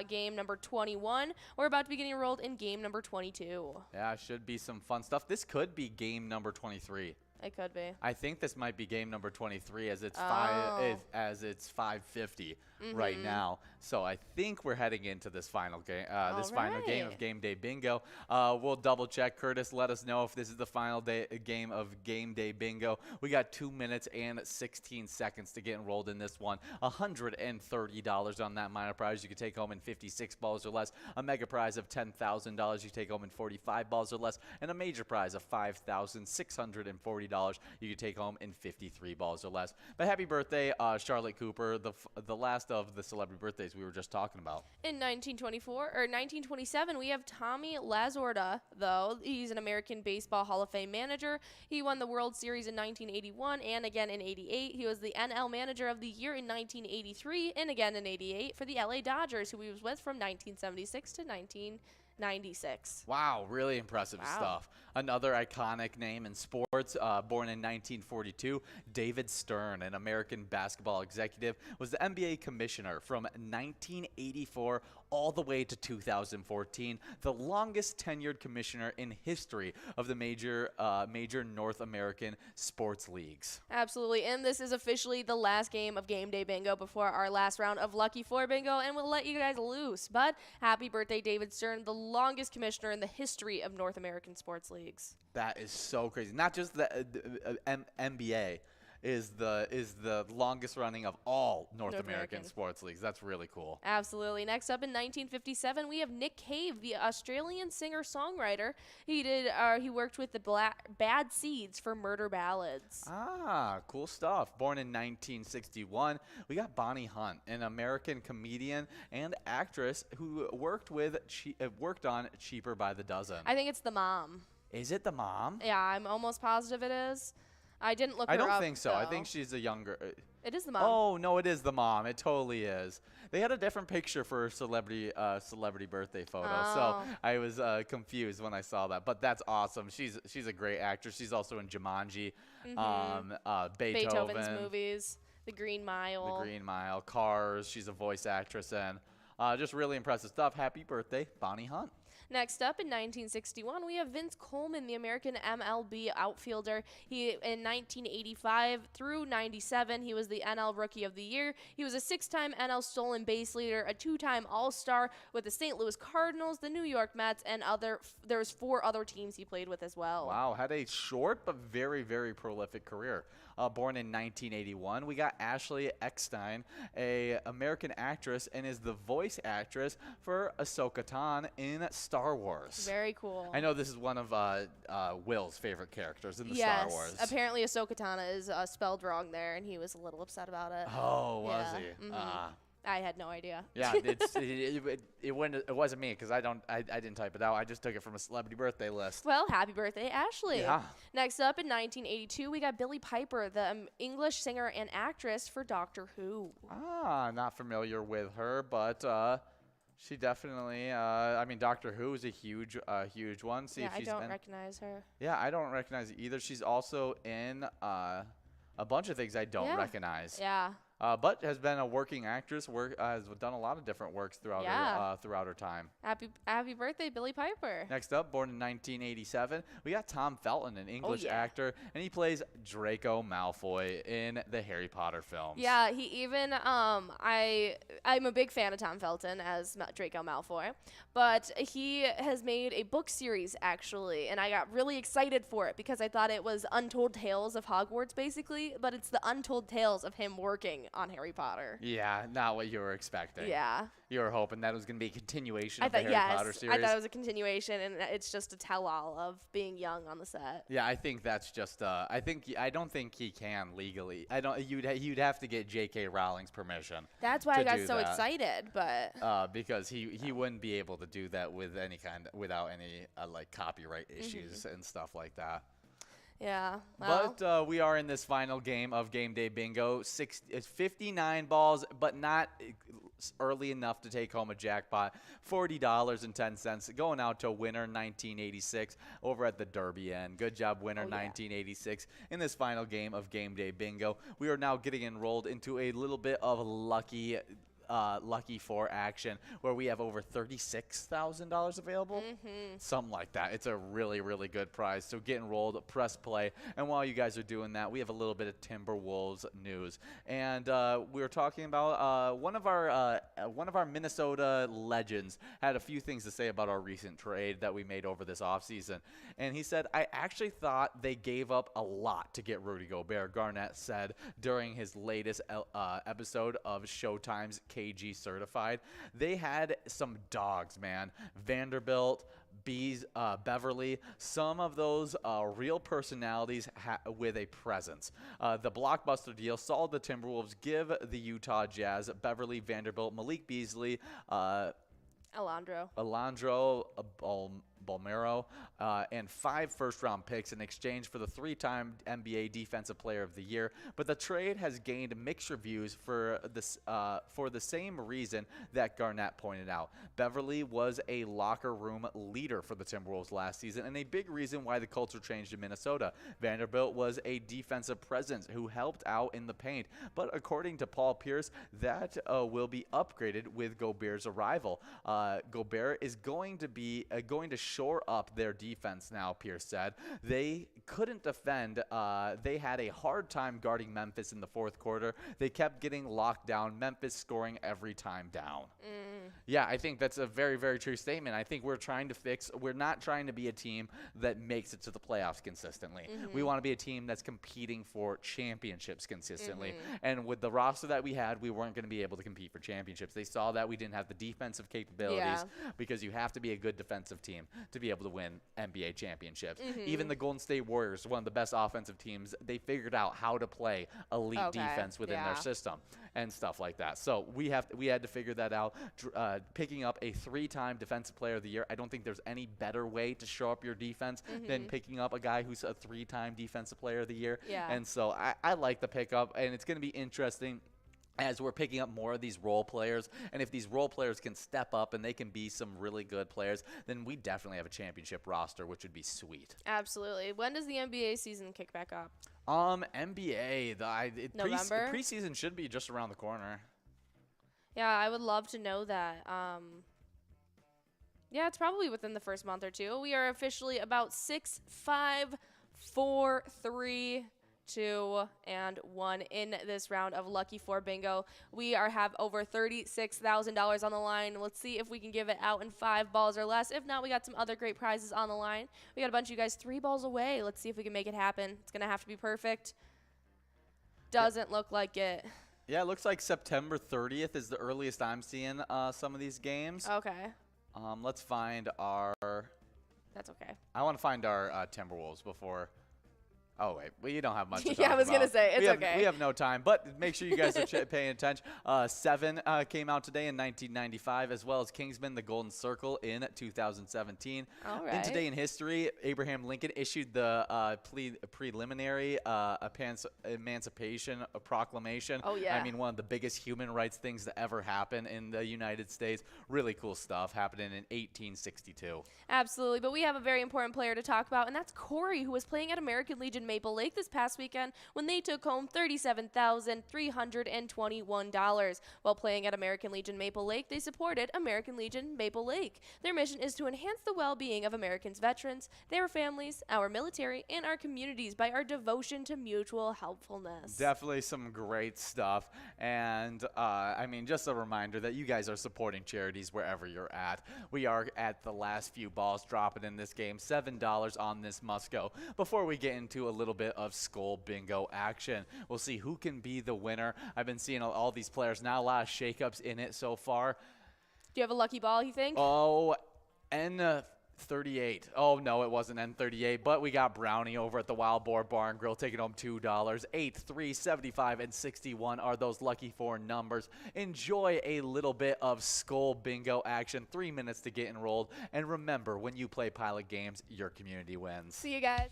Game number 21. We're about to be getting enrolled in game number 22. Yeah, should be some fun stuff. This could be game number 23. It could be. I think this might be game number 23 as it's 550. right now. So I think we're heading into this final game. Final game of Game Day Bingo. We'll double check. Curtis, let us know if this is the final game of Game Day Bingo. We got 2 minutes and 16 seconds to get enrolled in this one. $130 on that minor prize. You can take home in 56 balls or less. A mega prize of $10,000. You take home in 45 balls or less, and a major prize of $5,640. You can take home in 53 balls or less. But happy birthday, Charlotte Cooper, the last of the celebrity birthdays we were just talking about. In 1927, we have Tommy Lasorda, though. He's an American Baseball Hall of Fame manager. He won the World Series in 1981 and again in 88. He was the NL Manager of the Year in 1983 and again in 88 for the LA Dodgers, who he was with from 1976 to 1996. Wow, really impressive stuff. Another iconic name in sports, born in 1942, David Stern, an American basketball executive, was the NBA commissioner from 1984 all the way to 2014, the longest tenured commissioner in history of the major North American sports leagues. Absolutely, and this is officially the last game of Game Day Bingo before our last round of Lucky 4 Bingo, and we'll let you guys loose. But happy birthday, David Stern, the longest commissioner in the history of North American sports leagues. That is so crazy. Not just the NBA is the longest running of all North American sports leagues. That's really cool. Absolutely. Next up in 1957, we have Nick Cave, the Australian singer-songwriter. He worked with the Bad Seeds for Murder Ballads. Ah, cool stuff. Born in 1961, we got Bonnie Hunt, an American comedian and actress who worked on Cheaper by the Dozen. I think it's the mom. Is it the mom? Yeah, I'm almost positive it is. I didn't look her up. I don't think so. Though. I think she's a younger. It is the mom. Oh no, it is the mom. It totally is. They had a different picture for her celebrity birthday photo, so I was confused when I saw that. But that's awesome. She's a great actress. She's also in Jumanji, Beethoven's movies, The Green Mile, Cars. She's a voice actress, and just really impressive stuff. Happy birthday, Bonnie Hunt. Next up in 1961, we have Vince Coleman, the American MLB outfielder. In 1985 through 97, he was the NL Rookie of the Year. He was a 6-time NL stolen base leader, a 2-time All-Star with the St. Louis Cardinals, the New York Mets, and there was 4 other teams he played with as well. Wow, had a short but very, very prolific career. Born in 1981, we got Ashley Eckstein, a American actress, and is the voice actress for Ahsoka Tano in Star Wars. Very cool. I know this is one of Will's favorite characters in the Star Wars. Yes, apparently Ahsoka Tano is spelled wrong there, and he was a little upset about it. Oh, was he? I had no idea. Yeah, it wasn't me because I didn't type it out. I just took it from a celebrity birthday list. Well, happy birthday, Ashley. Yeah. Next up in 1982, we got Billie Piper, the English singer and actress for Doctor Who. Not familiar with her, but she definitely. I mean, Doctor Who is a huge one. See yeah, if she's I don't recognize her. Yeah, I don't recognize it either. She's also in a bunch of things I don't recognize. Yeah. But has been a working actress. Has done a lot of different works throughout her time. Happy birthday, Billie Piper. Next up, born in 1987, we got Tom Felton, an English actor, and he plays Draco Malfoy in the Harry Potter films. Yeah, he even I'm a big fan of Tom Felton as Draco Malfoy, but he has made a book series actually, and I got really excited for it because I thought it was Untold Tales of Hogwarts basically, but it's the Untold Tales of him working on Harry Potter. Yeah, not what you were expecting. Yeah. You were hoping that it was going to be a continuation of the Harry Potter series. I thought it was a continuation, and it's just a tell-all of being young on the set. Yeah, I think that's just. I don't think he can legally. You'd have to get J.K. Rowling's permission. That's why I got so excited, but. Because he wouldn't be able to do that without any like copyright issues and stuff like that. Yeah. Well. But we are in this final game of Game Day Bingo. It's 59 balls, but not early enough to take home a jackpot. $40.10 going out to winner 1986 over at the Derby end. Good job, winner 1986 in this final game of Game Day Bingo. We are now getting enrolled into a little bit of lucky Lucky 4 action where we have over $36,000 available. Something like that. It's a really, really good prize. So get enrolled, press play. And while you guys are doing that, we have a little bit of Timberwolves news. And we were talking about one of our Minnesota legends had a few things to say about our recent trade that we made over this offseason. And he said, I actually thought they gave up a lot to get Rudy Gobert, Garnett said during his latest episode of Showtime's KG Certified. They had some dogs, man. Vanderbilt, Beverly, some of those real personalities with a presence. The blockbuster deal saw the Timberwolves give the Utah Jazz Beverly, Vanderbilt, Malik Beasley, Alondro Balmero, and 5 first-round picks in exchange for the 3-time NBA Defensive Player of the Year. But the trade has gained mixed reviews for the same reason that Garnett pointed out. Beverly was a locker room leader for the Timberwolves last season and a big reason why the culture changed in Minnesota. Vanderbilt was a defensive presence who helped out in the paint. But according to Paul Pierce, that will be upgraded with Gobert's arrival. Gobert is going to shore up their defense now, Pierce said. They couldn't defend. They had a hard time guarding Memphis in the fourth quarter. They kept getting locked down, Memphis scoring every time down. Yeah, I think that's a very, very true statement. I think we're not trying to be a team that makes it to the playoffs consistently. We want to be a team that's competing for championships consistently. And with the roster that we had, we weren't going to be able to compete for championships. They saw that we didn't have the defensive capabilities because you have to be a good defensive team to be able to win NBA championships. Even the Golden State Warriors, one of the best offensive teams, they figured out how to play elite defense within their system and stuff like that. So we had to figure that out. Picking up a 3-time Defensive Player of the Year, I don't think there's any better way to show up your defense than picking up a guy who's a 3-time Defensive Player of the Year. And so I like the pickup, and it's going to be interesting as we're picking up more of these role players. And if these role players can step up and they can be some really good players, then we definitely have a championship roster, which would be sweet. Absolutely. When does the NBA season kick back up? NBA, November? Preseason should be just around the corner. Yeah, I would love to know that. Yeah, it's probably within the first month or two. We are officially about 6, 5, 4, 3, 2, and 1 in this round of Lucky 4 Bingo. We have over $36,000 on the line. Let's see if we can give it out in 5 balls or less. If not, we got some other great prizes on the line. We got a bunch of you guys 3 balls away. Let's see if we can make it happen. It's going to have to be perfect. Doesn't look like it. Yeah, it looks like September 30th is the earliest I'm seeing some of these games. Okay. Let's find our... That's okay. I want to find our Timberwolves before... Oh, wait. Well, you don't have much to talk Yeah, I was about. going to say, it's okay. We have no time, but make sure you guys are paying attention. 7 came out today in 1995, as well as Kingsman, The Golden Circle in 2017. All right. And today in history, Abraham Lincoln issued the preliminary Emancipation Proclamation. Oh, yeah. I mean, one of the biggest human rights things to ever happen in the United States. Really cool stuff happening in 1862. Absolutely, but we have a very important player to talk about, and that's Corey, who was playing at American Legion Maple Lake this past weekend when they took home $37,321. While playing at American Legion Maple Lake, they supported American Legion Maple Lake. Their mission is to enhance the well-being of Americans' veterans, their families, our military, and our communities by our devotion to mutual helpfulness. Definitely some great stuff. And I mean, just a reminder that you guys are supporting charities wherever you're at. We are at the last few balls dropping in this game. $7 on this must go. Before we get into a little bit of Skull Bingo action, we'll see who can be the winner. I've been seeing all these players now, a lot of shakeups in it so far. Do you have a lucky ball, you think? Oh, N38. Oh, no, it wasn't N38, but we got Brownie over at the Wild Boar Bar and Grill taking home $2. 8, 3, 75, and 61 are those lucky 4 numbers. Enjoy a little bit of Skull Bingo action. 3 minutes to get enrolled. And remember, when you play Pilot Games, your community wins. See you guys.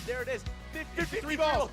There it is. 53 balls.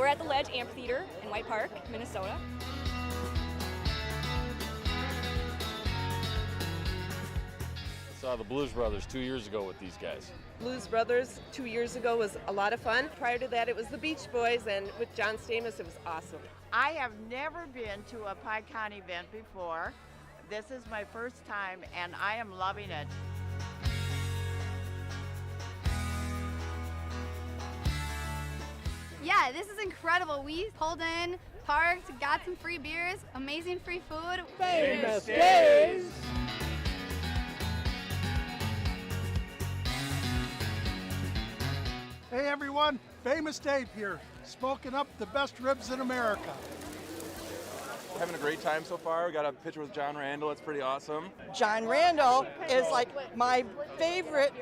We're at the Ledge Amphitheater in White Park, Minnesota. I saw the Blues Brothers 2 years ago with these guys. Blues Brothers 2 years ago was a lot of fun. Prior to that, it was the Beach Boys, and with John Stamos, it was awesome. I have never been to a PyCon event before. This is my first time, and I am loving it. Yeah, this is incredible. We pulled in, parked, got some free beers, amazing free food. Famous Days! Hey everyone, Famous Dave here, smoking up the best ribs in America. Having a great time so far. We got a picture with John Randall. It's pretty awesome. John Randall is like my favorite